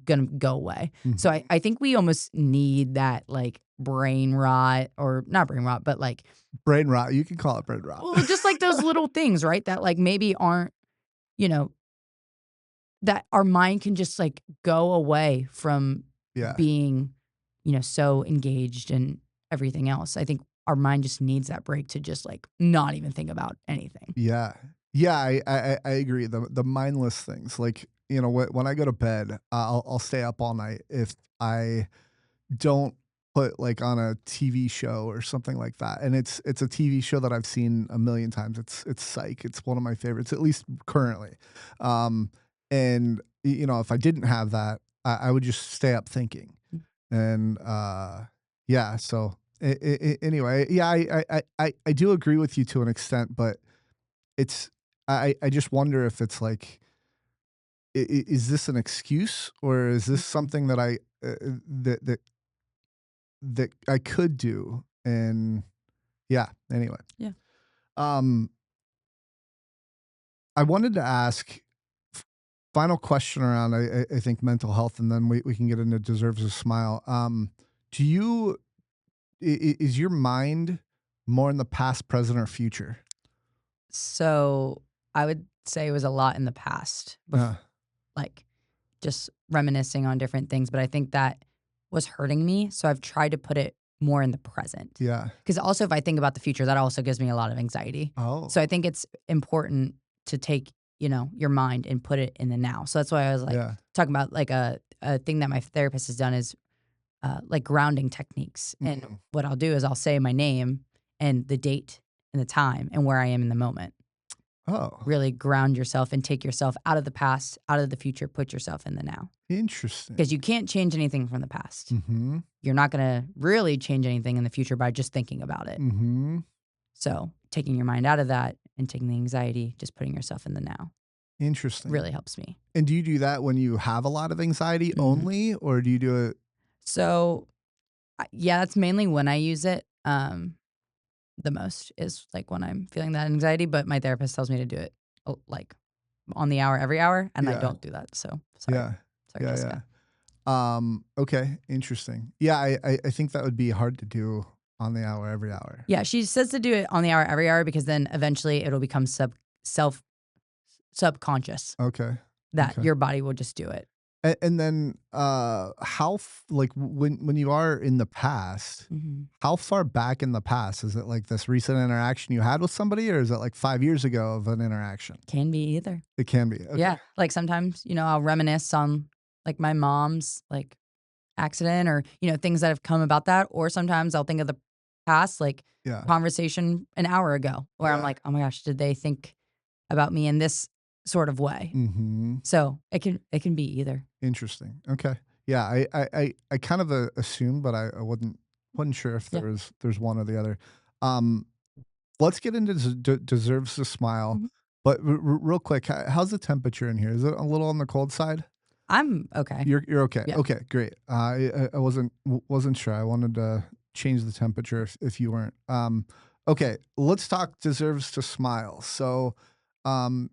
gonna go away. So Mhm. I think we almost need that like brain rot or not brain rot, but like, Brain rot, you can call it brain rot. well, just like those little things, right? That like maybe aren't, you know, that our mind can just like go away from Yeah, being, so engaged in everything else. I think our mind just needs that break to just like not even think about anything. yeah. Yeah, I agree. The mindless things, like, when I go to bed, I'll stay up all night if I don't put, like, on a TV show or something like that, and it's a TV show that I've seen a million times. It's Psych. It's one of my favorites, at least currently. Um, and, if I didn't have that, I would just stay up thinking. And, yeah, so anyway, yeah, I do agree with you to an extent, but it's I just wonder if it's like, is this an excuse or is this Mhm. something that that I could do? And yeah, anyway. Yeah. Um, I wanted to ask f final question around, I think mental health, and then we can get into deserves a smile. Do you is your mind more in the past, present, or future? So I would say it was a lot in the past, Uh, like just reminiscing on different things. But I think that was hurting me. So I've tried to put it more in the present. yeah. Because also, if I think about the future, that also gives me a lot of anxiety. So Oh, I think it's important to take, your mind and put it in the now. So that's why I was like yeah. talking about like a thing that my therapist has done is like grounding techniques. And Mhm. what I'll do is I'll say my name and the date and the time and where I am in the moment. Oh, Really ground yourself and take yourself out of the past, out of the future, put yourself in the now. Because interesting. you can't change anything from the past. Mhm. You're not going to really change anything in the future by just thinking about it. Mhm. So, taking your mind out of that and taking the anxiety, just putting yourself in the now Interesting. really helps me. And do you do that when you have a lot of anxiety Mhm. only, or do you do it? So, yeah, that's mainly when I use it the most is like when I'm feeling that anxiety. But my therapist tells me to do it like on the hour, every hour. And I Yeah. don't do that. So, sorry. Yeah. Sorry, Yeah, Jessica. yeah. Okay, interesting. Yeah, I think that would be hard to do. On the hour, every hour. Yeah, she says to do it on the hour, every hour, because then eventually it'll become self subconscious Okay. that Okay. your body will just do it. And then, how like, when you are in the past, Mhm. how far back in the past? Is it like this recent interaction you had with somebody, or is it like 5 years ago of an interaction? Can be either. It can be, okay. Yeah, like, sometimes, I'll reminisce on, like, my mom's, like, accident or, things that have come about that, or sometimes I'll think of the past, like, Yeah. conversation an hour ago where I'm Yeah. like, "Oh my gosh, did they think about me in this sort of way?" Mhm. So, it can be either. Interesting, okay. Yeah, I kind of, assumed, but I wasn't sure if Yeah. there's one or the other. Um, let's get into deserves to smile, Mhm. but real quick, how's the temperature in here? Is it a little on the cold side? I'm okay. You're okay. Yeah, Okay, great. I wasn't sure. I wanted to change the temperature if you weren't. Okay, let's talk deserves to smile. So, um,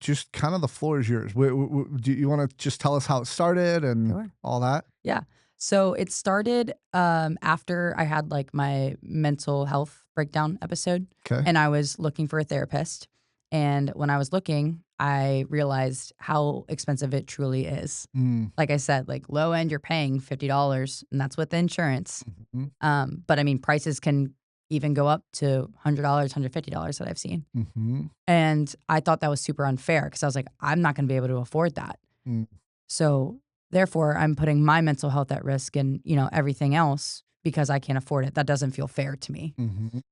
just kind of the floor is yours. Do you want to just tell us how it started and sure. all that? Yeah. So it started after I had like my mental health breakdown episode, Okay. and I was looking for a therapist. And when I was looking, I realized how expensive it truly is. Mm, Like I said, like low end, you're paying $50, and that's with insurance. mhm, But I mean, prices can even go up to $100, $150 that I've seen. mhm, And I thought that was super unfair because I was like, I'm not going to be able to afford that. mm, So, therefore, I'm putting my mental health at risk and, everything else because I can't afford it. That doesn't feel fair to me. mhm,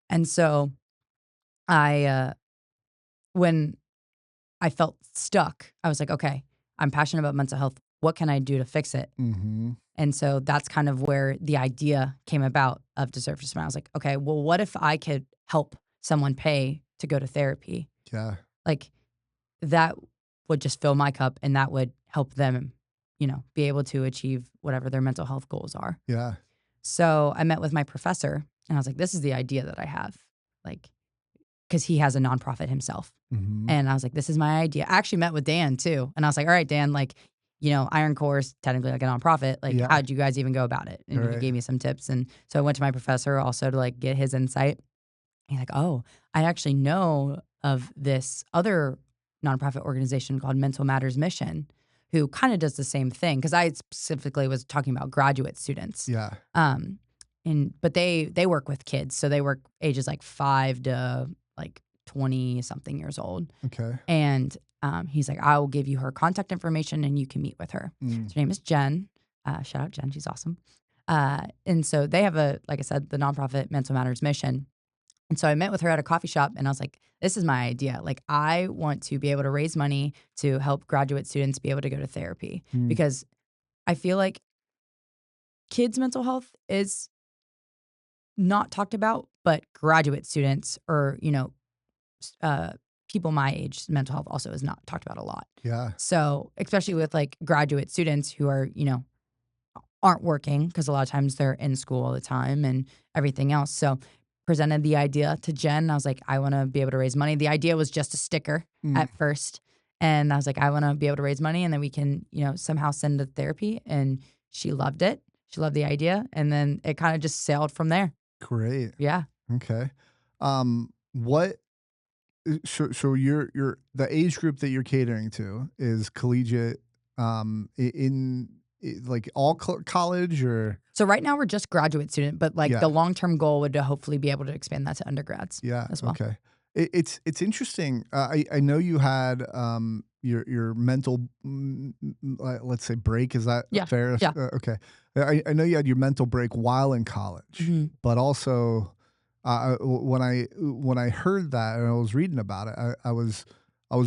And so when I felt stuck, I was like, okay, I'm passionate about mental health. What can I do to fix it? mhm. And so that's kind of where the idea came about of Deserve to Smile. I was like, okay, well, what if I could help someone pay to go to therapy? Yeah, Like that would just fill my cup and that would help them, be able to achieve whatever their mental health goals are. yeah. So I met with my professor and I was like, this is the idea that I have. Like, because he has a nonprofit himself. Mhm. And I was like, this is my idea. I actually met with Dan too. And I was like, all right, Dan, like, Iron Core is technically like a nonprofit. Like, Yeah, how'd you guys even go about it? And he right. gave me some tips. And so I went to my professor also to like get his insight. He's like, oh, I actually know of this other nonprofit organization called Mental Matters Mission, who kind of does the same thing. Cause I specifically was talking about graduate students. Yeah, Um, but they work with kids. So they work ages like 5 to like 20 something years old. okay. And he's like, I will give you her contact information and you can meet with her. Mm, So her name is Jen. Shout out Jen. She's awesome. And so they have like I said, the nonprofit Mental Matters Mission. And so I met with her at a coffee shop and I was like, this is my idea. Like, I want to be able to raise money to help graduate students be able to go to therapy mm, because I feel like kids' mental health is not talked about, but graduate students or, uh, people my age, mental health also is not talked about a lot. yeah. So, especially with like graduate students who are, aren't working because a lot of times they're in school all the time and everything else. So, presented the idea to Jen. I was like, I want to be able to raise money. The idea was just a sticker Mm, at first. And I was like, I want to be able to raise money and then we can, somehow send to therapy. And she loved it. She loved the idea. And then it kind of just sailed from there. great. Yeah. Okay. What so you're the age group that you're catering to is collegiate, like all college or So right now we're just graduate student, but like yeah, the long-term goal would to hopefully be able to expand that to undergrads yeah, as well. okay. It's interesting. I know you had your mental let's say break. Is that Yeah. fair? Yeah. Okay. I know you had your mental break while in college, Mhm. but also when I heard that and I was reading about it, I was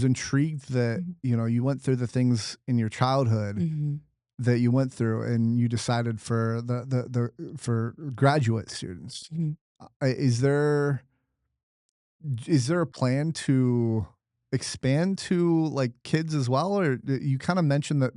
intrigued that Mhm. you went through the things in your childhood Mhm. that you went through, and you decided for for graduate students. Mhm. Is there a plan to expand to like kids as well, or you kind of mentioned that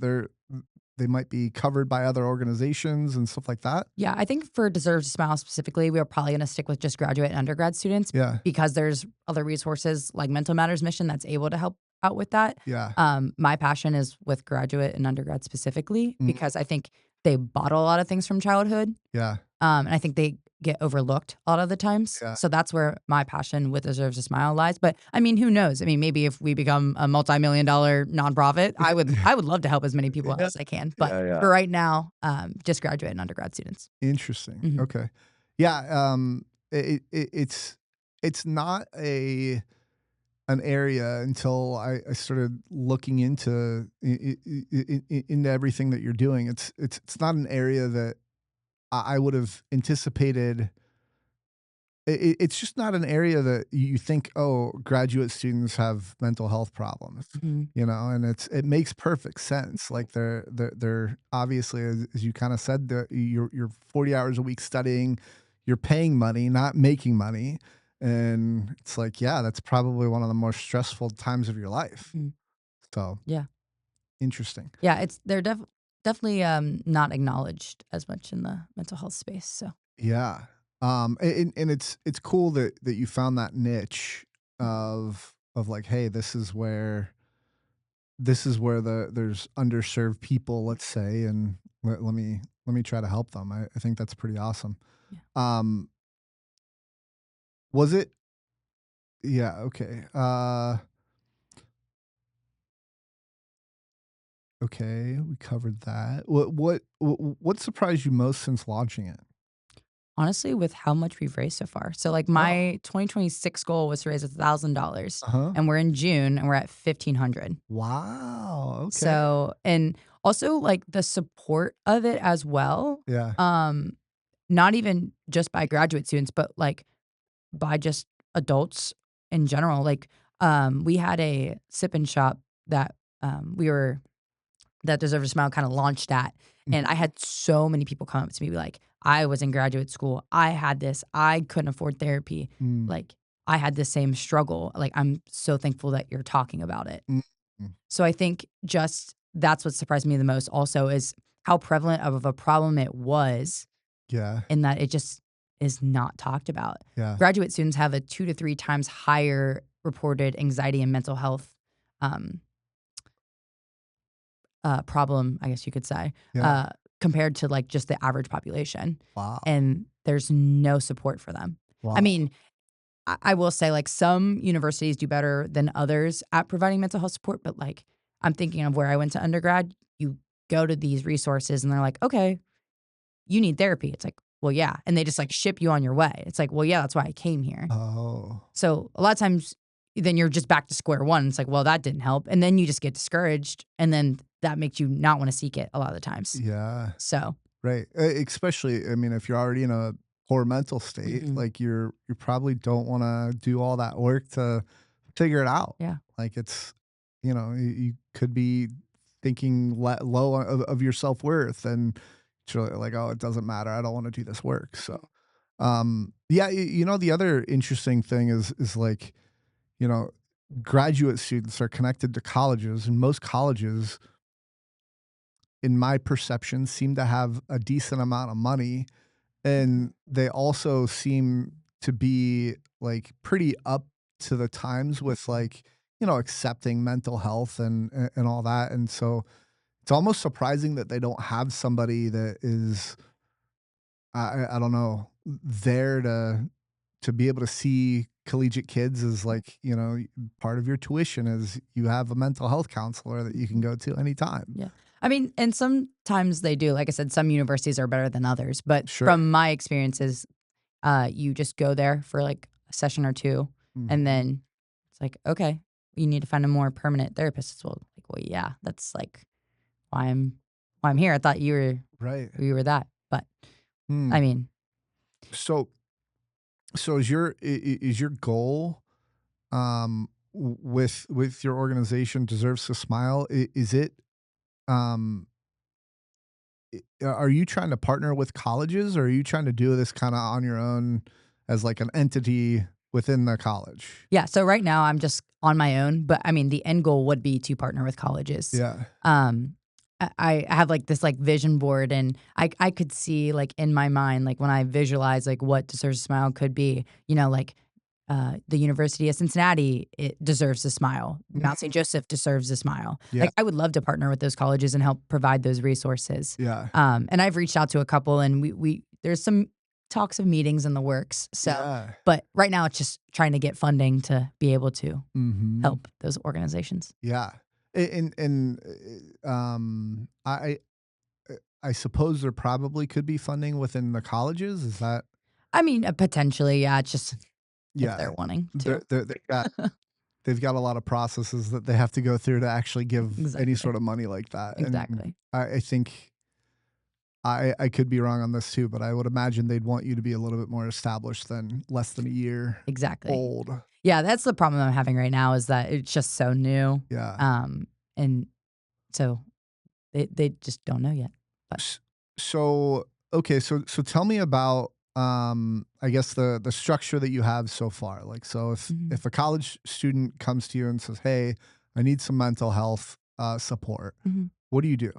they might be covered by other organizations and stuff like that? Yeah, I think for Deserve to Smile specifically, we are probably going to stick with just graduate and undergrad students Yeah, because there's other resources like Mental Matters Mission that's able to help out with that. yeah, My passion is with graduate and undergrad specifically mm, because I think they bottle a lot of things from childhood. yeah, And I think they get overlooked a lot of the times. Yeah. So that's where my passion with Deserves a Smile lies. But I mean, who knows? I mean, maybe if we become a multi-million-dollar nonprofit, I would love to help as many people Yeah. as I can. But Yeah, yeah. for right now, just graduate and undergrad students. Interesting. Mhm. Okay. Yeah, it's not an area until I started looking into into everything that you're doing. It's not an area that I would have anticipated. It's just not an area that you think, oh, graduate students have mental health problems, Mhm. you know, and it makes perfect sense. Like they're obviously, as you kind of said, you're 40 hours a week studying, you're paying money, not making money, and it's like, yeah, that's probably one of the more stressful times of your life. Mhm. So Yeah. interesting. Yeah, they're definitely not acknowledged as much in the mental health space. So Yeah. And it's cool that you found that niche of like, hey, this is where there's underserved people, let's say, and let me try to help them. I think that's pretty awesome. yeah. Um, was it? Yeah. Okay. Okay. We covered that. What surprised you most since launching it? Honestly, with how much we've raised so far. So like Oh. my 2026 goal was to raise $1,000 Uh huh. and we're in June and we're at 1,500. Wow. Okay. So, and also like the support of it as well. Yeah. Um, Not even just by graduate students, but like by just adults in general. Like, we had a sip and shop that we were that Deserve a Smile kind of launched at. And Mhm. I had so many people come up to me like, I was in graduate school. I had this. I couldn't afford therapy. Mm, Like, I had the same struggle. Like, I'm so thankful that you're talking about it. mm, mm. So I think just that's what surprised me the most also is how prevalent of a problem it was Yeah. in that it just is not talked about. Yeah. Graduate students have a 2 to 3 times higher reported anxiety and mental health um, problem, I guess you could say, Yeah. uh, compared to like just the average population. Wow. And there's no support for them. I Wow. mean, I will say like some universities do better than others at providing mental health support, but like I'm thinking of where I went to undergrad. You go to these resources and they're like, okay, you need therapy. It's like, well, yeah. And they just like ship you on your way. It's like, well, yeah, that's why I came here. Oh. So a lot of times, then you're just back to square one. It's like, well, that didn't help. And then you just get discouraged. And then that makes you not want to seek it a lot of the times. Yeah. So, Right. Especially, I mean, if you're already in a poor mental state, mhm, like you probably don't want to do all that work to figure it out. yeah. Like it's, you could be thinking low of your self worth, and it's really like, oh, it doesn't matter. I don't want to do this work. So, yeah, the other interesting thing is like, you know, graduate students are connected to colleges, and most colleges, in my perception, seem to have a decent amount of money, and they also seem to be like pretty up to the times with like, accepting mental health and all that. And so it's almost surprising that they don't have somebody that is, I don't know, there to be able to see collegiate kids as like, part of your tuition is you have a mental health counselor that you can Mhm. go to anytime. Yeah. I mean, and sometimes they do. Like I said, some universities are better than others. But Sure. from my experiences, you just go there for like a session or two, and Mhm. then it's like, okay, you need to find a more permanent therapist. As well, like, well, yeah, that's like why I'm here. I thought Right. you were that, but Hmm. I mean, So so is your goal, with your organization Deserves to Smile, is it, um are you trying to partner with colleges, or are you trying to do this kind of on your own as like an entity within the college? yeah. So right now I'm just on my own, but I mean, the end goal would be to partner with colleges. Yeah. Um, I have like this like vision board, and I could see like in my mind like when I visualize like what Deserves a Smile could be, like the University of Cincinnati, it deserves a smile. Mount St. Mhm. Joseph deserves a smile. Yeah. Like I would love to partner with those colleges and help provide those resources. Yeah. And I've reached out to a couple, and we there's some. talks of meetings in the works. So, Yeah. but right now it's just trying to get funding to be able to Mhm. help those organizations. Yeah. And, I suppose there probably could be funding within the colleges, is that I mean, potentially, yeah, it's just if yeah. they're wanting to. They've got a lot of processes that they have to go through to actually give any Exactly. sort of money like that, and Exactly. I think I could be wrong on this too, but I would imagine they'd want you to be a little bit more established than less than a year Exactly. old. Yeah, that's the problem I'm having right now is that it's just so new. Yeah. And so they just don't know yet. But S so, okay, so tell me about, I guess the structure that you have so far. Like, so mhm, if a college student comes to you and says, "Hey, I need some mental health, support," mhm. what do you do?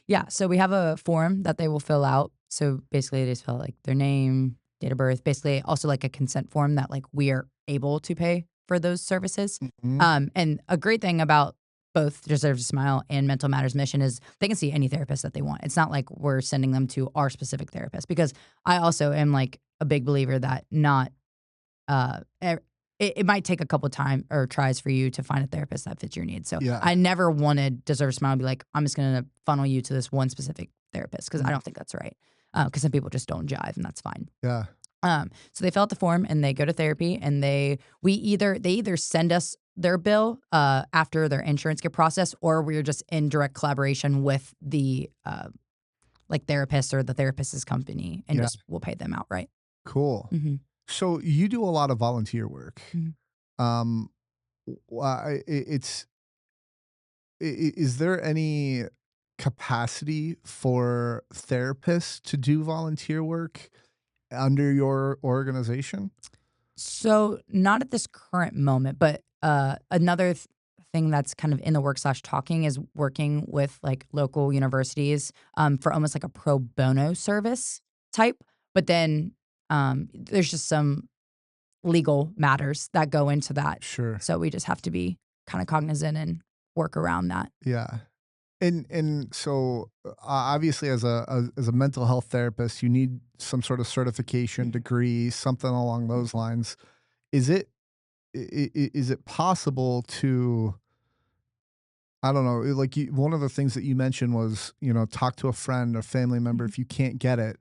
Yeah, so we have a form that they will fill out. So basically, they just fill out like their name, date of birth, basically also like a consent form that like we are able to pay for those services. Mhm. And a great thing about both Deserve to Smile and Mental Matters Mission is they can see any therapist that they want. It's not like we're sending them to our specific therapist because I also am like a big believer that not uh, e it might take a couple time or tries for you to find a therapist that fits your needs. So Yeah. I never wanted Deserve a Smile to be like, I'm just gonna funnel you to this one specific therapist because I Mhm. don't think that's right. Because some people just don't jive, and that's fine. Yeah. So they fill out the form and they go to therapy, and they either send us their bill after their insurance get processed, or we're just in direct collaboration with the like therapist or the therapist's company, and Yeah. just we'll pay them outright. Cool. hmm So you do a lot of volunteer work. hmm Um, it's is there any capacity for therapists to do volunteer work under your organization? So, not at this current moment, but another thing that's kind of in the work slash talking is working with like local universities for almost like a pro bono service type. But then there's just some legal matters that go into that. Sure. So we just have to be kind of cognizant and work around that. Yeah. And so obviously as a mental health therapist, you need some sort of certification, degree, something along those lines. Is it is it possible to I don't know, like one of the things that you mentioned was, talk to a friend or family member Mhm. if you can't get it.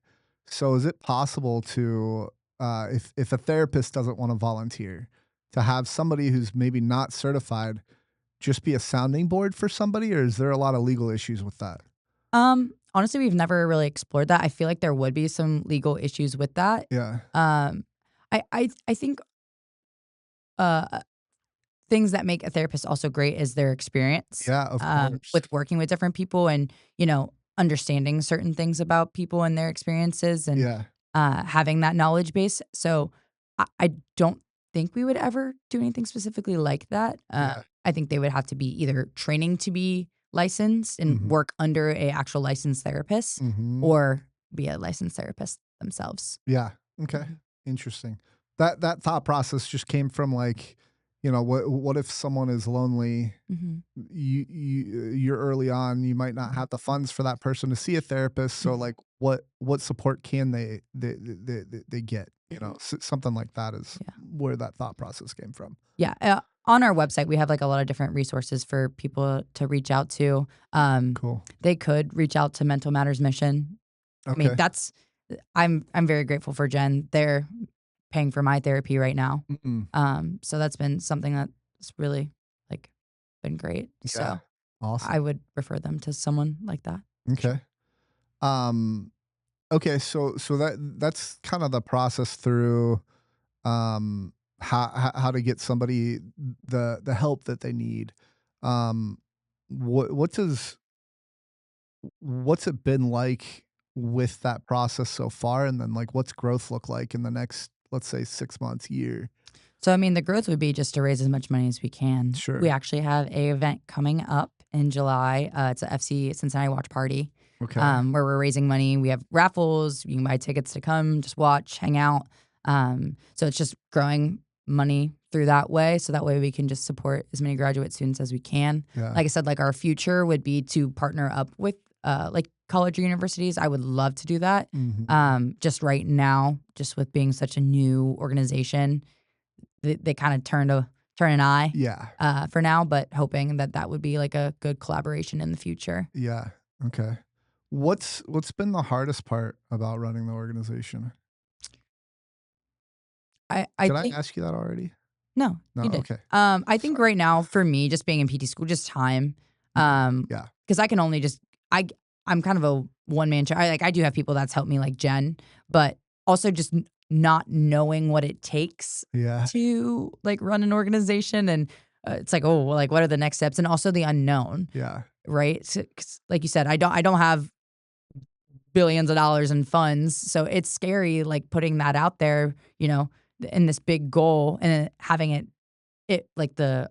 So is it possible to, if a therapist doesn't want to volunteer, to have somebody who's maybe not certified just be a sounding board for somebody, or is there a lot of legal issues with that? Honestly, we've never really explored that. I feel like there would be some legal issues with that. Yeah. Um, I think uh things that make a therapist also great is their experience Yeah, of course. with working with different people and understanding certain things about people and their experiences and Yeah. having that knowledge base. So I don't think we would ever do anything specifically like that. Yeah. I think they would have to be either training to be licensed and Mhm. work under a actual licensed therapist, Mhm. or be a licensed therapist themselves. Yeah. Okay. Mhm. Interesting. That thought process just came from like, what if someone is lonely Mhm. you're early on, you might not have the funds for that person to see a therapist. So Mhm. like, what support can they get? Something like that is Yeah. where that thought process came from. Yeah, on our website, we have, like, a lot of different resources for people to reach out to. Cool. They could reach out to Mental Matters Mission. I mean, Okay. I'm very grateful for Jen. They're paying for my therapy right now. Mm. So that's been something that's really, like, been great. Yeah. So I Awesome. would refer them to someone like that. Okay. Sure. Um. Okay. So that's kind of the process through how to get somebody the help that they need. Um. What does what's it been like with that process so far? And then like what's growth look like in the next, let's say 6 months, year? So, I mean, the growth would be just to raise as much money as we can. We Sure. actually have a event coming up in July. It's a FC Cincinnati watch party, Okay. where we're raising money. We have raffles. You can buy tickets to come, just watch, hang out. So it's just growing money through that way. So that way we can just support as many graduate students as we can. Yeah. Like I said, like our future would be to partner up with like college or universities, I would love to do that. Mhm. Just right now, just with being such a new organization, they kinda turn an eye, Yeah. for now, but hoping that that would be, like, a good collaboration in the future. Yeah. Okay. What's been the hardest part about running the organization? I Did I think ask you that already? No, No? you did. Okay. I think Sorry. right now for me, just being in PT school, just time. Mhm. Um, Yeah. because I can only just I I'm kind of a one man show. I do have people that's helped me like Jen, but also just not knowing what it takes Yeah. to like run an organization and it's like, oh, well, like what are the next steps and also the unknown, Yeah. right? So, 'cause like you said, I don't have billions of dollars in funds. So it's scary like putting that out there, in this big goal and having it like the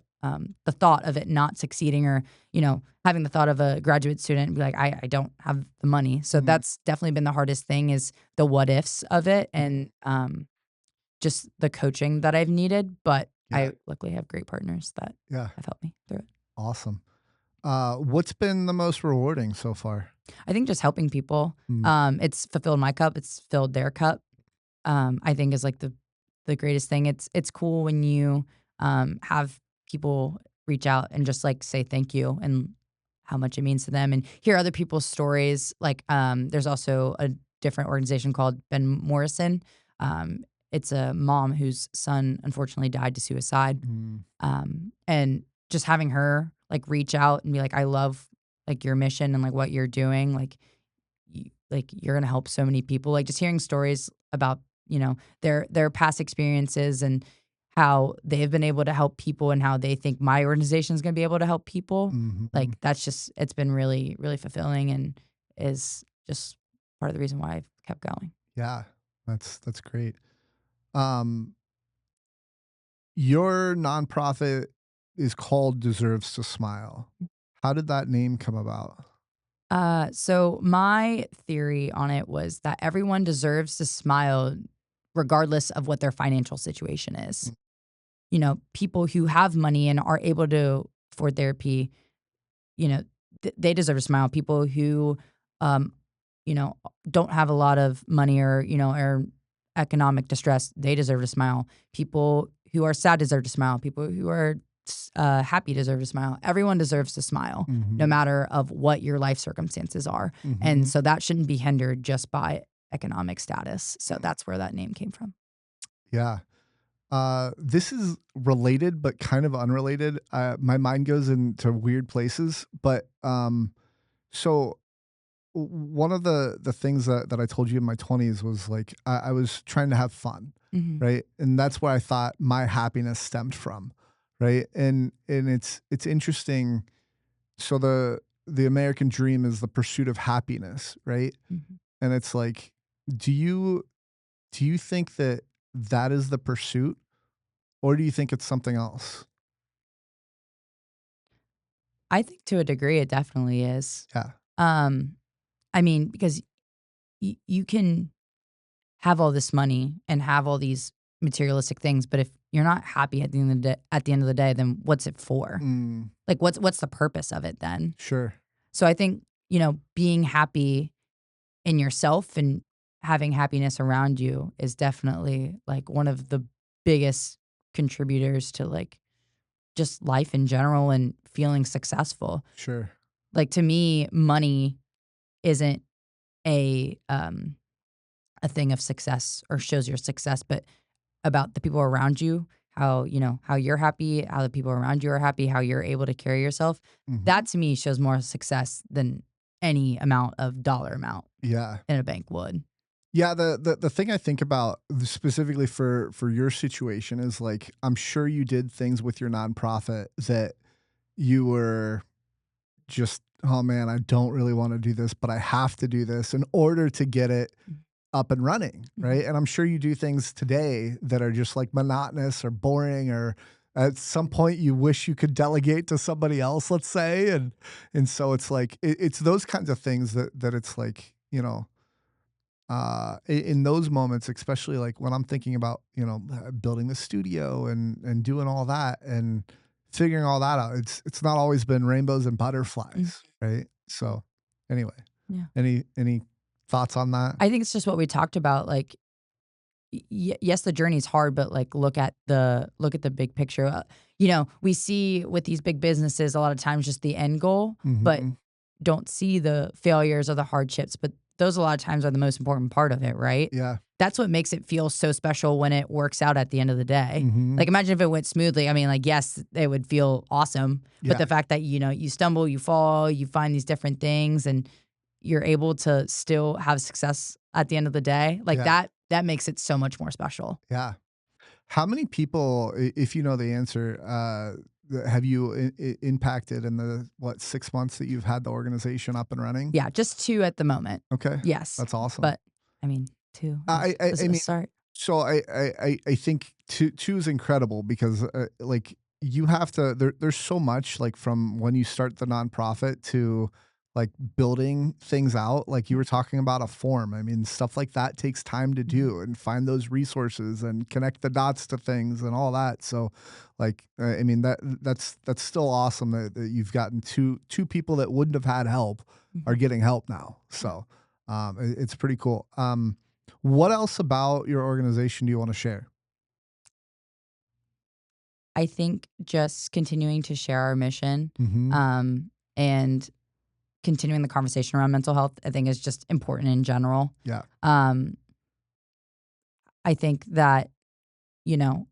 thought of it not succeeding or, having the thought of a graduate student and be like, I don't have the money. So Mm. that's definitely been the hardest thing is the what ifs of it and just the coaching that I've needed. But Yeah. I luckily have great partners that Yeah. have helped me through it. Awesome. What's been the most rewarding so far? I think just helping people, Mm. it's fulfilled my cup, it's filled their cup. I think is like the greatest thing. It's cool when you have people reach out and just like say thank you and how much it means to them and hear other people's stories. Like there's also a different organization called Ben Morrison. It's a mom whose son unfortunately died to suicide. Mm. And just having her like reach out and be like, I love like your mission and like what you're doing. Like you're gonna help so many people. Like just hearing stories about, their past experiences and how they've been able to help people and how they think my organization is gonna be able to help people. Mhm. Like that's just it's been really, really fulfilling and is just part of the reason why I've kept going. Yeah. That's great. Um, your nonprofit is called Deserves to Smile. How did that name come about? So my theory on it was that everyone deserves to smile regardless of what their financial situation is. Mm. People who have money and are able to afford therapy, you know, they deserve a smile. People who, um, don't have a lot of money or, are economic distress, they deserve a smile. People who are sad deserve to smile. People who are happy deserve to smile. Everyone deserves to smile, no Mhm. matter of what your life circumstances are. And Mhm. so that shouldn't be hindered just by economic status. So Mm. that's where that name came from. Yeah. This is related, but kind of unrelated. My mind goes into weird places, but so one of the things that I told you in my 20s was like I was trying to have fun, Hmm. right? And that's where I thought my happiness stemmed from, right? And it's interesting. So the American dream is the pursuit of happiness, right? Hmm. And it's like, do you do you think that that is the pursuit, or do you think it's something else? I think to a degree it definitely is. Yeah. Um, I mean, because you can have all this money and have all these materialistic things, but if you're not happy at the end of the day, then what's it for? Mm, Like what's the purpose of it then? sure. So I think, being happy in yourself and having happiness around you is definitely like one of the biggest contributors to like just life in general and feeling successful. Sure. Like to me, money isn't a a thing of success or shows your success, but about the people around you, how you're happy, how the people around you are happy, how you're able to carry yourself. Mhm. That to me shows more success than any amount of dollar amount Yeah. in a bank would. Yeah, the thing I think about specifically for your situation is like I'm sure you did things with your nonprofit that you were just, "Oh man, I don't really wanna do this, but I have to do this in order to get it up and running," Mhm. right? And I'm sure you do things today that are just like monotonous or boring or at some point you wish you could delegate to somebody else, let's say, and so it's like it's those kinds of things that it's like, in those moments, especially like when I'm thinking about, building the studio and doing all that and figuring all that out, it's not always been rainbows and Mhm. butterflies, right? So, anyway. Yeah. Any thoughts on that? I think it's just what we talked about, like, yes, the journey's hard, but, like, look at the big picture. We see with these big businesses a lot of times just the end goal, but Mhm. don't see the failures or the hardships, but those a lot of times are the most important part of it, right? Yeah. That's what makes it feel so special when it works out at the end of the day. Mhm. Like, imagine if it went smoothly. I mean, like, yes, it would feel awesome, but Yeah. the fact that, you stumble, you fall, you find these different things, and you're able to still have success at the end of the day, like, Yeah. that makes it so much more special. Yeah. How many people, if you know the answer, have you impacted in the, what, 6 months that you've had the organization up and running? Yeah, just 2 at the moment. Okay. Yes, That's awesome. but, I mean, 2 I is I is I a mean, start. so I think two is incredible because, like, you have to there's so much, like, from when you start the nonprofit to, like, building things out, like, you Yeah, were talking about a form. I mean, stuff like that takes time to mhm, do and find those resources and connect the dots to things and all that, so, like, I mean, that's still awesome that you've gotten two people that wouldn't have had help are mhm, getting help now, yeah. so, it's pretty cool. What else about your organization do you wanna share? I think just continuing to share our mission, Mhm. and continuing the conversation around mental health, I think is just important in general. Yeah. Um, I think that, you know,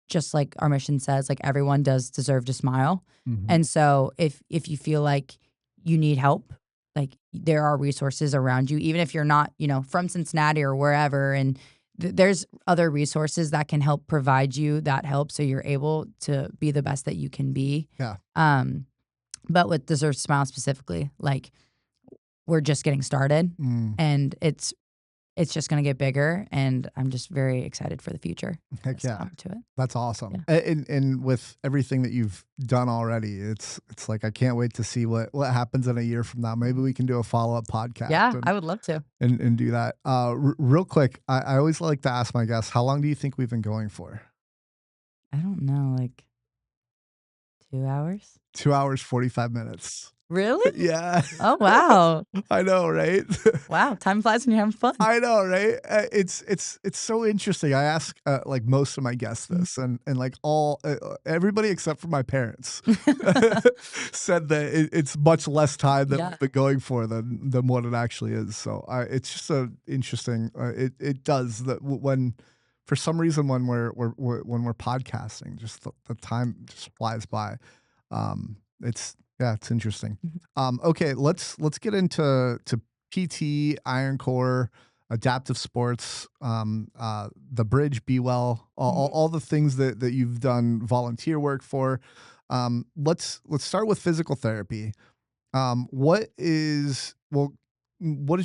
just like our mission says, like, everyone does deserve to smile. Mhm. And so if you feel like you need help, like, there are resources around you, even if you're not, from Cincinnati or wherever, and there's other resources that can help provide you that help so you're able to be the best that you can be. Yeah. Um, but with Deserve to Smile specifically, like, we're just getting started, Mm. and it's just gonna get bigger, and I'm just very excited for the future Heck that's yeah. come to it. That's awesome. Yeah. And with everything that you've done already, it's like I can't wait to see what happens in a year from now. Maybe Mhm. we can do a follow-up podcast Yeah, and I would love to. do that. Real quick, I always like to ask my guests, how long do you think we've been going for? I don't know, like 2 hours? 2 hours, 45 minutes. Really? Yeah. Oh, wow. I know, right? Wow, time flies when you're having fun. I know, right? It's so interesting. I ask, like, most of my guests Mhm. this, and like all everybody except for my parents said that it's much less time that Yeah. we've been going for than what it actually is. So it's just so interesting. It does that when for some reason when when we're podcasting, just the time just flies by. It's yeah, it's interesting. Mhm. Okay, let's get into PT, Iron Core, adaptive sports, the bridge, Be Well, Mhm. all the things that you've done volunteer work for. Let's start with physical therapy. What is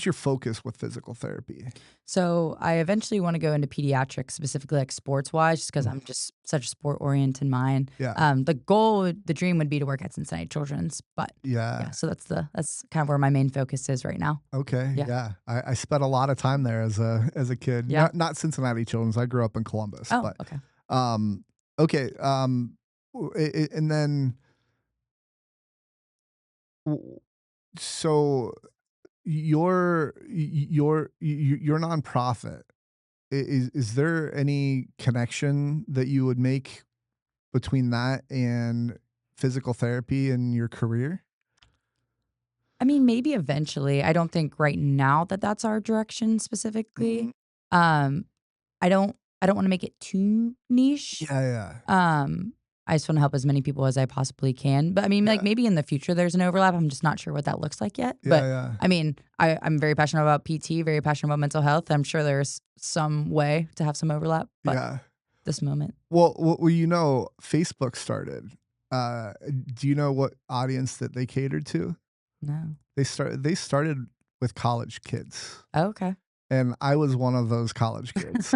your focus with physical therapy? So, I eventually wanna go into pediatrics, specifically, like, sports-wise, just because 'cause Mm. I'm just such a sport-oriented mind. Yeah, The dream would be to work at Cincinnati Children's, but yeah, yeah. so that's kind of where my main focus is right now. Okay, Yeah. yeah. I spent a lot of time there as a kid. Yeah? Not Cincinnati Children's. I grew up in Columbus, Oh, but okay. um, okay. And then w- so your nonprofit, is there any connection that you would make between that and physical therapy in your career? I mean, maybe eventually. I don't think right now that that's our direction specifically. Mhm. Um, I don't wanna make it too niche. Yeah, yeah, Um, I just wanna help as many people as I possibly can, but I mean, like, yeah, maybe in the future there's an overlap, I'm just not sure what that looks like yet, yeah, but, yeah, I mean, I'm very passionate about PT, very passionate about mental health, I'm sure there's some way to have some overlap, but yeah. this moment, Facebook started. Uh, do you know what audience that they catered to? no. They started with college kids, Okay. and I was one of those college kids.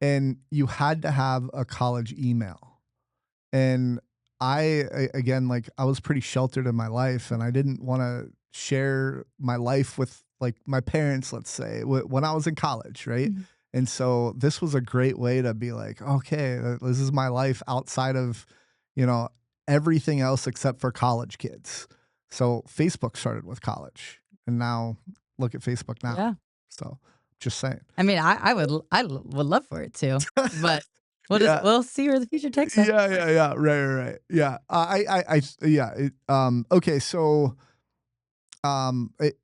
And you had to have a college email. And again, like, I was pretty sheltered in my life, and I didn't wanna share my life with, like, my parents, let's say, when I was in college, right? Mhm. And so this was a great way to be like, "Okay, this is my life outside of, you know, everything else except for college kids." So Facebook started with college, and now look at Facebook now. Yeah. So just saying. I mean, I would love for it to, but Yeah. we'll see where the future takes us. Yeah. Right, right, right. Yeah. Yeah. Okay. So, it,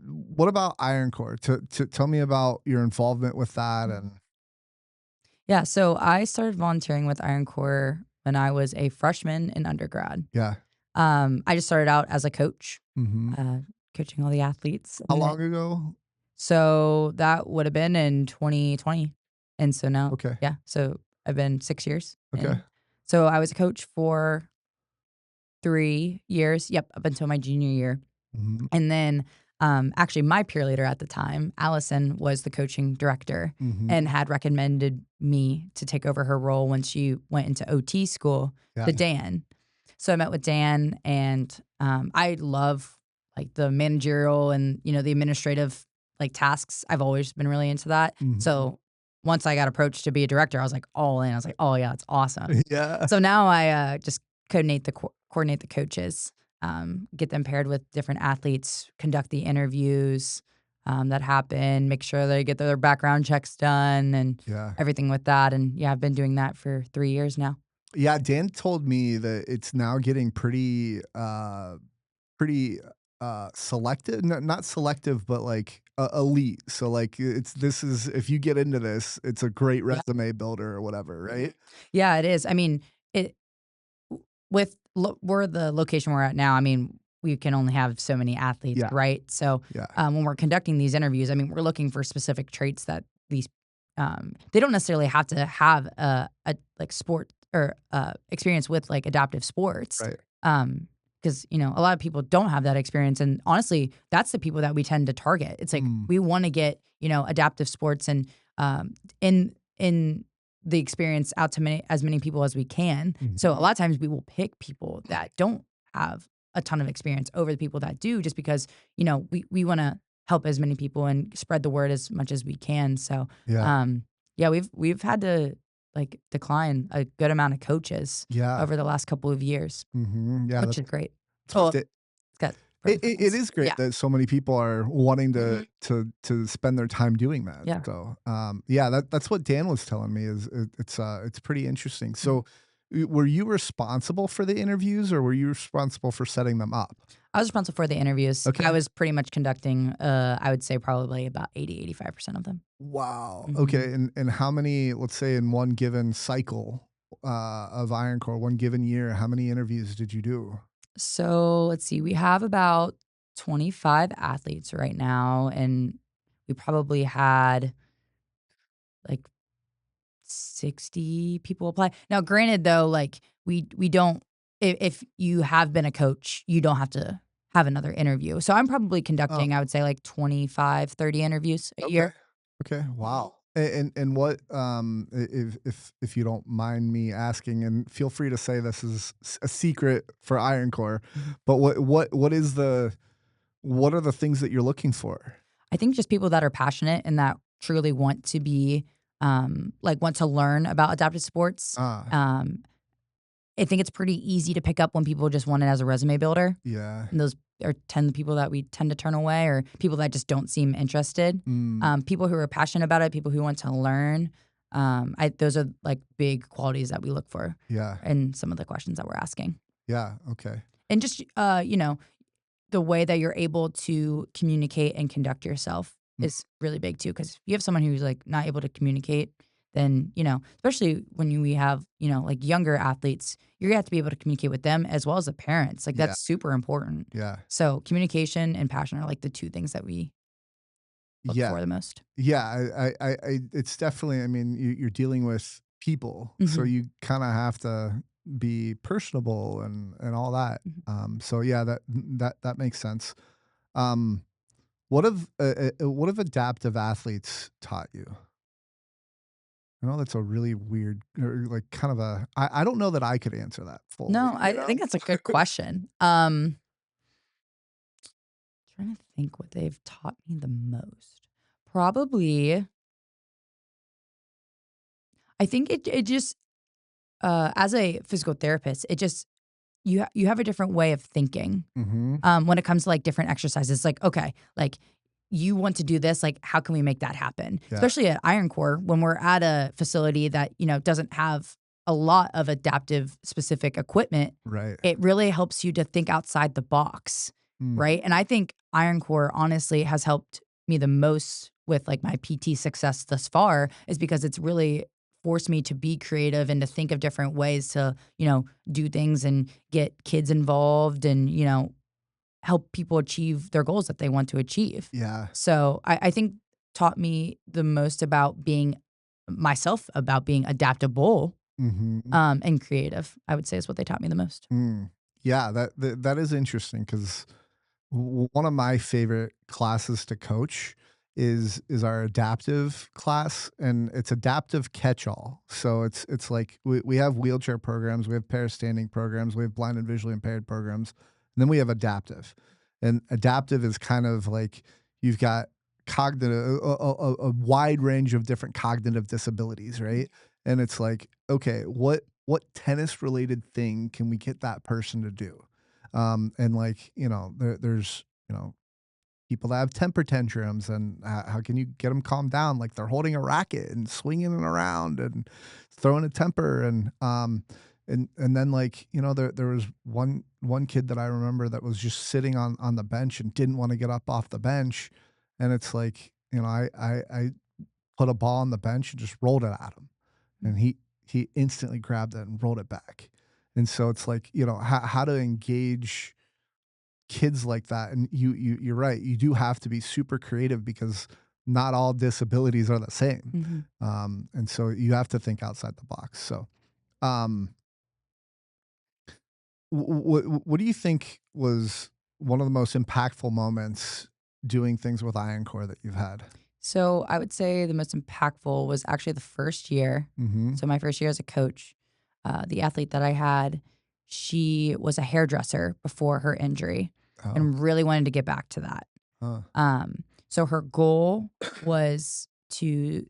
what about Iron Core? To tell me about your involvement with that, Mhm. and Yeah, so I started volunteering with Iron Corps when I was a freshman in undergrad. yeah. I just started out as a coach, Hmm. uh, coaching all the athletes, How and then long ago? so that would have been in 2020, and so now, Okay. yeah, so I've been 6 years, Okay. and so I was a coach for 3 years, yep, up until my junior year. Hmm. And then, actually, my peer leader at the time, Allison, was the coaching director Hmm. and had recommended me to take over her role when she went into OT school Yeah. to Dan. So I met with Dan, and I love like the managerial and the administrative like tasks. I've always been really into that. Hmm. So once I got approached to be a director, I was like all in. I was like, oh yeah, it's awesome. Yeah. So now I just coordinate the coaches, get them paired with different athletes, conduct the interviews that happen, make sure they get their background checks done and Yeah. everything with that. And yeah, I've been doing that for 3 years now. Yeah. Dan told me that it's now getting pretty selective, not selective, but like elite. So like this is, if you get into this, it's a great Yeah, resume builder or whatever, right? yeah, it is. I mean, it with we're the location we're at now. I mean, we can only have so many athletes, Yeah. right? So Yeah. when we're conducting these interviews, I mean, we're looking for specific traits that these they don't necessarily have to have a like sport or experience with like adaptive sports. Right. Because a lot of people don't have that experience, and honestly, that's the people that we tend to target. It's like Mm. we want to get adaptive sports and in the experience out to as many people as we can. So a Mhm. lot of times we will pick people that don't have a ton of experience over the people that do, just because we want to help as many people and spread the word as much as we can. So Yeah. um, yeah, we've had to like decline a good amount of coaches Yeah. over the last couple of years, Yeah. which is great. That's Oh, it. it's got pros and It cons. is great Yeah. that so many people are wanting Mhm. to spend their time doing that. Yeah. So, yeah, that's what Dan was telling me is it's pretty interesting. Mhm. So, were you responsible for the interviews or were you responsible for setting them up? I was responsible for the interviews. I Okay. was pretty much conducting, I would say probably about 80-85% of them. Wow. Mhm. Okay. And how many, let's say in one given cycle of Iron Core, one given year, how many interviews did you do? So let's see, we have about 25 athletes right now, and we probably had like 60 people apply. Now, granted, though, like we don't. If you have been a coach, you don't have to have another interview. So I'm probably Oh, conducting, I would say, like 25, 30 interviews a okay. year. Okay. Mhm. Wow. And what if you don't mind me asking, and feel free to say this is a secret for Iron Core, Mhm. but what are the things that you're looking for? I think just people that are passionate and that truly want to be, like, want to learn about adaptive sports. Ah, Um, I think it's pretty easy to pick up when people just want it as a resume builder. yeah. And those are tend the people that we tend to turn away, or people that just don't seem interested. Mm, People who are passionate about it, people who want to learn. Those are like big qualities that we look for yeah. in some of the questions that we're asking. Yeah. Okay. And just, the way that you're able to communicate and conduct yourself Mm, is really big too. Because if you have someone who's like not able to communicate, then especially when we have like younger athletes, you're gonna have to be able to communicate with them as well as the parents. Like yeah. that's super important. Yeah. So communication and passion are like the two things that we look Yeah. for the most. Yeah. It's definitely, I mean, you're dealing with people, so Hmm. you kind of have to be personable and all that. Hmm. So yeah, that makes sense. Um, what have adaptive athletes taught you? I know that's a really weird or like kind of I don't know that I could answer that fully, No, you I know? think that's a good question. Trying to think what they've taught me the most. Probably, I think it just as a physical therapist, it just you have a different way of thinking, Mhm. when it comes to, like, different exercises. Like, okay, like, you want to do this, like, how can we make that happen? Yeah. Especially at Iron Core when we're at a facility that, doesn't have a lot of adaptive specific equipment, Right. it really helps you to think outside the box, Mm. right? And I think Iron Core honestly has helped me the most with, like, my PT success thus far is because it's really forced me to be creative and to think of different ways to, do things and get kids involved and, help people achieve their goals that they want to achieve. Yeah. So I think taught me the most about being myself, about being adaptable, Mhm. and creative, I would say is what they taught me the most. Mm. Yeah, that is interesting because one of my favorite classes to coach is our adaptive class, and it's adaptive catch-all. So it's like we have wheelchair programs, we have pair standing programs, we have blind and visually impaired programs, and then we have adaptive. And adaptive is kind of like you've got cognitive a wide range of different cognitive disabilities, right? And it's like, okay, what tennis related thing can we get that person to do? And like, there's, people that have temper tantrums and how can you get them calmed down? Like they're holding a racket and swinging it around and throwing a temper. And then like, there was one kid that I remember that was just sitting on the bench and didn't want to get up off the bench. And it's like, I put a ball on the bench and just rolled it at him. And he instantly grabbed it and rolled it back. And so it's like, how to engage kids like that. And you're right. You do have to be super creative because not all disabilities are the same. Mhm. And so you have to think outside the box. So, um, what do you think was one of the most impactful moments doing things with Iron Core that you've had? So I would say the most impactful was actually the first year. Mm-hmm. So my first year as a coach, the athlete that I had, she was a hairdresser before her injury Oh, and really wanted to get back to that. huh. So her goal was to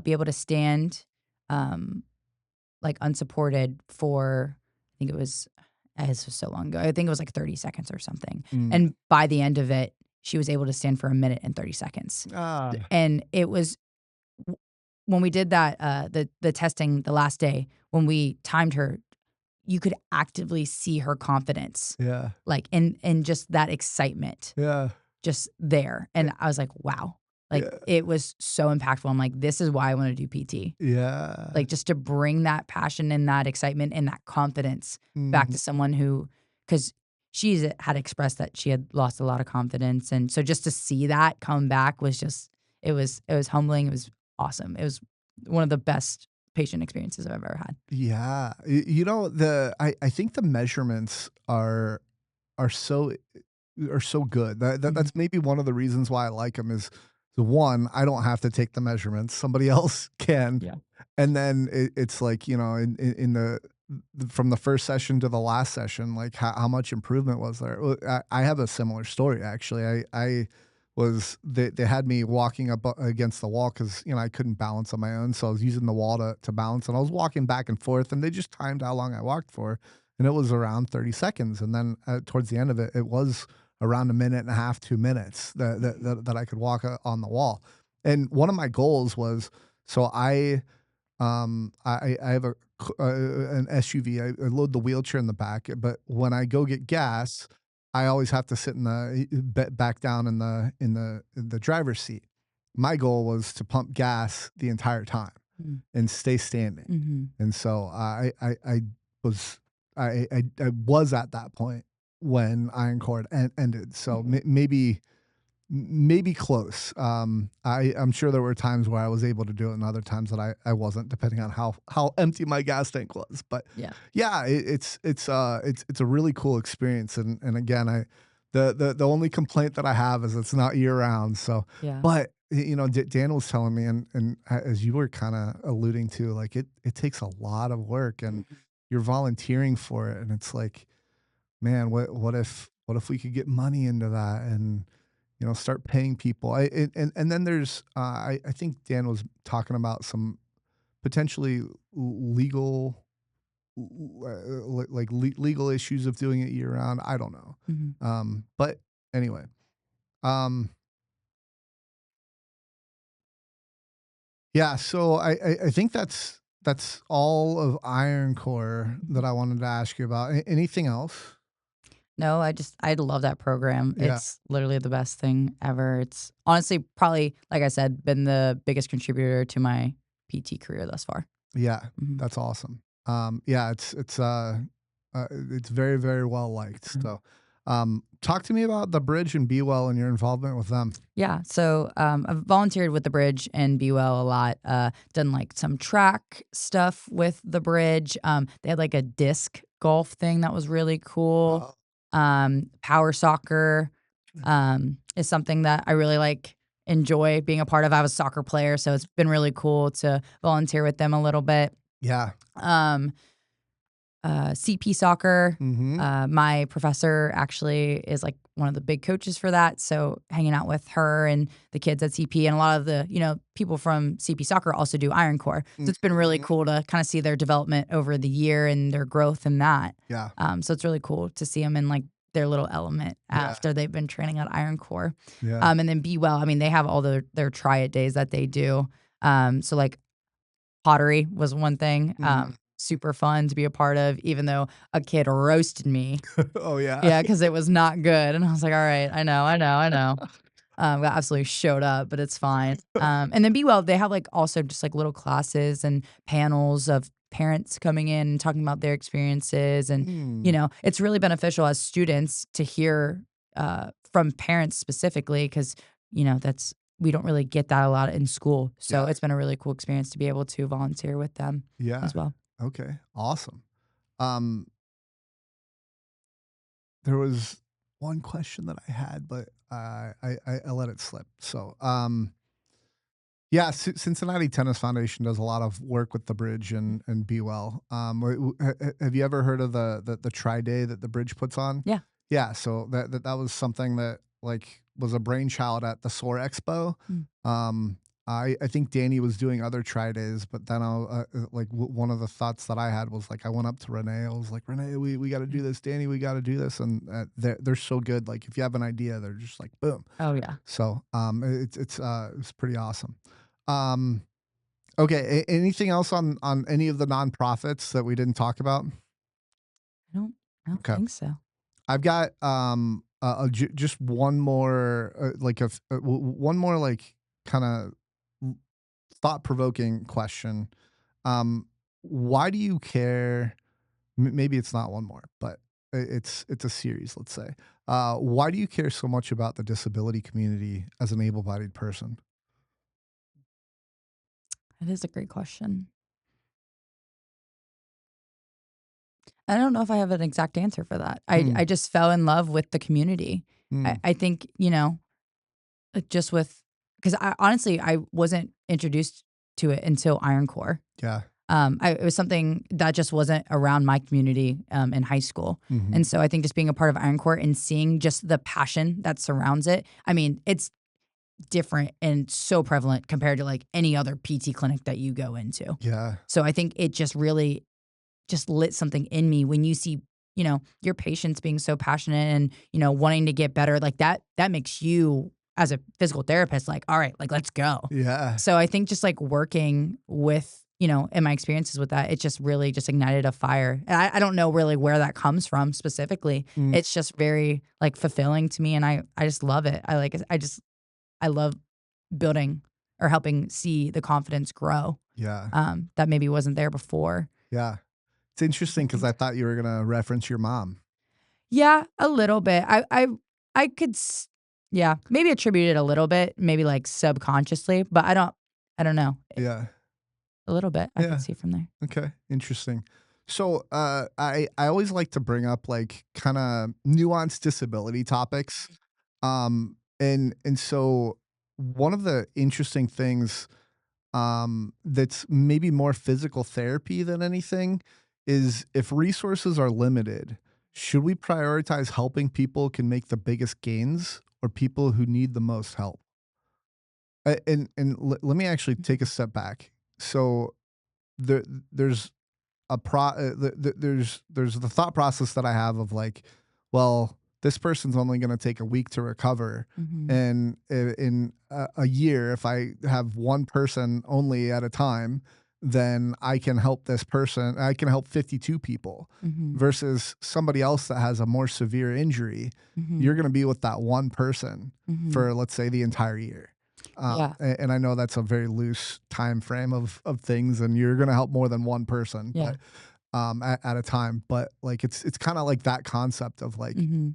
be able to stand, um, like unsupported for, I think it was, this was so long ago. I think it was like 30 seconds or something. Mm. And by the end of it, she was able to stand for a minute and 30 seconds. Ah, And it was when we did that, the testing the last day, when we timed her, you could actively see her confidence, yeah, like in just that excitement yeah, just there. eh, And I was like, wow. Like yeah, it was so impactful. I'm like, this is why I want to do PT. yeah. Like just to bring that passion and that excitement and that confidence back Mhm. to someone who, because she's had expressed that she had lost a lot of confidence. And so just to see that come back was just, it was humbling. It was awesome. It was one of the best patient experiences I've ever had. Yeah, I think the measurements are so are so good. Mhm. That's maybe one of the reasons why I like them is the one, I don't have to take the measurements, somebody else can. Yeah. And then it's like, in the from the first session to the last session, like how much improvement was there? Well, I have a similar story actually. I was they had me walking up against the wall because I couldn't balance on my own, so I was using the wall to balance, and I was walking back and forth, and they just timed how long I walked for, and it was around 30 seconds, and then towards the end of it, it was around a minute and a half, 2 minutes that I could walk on the wall, and one of my goals was so I have an SUV. I load the wheelchair in the back, but when I go get gas, I always have to sit in the back down in the driver's seat. My goal was to pump gas the entire time Mm. and stay standing, Mhm. and so was I was at that point when Iron Cord ended. So maybe close. I'm sure there were times where I was able to do it, and other times that I wasn't, depending on how empty my gas tank was. But Yeah. yeah, it's a really cool experience. And again, the only complaint that I have is it's not year round. So, Yeah. but Dan was telling me, and as you were kind of alluding to, like it takes a lot of work, and Mhm. you're volunteering for it, and it's like, man, what if we could get money into that and start paying people. And then there's I think Dan was talking about some potentially legal. like legal issues of doing it year round. I don't know. Mhm. But anyway, um, yeah. So I think that's all of Iron Core Mhm. that I wanted to ask you about. Anything else? No, I love that program. Yeah. It's literally the best thing ever. It's honestly probably, like I said, been the biggest contributor to my PT career thus far. Yeah, Mhm. that's awesome. Yeah, it's very, very well liked. Mhm. So, talk to me about the bridge and Be Well and your involvement with them. Yeah, so I've volunteered with the bridge and Be Well a lot. Done like some track stuff with the bridge. They had like a disc golf thing that was really cool. Oh, Power soccer is something that I really like enjoy being a part of. I was a soccer player, so it's been really cool to volunteer with them a little bit. yeah. Um, CP soccer. Mhm. My professor actually is like one of the big coaches for that. So hanging out with her and the kids at CP and a lot of the, people from CP soccer also do Iron Core. So it's been really Mhm. cool to kind of see their development over the year and their growth in that. Yeah, So it's really cool to see them in like their little element yeah, after they've been training at Iron Core. yeah. And then Be Well. I mean, they have all their try it days that they do. So like pottery was one thing, Mhm. super fun to be a part of, even though a kid roasted me. Oh, yeah. Yeah, because it was not good, and I was like, "Alright, I know, I know, I know." Got absolutely showed up, but it's fine. And then Be Well, they have, like, also just, like, little classes and panels of parents coming in and talking about their experiences, and, Mm, it's really beneficial as students to hear, from parents specifically because that's we don't really get that a lot in school, so yeah, it's been a really cool experience to be able to volunteer with them yeah. as well. Okay, awesome. Um, there was one question that I had, but I let it slip. So, yeah, Cincinnati Tennis Foundation does a lot of work with the bridge and Be Well. Have you ever heard of the Tri Day that the bridge puts on? Yeah. Yeah, so that was something that like was a brainchild at the SOAR Expo. Mm. Um, I think Danny was doing other Tri Days, but then one of the thoughts that I had was like I went up to Renee. I was like, Renee, we got to do Yeah. this. Danny, we got to do this, and they're so good. Like if you have an idea, they're just like boom. Oh, yeah. So it's pretty awesome. Um, okay. Anything else on any of the nonprofits that we didn't talk about? I don't Okay, think so. I've got just one more one more like kind of thought provoking question. Um, why do you care? Maybe it's not one more, but it's a series. Let's say. Why do you care so much about the disability community as an able-bodied person? That is a great question. I don't know if I have an exact answer for that. I Hmm. I just fell in love with the community. I Hmm. I think, just with because I honestly, I wasn't introduced to it until Iron Core. Yeah. It was something that just wasn't around my community, in high school, Mhm. and so I think just being a part of Iron Core and seeing just the passion that surrounds it, I mean, it's different and so prevalent compared to, like, any other PT clinic that you go into. Yeah. So I think it just really just lit something in me when you see, your patients being so passionate and, wanting to get better, like, that makes you as a physical therapist, like, "All right, like, let's go." Yeah. So I think just, like, working with, in my experiences with that, it just really just ignited a fire. And I don't know really where that comes from specifically. Mm, It's just very, like, fulfilling to me, and I just love it. I love building or helping see the confidence grow, yeah. that maybe wasn't there before. Yeah. It's interesting because I thought you were gonna reference your mom. Yeah, a little bit. I could yeah, maybe attribute it a little bit, maybe, like, subconsciously, but I don't know. Yeah. A little bit, I could Yeah. see from there. Okay. Interesting. So, I always like to bring up like kind of nuanced disability topics. And so one of the interesting things that's maybe more physical therapy than anything is if resources are limited, should we prioritize helping people can make the biggest gains or people who need the most help? And let me actually take a step back. So there there's there's the thought process that I have of like, well, this person's only going to take a week to recover, Mhm. and in a year, if I have one person only at a time, then I can help this person. I can help 52 people, Mhm. versus somebody else that has a more severe injury. You're Mhm. going to be with that one person Mhm. for, let's say, the entire year. Yeah. And I know that's a very loose time frame of things, and you're going to help more than one person, Yeah. but at a time. But like it's kind of like that concept of like, Mhm.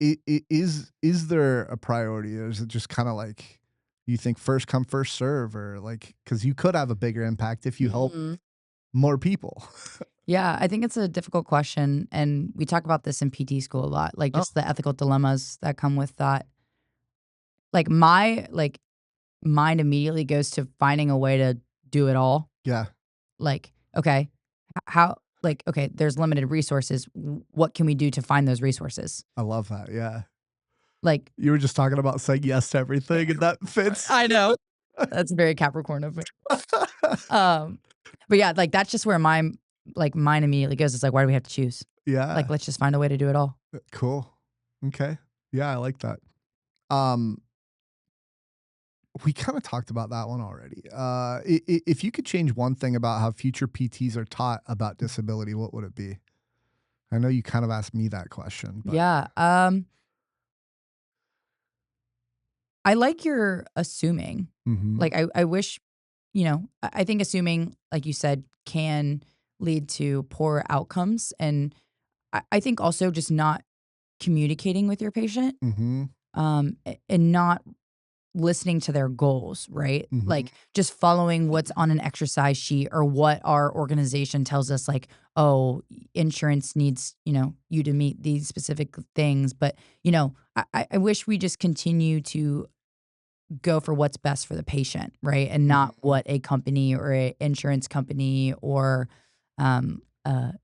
is there a priority, or is it just kind of like you think first come first serve, or like because you could have a bigger impact if you help Mhm. more people. Yeah, I think it's a difficult question, and we talk about this in PT school a lot, like, Oh just the ethical dilemmas that come with that. My mind immediately goes to finding a way to do it all. yeah, Like, okay, how like, okay, there's limited resources. What can we do to find those resources? I love that. Yeah, Like, you were just talking about saying yes to everything, and that fits. I know. That's very Capricorn of me. Um, but yeah, like, that's just where my, like, mind immediately goes. It's like, why do we have to choose? Like, Yeah, let's just find a way to do it all. cool. Okay, yeah, I like that. Um, we kind of talked about that one already. If you could change one thing about how future PTs are taught about disability, what would it be? I know you kind of asked me that question, but Yeah, I like your assuming. mhm, Like, I wish, I think assuming, like you said, can lead to poor outcomes, and I think also just not communicating with your patient, mhm, and not listening to their goals, right? mhm, Like, just following what's on an exercise sheet or what our organization tells us, like, "Oh, insurance needs, you to meet these specific things." But, I wish we just continue to go for what's best for the patient, right? And not mhm. what a company or a insurance company or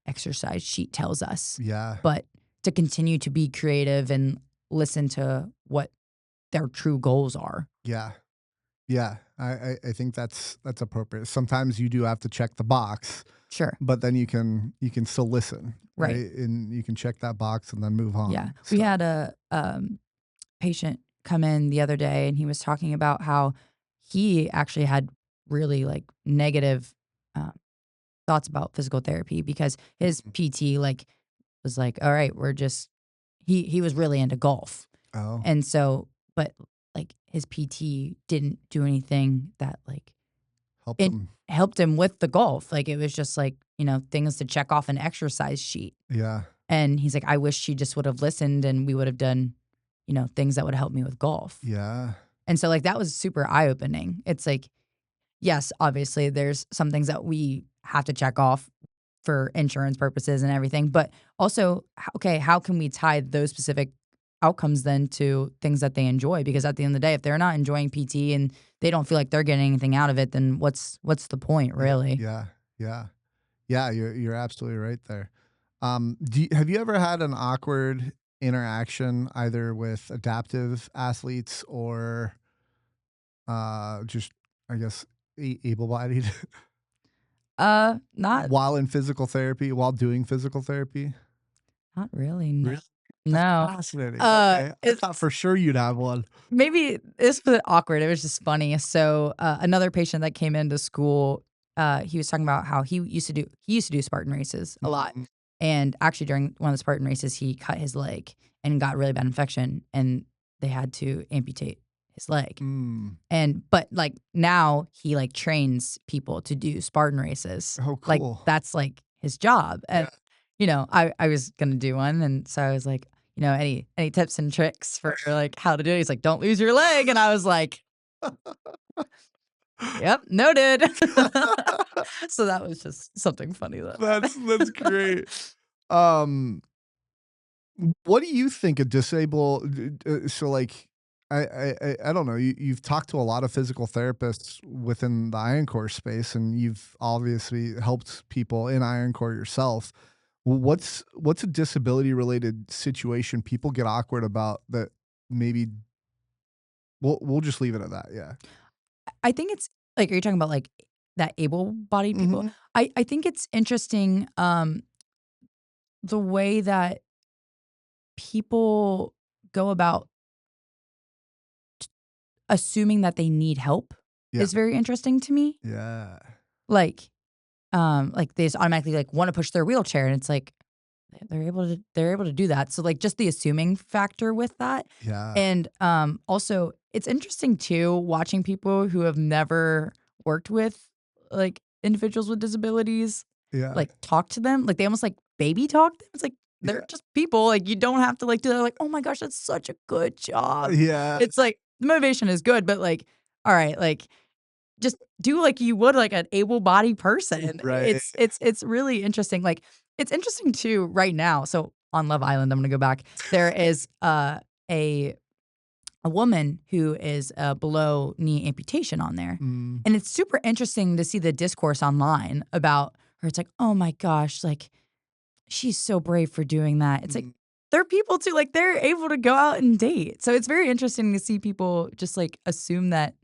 exercise sheet tells us. Yeah, But to continue to be creative and listen to what their true goals are. yeah, yeah. I think that's appropriate. Sometimes you do have to check the box, Sure. but then you can still listen, Right. right? And you can check that box and then move Yeah. on. We So, had a patient come in the other day and he was talking about how he actually had really like negative uh, thoughts about physical therapy because his mhm. PT like was like, all right, we're just he was really into golf. Oh, And so, but like his PT didn't do anything that like help it them. helped him with the golf. Like it was just like, things to check off an exercise sheet. Yeah, And he's like, I wish she just would have listened and we would have done, things that would help me with golf. yeah, And so like that was super eye opening. It's like, yes, obviously there's some things that we have to check off for insurance purposes and everything, but also, okay, how can we tie those specific outcomes then to things that they enjoy? Because at the end of the day, if they're not enjoying PT and they don't feel like they're getting anything out of it, then what's the point, yeah, really? yeah, yeah. Yeah, you're absolutely right there. Have you ever had an awkward interaction either with adaptive athletes or just I guess able-bodied Not while in physical therapy, while doing physical therapy? not really. No. Really? That's No. fascinating. Okay, I thought It's for sure you'd have one. maybe this was awkward. It was just funny. So another patient that came into school, he was talking about how he used to do Spartan races a lot, Mhm. and actually during one of the Spartan races, he cut his leg and got really bad infection, and they had to amputate his leg. Mm. But like now he like trains people to do Spartan races. Oh, Like cool. that's like his job. And Yeah. I was gonna do one, and so I was like, any tips and tricks for like how to do it? He's like, don't lose your leg, and I was like, yep, noted. So that was just something funny that That's happened. great. Um What do you think a disabled so like I don't know, you've talked to a lot of physical therapists within the Iron Core space, and you've obviously helped people in Iron Core yourself. What's a disability related situation people get awkward about that maybe we'll just leave it at that, yeah. I think it's like, are you talking about like that able-bodied people. Mhm. I think it's interesting, the way that people go about assuming that they need help Yeah. is very interesting to me. Yeah. Like, they just automatically, like, wanna push their wheelchair, and it's like, they're able to do that. So, like, just the assuming factor with that. Yeah. And, also, it's interesting too watching people who have never worked with, like, individuals with disabilities, Yeah. like, talk to them. Like, they almost, like, baby talk them. It's like, they're Yeah. just people, like, you don't have to, like, do that, like, "Oh my gosh, that's such a good job." Yeah. It's like, the motivation is good, but, like, alright, like, just do like you would like an able-bodied person. Right. It's really interesting. Like, it's interesting too right now. So on Love Island, I'm gonna go back. There is a a woman who is below knee amputation on there. Mm. And it's super interesting to see the discourse online about her. It's like, oh my gosh, like she's so brave for doing that. It's like Mm. they're people too, like they're able to go out and date. So it's very interesting to see people just like assume that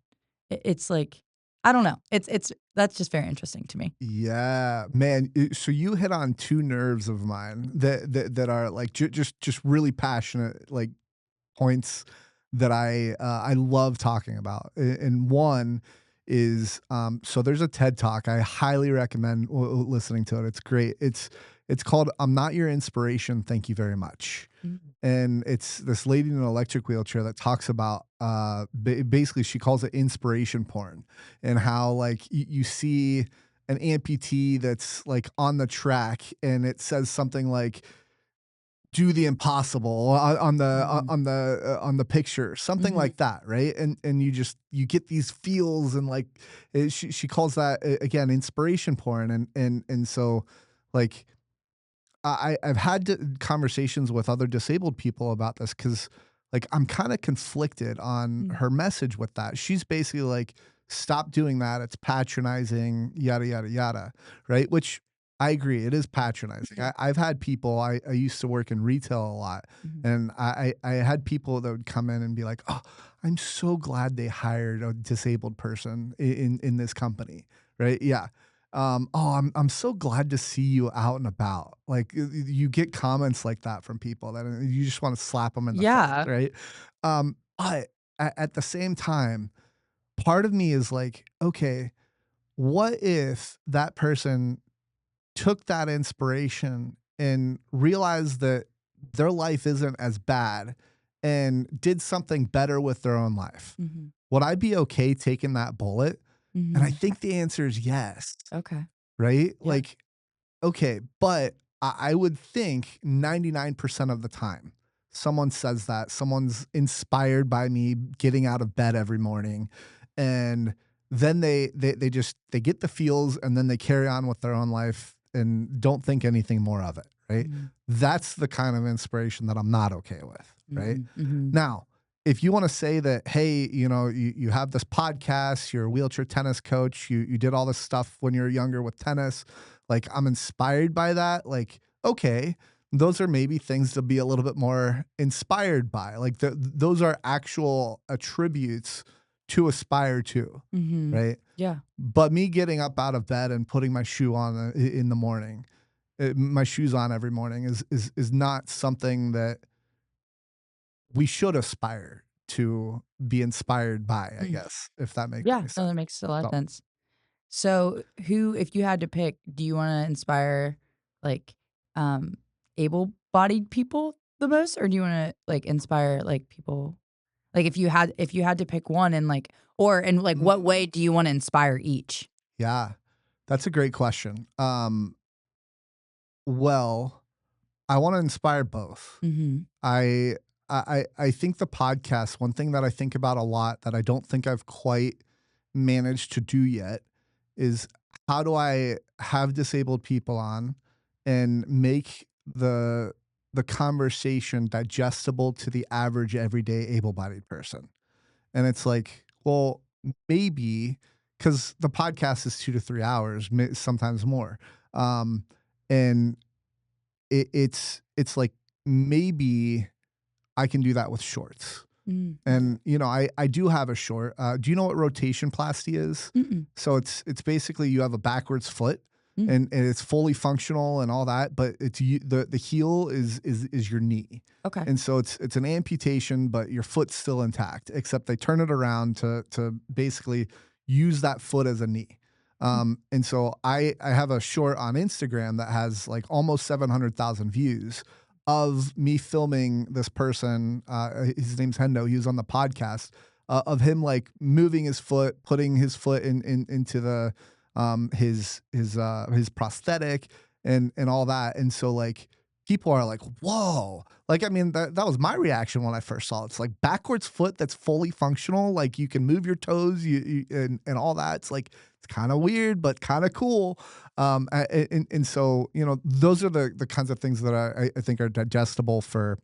it's like I don't know. It's that's just very interesting to me. Yeah, man. So you hit on two nerves of mine that are like just really passionate like points that I love talking about. And one is so there's a TED talk I highly recommend listening to it. It's great. It's called "I'm Not Your Inspiration. Thank you very much." Mhm. And it's this lady in an electric wheelchair that talks about basically she calls it inspiration porn, and how like you see an amputee that's like on the track and it says something like do the impossible Mhm. on the picture, something Mhm. like that, right? And you get these feels and like she calls that again inspiration porn, and so like I've had conversations with other disabled people about this because, like, I'm kind of conflicted on Mm. her message with that. She's basically like, "Stop doing that. It's patronizing, yada yada yada." Right? Which I agree, it is patronizing. Mhm. I've had people. I used to work in retail a lot, Mhm. and I had people that would come in and be like, "Oh, I'm so glad they hired a disabled person in this company." Right? Yeah. "Oh, I'm so glad to see you out and about." Like, you get comments like that from people that you just wanna slap them in the face, Yeah. right? But at the same time, part of me is like, "Okay, what if that person took that inspiration and realized that their life isn't as bad and did something better with their own life?" Mhm. Would I be okay taking that bullet? And I Mhm. think the answer is yes, Okay. right? Yeah. Like, okay, but I would think 99% of the time, someone says that, someone's inspired by me getting out of bed every morning, and then they just they get the feels, and then they carry on with their own life and don't think anything more of it, right? Mhm. That's the kind of inspiration that I'm not okay with, right? Mhm. Mhm. Now, if you wanna say that, "Hey, you know, you have this podcast, you're a wheelchair tennis coach, you did all this stuff when you were younger with tennis, like, I'm inspired by that," like, okay, those are maybe things to be a little bit more inspired by, like, those are actual attributes to aspire to, Mhm. right? Yeah. But me getting up out of bed and putting my shoe on, in the morning, my shoes on every morning is not something that we should aspire to be inspired by, I Mm. guess, if that makes Yeah. any No, sense. that makes a lot of So, sense. So, who if you had to pick, do you wanna inspire, like, um, able-bodied people the most, or do you wanna, like, inspire, like, people like, if you had to pick one and, like or in, like, what mm, way do you wanna inspire each? yeah, that's a great question. Well, I wanna inspire both. Mhm. I I think the podcast, one thing that I think about a lot that I don't think I've quite managed to do yet is how do I have disabled people on and make the conversation digestible to the average everyday able-bodied person? And it's like, well, maybe because the podcast is 2 to 3 hours, sometimes more. Um, and it's like maybe I can do that with shorts. Okay. And, I do have a short. Do you know what rotation plasty is? Mm-mm. So it's basically you have a backwards foot Mm. and it's fully functional and all that, but the heel is your knee. Okay. And so it's an amputation, but your foot's still intact, except they turn it around to basically use that foot as a knee. Mm. And so I have a short on Instagram that has like almost 700,000 views of me filming this person. His name's Hendo. He was on the podcast of him like moving his foot, putting his foot into the his prosthetic and all that. And so like people are like, whoa. Like, I mean, that was my reaction when I first saw it. It's like backwards foot that's fully functional. Like you can move your toes, and all that. It's like it's kind of weird, but kind of cool. And so those are the kinds of things that I think are digestible for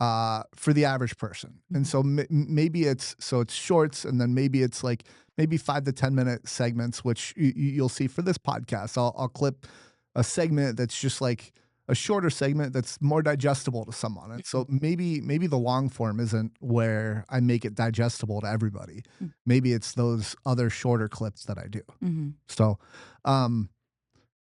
the average person. And Mhm. so maybe it's shorts, and then maybe it's like maybe 5 to 10 minute segments, which you'll see for this podcast. I'll clip a segment that's just like a shorter segment that's more digestible to someone. And Mhm. so maybe the long form isn't where I make it digestible to everybody. Mm. Maybe it's those other shorter clips that I do. Mhm. So, um,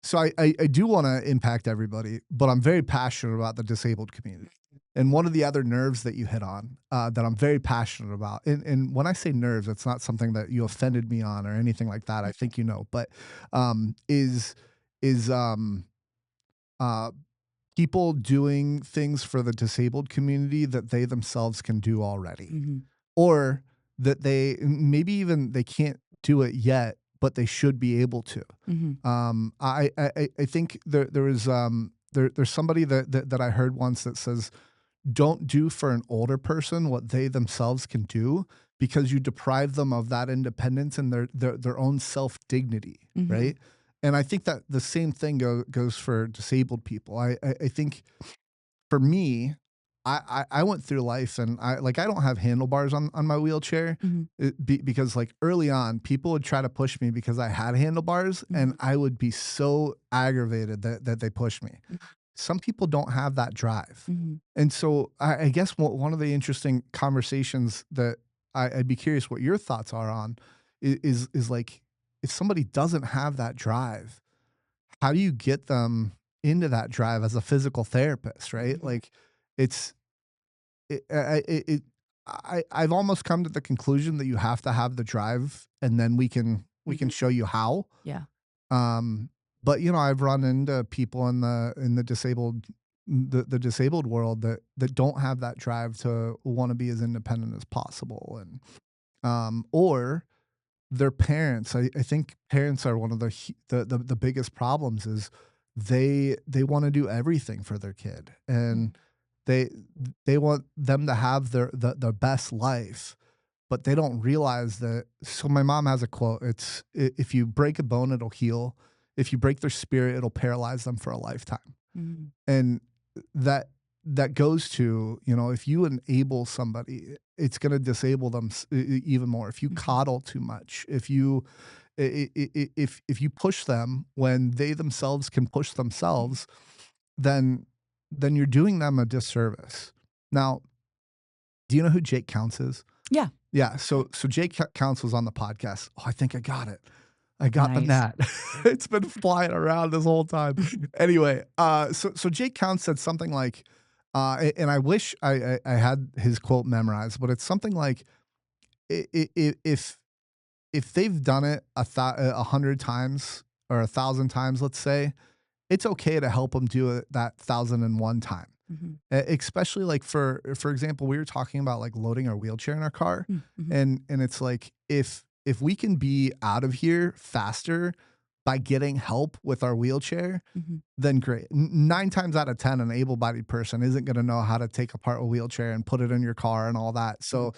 so I do want to impact everybody, but I'm very passionate about the disabled community. And one of the other nerves that you hit on that I'm very passionate about, and when I say nerves, it's not something that you offended me on or anything like that. I think but is uh, people doing things for the disabled community that they themselves can do already, Mhm. or that they maybe even they can't do it yet, but they should be able to. Mhm. I think there's somebody that I heard once that says, "Don't do for an older person what they themselves can do, because you deprive them of that independence and their own self dignity." Mhm. Right. And I think that the same thing goes for disabled people. I think for me, I went through life and I don't have handlebars on my wheelchair, Mhm. because like early on people would try to push me because I had handlebars, and Mhm. I would be so aggravated that they pushed me. Mhm. Some people don't have that drive. Mhm. And so I guess one of the interesting conversations that I'd be curious what your thoughts are on is like, if somebody doesn't have that drive, how do you get them into that drive as a physical therapist, right? Mhm. Like it's I've almost come to the conclusion that you have to have the drive, and then we can Mhm. show you how. Yeah. Um, but I've run into people in the disabled world that don't have that drive to want to be as independent as possible, and or their parents. I think parents are one of the biggest problems. Is they want to do everything for their kid, Mhm. and they they want them to have their best life, but they don't realize that. So my mom has a quote. If you break a bone, it'll heal. If you break their spirit, it'll paralyze them for a lifetime. Mhm. And that that goes to, if you enable somebody, it's going to disable them even more. If you Mhm. coddle too much, if you push them when they themselves can push Mhm. themselves, then you're doing them a disservice. Now, do you know who Jake Counts is? Yeah. Yeah, so Jake Counts was on the podcast. Oh, I think I got it. I got the Nice. gnat. It's been flying around this whole time. Anyway, so Jake Counts said something like, and I wish I had his quote memorized, but it's something like, if they've done it 100 times or 1,000 times, let's say, it's okay to help them do it that 1,001 time. Mhm. Especially like for example, we were talking about like loading our wheelchair in our car, Mm. Mhm. and it's like, if we can be out of here faster by getting help with our wheelchair, Mhm. then great. 9 times out of 10, an able-bodied person isn't gonna know how to take apart a wheelchair and put it in your car and all that. Mhm. So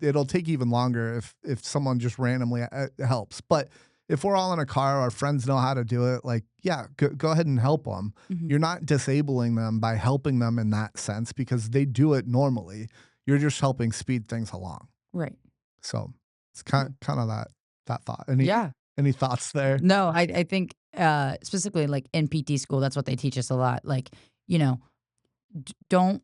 it'll take even longer if someone just randomly helps. But if we're all in a car, our friends know how to do it, like, yeah, go ahead and help them. Mhm. You're not disabling them by helping them in that sense, because they do it normally. You're just helping speed things along. Right. So it's Yeah. kind of that thought. Yeah. Any thoughts there? No, I think, specifically, like, in PT school, that's what they teach us a lot, like, you know, don't,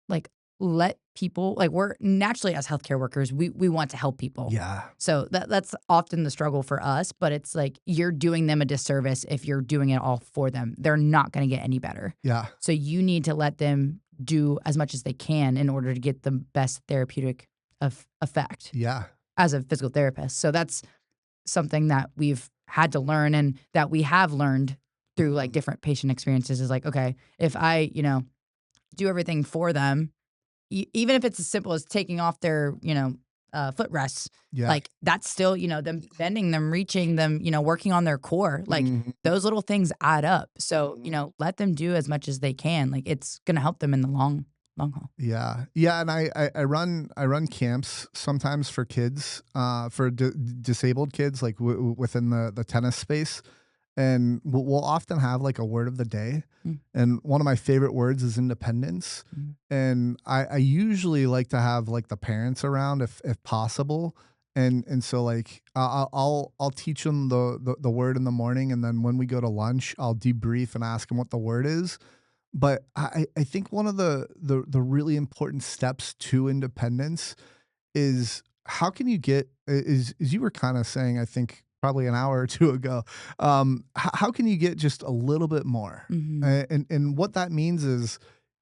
like, let people, like, we're naturally as healthcare workers, we want to help people. Yeah. So that's often the struggle for us, but it's like you're doing them a disservice if you're doing it all for them. They're not gonna get any better. Yeah. So you need to let them do as much as they can in order to get the best therapeutic effect Yeah. as a physical therapist. So that's something that we've had to learn and that we have learned through, like, Mhm. different patient experiences is like, okay, if I, do everything for them, even if it's as simple as taking off their, footrests, Yeah. like, that's still, them bending them, reaching them, working on their core. Like, Mhm. those little things add up. So, Mhm. let them do as much as they can. Like, it's gonna help them in the long haul. Yeah. Yeah, and I run camps sometimes for kids, for disabled kids, like, within the tennis space, and we'll often have, like, a word of the day, Mm, and one of my favorite words is independence, mhm, and I usually like to have, like, the parents around if possible, and so, like, I'll teach them the word in the morning, and then when we go to lunch, I'll debrief and ask them what the word is, but I think one of the really important steps to independence is how can you get is you were kinda saying, I think, probably an hour or 2 ago, how can you get just a little bit more? mhm, And what that means is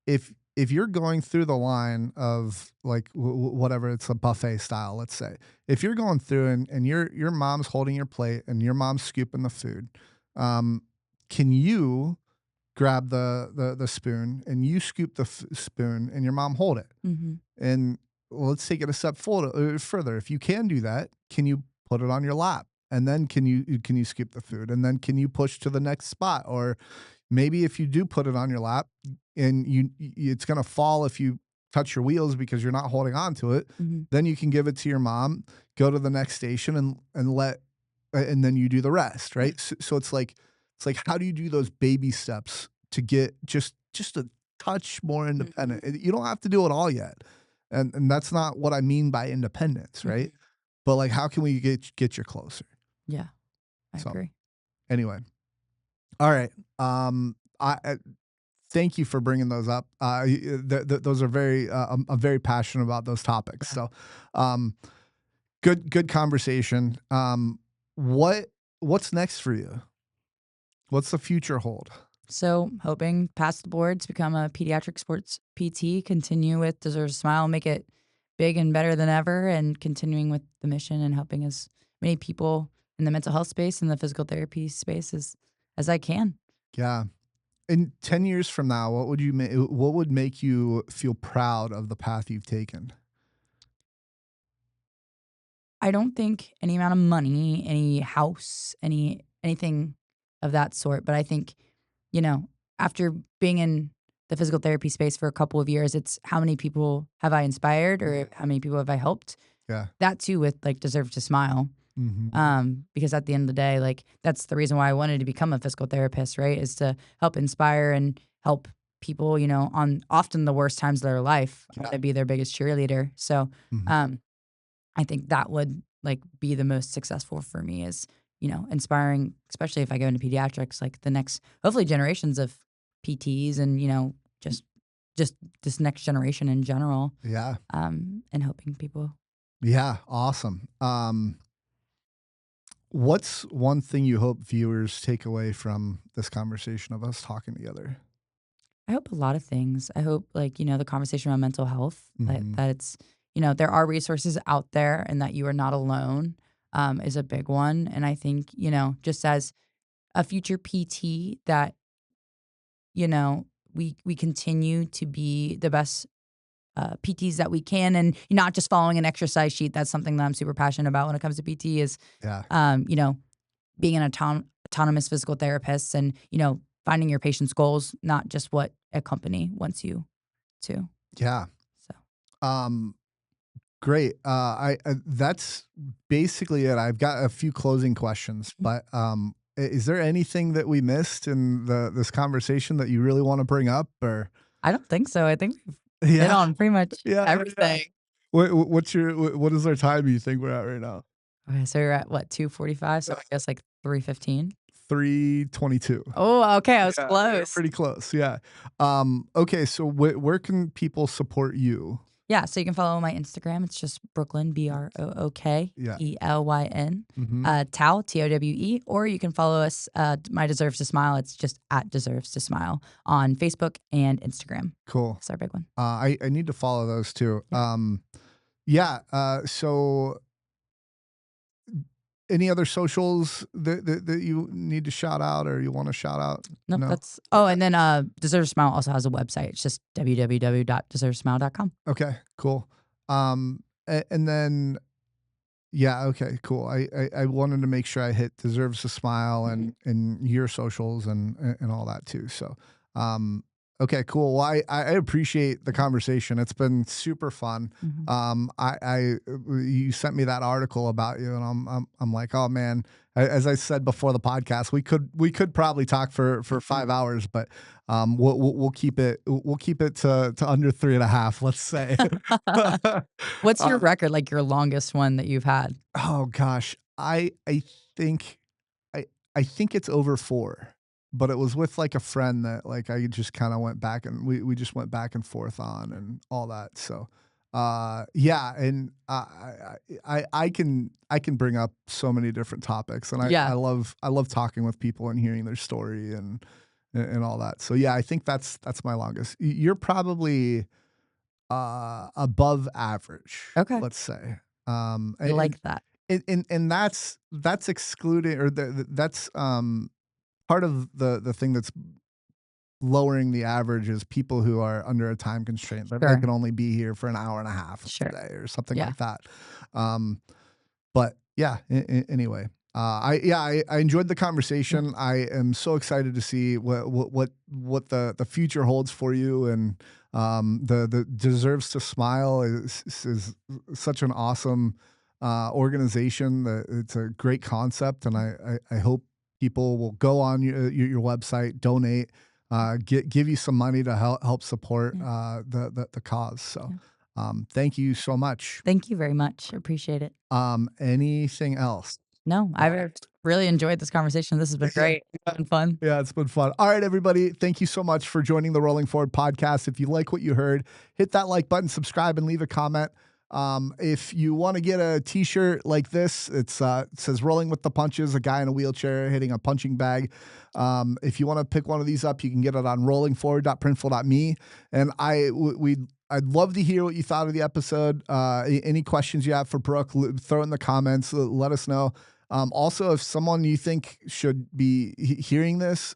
if you're going through the line of, like, whatever, it's a buffet style, let's say. If you're going through and your mom's holding your plate and your mom's scooping the food, um, can you grab the spoon and you scoop the spoon and your mom hold it? mhm, And let's take it a step forward, further. If you can do that, can you put it on your lap? And then can you scoop the food? And then can you push to the next spot? Or maybe if you do put it on your lap and it's gonna fall if you touch your wheels because you're not holding on to it, mhm, then you can give it to your mom, go to the next station and let and then you do the rest, right? So it's like how do you do those baby steps to get just a touch more mhm, independent? You don't have to do it all yet. And that's not what I mean by independence, right? mhm. But like how can we get you closer? Yeah, I So agree. anyway, all right. I thank you for bringing those up. Those are very I'm very passionate about those topics. Yeah. So um, good conversation. What what's next for you? What's the future hold? So, hoping pass the boards, become a pediatric sports PT, continue with Deserve a Smile, make it big and better than ever, and continuing with the mission and helping as many people in the mental health space and the physical therapy space as I can. Yeah. In 10 years from now, what would make you feel proud of the path you've taken? I don't think any amount of money, any house, anything of that sort, but I think, you know, after being in the physical therapy space for a couple of years, it's how many people have I inspired or how many people have I helped? Yeah. That too with like Deserve to Smile. Mhm. Because at the end of the day, like that's the reason why I wanted to become a physical therapist, right? Is to help inspire and help people, on often the worst times of their life. I want Yeah. to be their biggest cheerleader. So Mhm. um I think that would, like, be the most successful for me is, inspiring, especially if I go into pediatrics, like, the next hopefully generations of PTs and, just this next generation in general, Yeah. and helping people. Yeah, awesome. What's one thing you hope viewers take away from this conversation of us talking together? I hope a lot of things. I hope, like, the conversation around mental health, Mhm. that it's, there are resources out there and that you are not alone, is a big one, and I think, just as a future PT that we continue to be the best PTs that we can, and not just following an exercise sheet. That's something that I'm super passionate about when it comes to PT. Is Yeah. being an autonomous physical therapist, and finding your patient's goals, not just what a company wants you to. Yeah. So Um, great. That's basically it. I've got a few closing questions, Mhm. but is there anything that we missed in the this conversation that you really want to bring up or I don't think so. I think we've hit yeah. on pretty much Yeah, yeah, yeah. everything. What is our time you think we're at right now? Okay, so you're at what 2:45. So I guess like 3:15. 3:22. Oh, okay, I was Yeah, you're close. pretty close, yeah. Okay, so where can people support you? Yeah, so you can follow my Instagram. It's just Brooklyn, Yeah. Brooklyn, Mhm. Towe, Towe, or you can follow us, My Deserves to Smile. It's just at Deserves to Smile on Facebook and Instagram. Cool. That's our big one. I need to follow those too. Yeah. Yeah. So any other socials that you need to shout out or you want to shout out? Nope, No. that's oh, and then, Deserves to Smile also has a website. It's just www.deservesmile.com. Okay. Cool. And then yeah, okay, cool. I wanted to make sure I hit deserves a smile and your socials and all that too. So, um, okay, cool. Well, I appreciate the conversation. It's been super fun. Mhm. You sent me that article about you, and I'm like, oh man. As I said before the podcast, we could probably talk for 5 hours, but we'll keep it to under 3.5. Let's say. What's your Uh, record, like, your longest one that you've had? Oh gosh, I think I I think it's over 4, but it was with, like, a friend that, like, I just kinda went back and we just went back and forth on and all that, so, yeah, and I can bring up so many different topics, and I Yeah. love talking with people and hearing their story and all that, so, yeah, I think that's my longest. You're probably, above average, Okay. let's say, I and like that. and that's excluding or that's part of the thing that's lowering the average is people who are under a time constraint that they Sure. can only be here for an hour and a half Sure. today or something Yeah. like that. Um, but yeah, anyway, I enjoyed the Yeah. conversation. I am so excited to see what the future holds for you, and the deserves to smile is such an awesome organization. That it's a great concept, and I hope people will go on your website, donate, give you some money to help support Yeah. the cause. So. Yeah. Thank you so much. Thank you very much. Appreciate it. Anything else? No, Uh, I've really enjoyed this conversation. This has been yeah, great. It's been fun. yeah, it's been fun. All right, everybody. Thank you so much for joining the Rolling Forward podcast. If you like what you heard, hit that like button, subscribe, and leave a comment. If you want to get a t-shirt like this, it says rolling with the punches, a guy in a wheelchair hitting a punching bag. If you want to pick one of these up, you can get it on rollingforward.printful.me. And I'd love to hear what you thought of the episode. Any questions you have for Brooke, throw in the comments. Let us know. Also, if someone you think should be hearing this,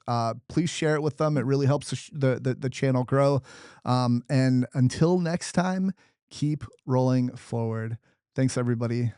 please share it with them. It really helps the channel grow. And until next time, keep rolling forward. Thanks, everybody.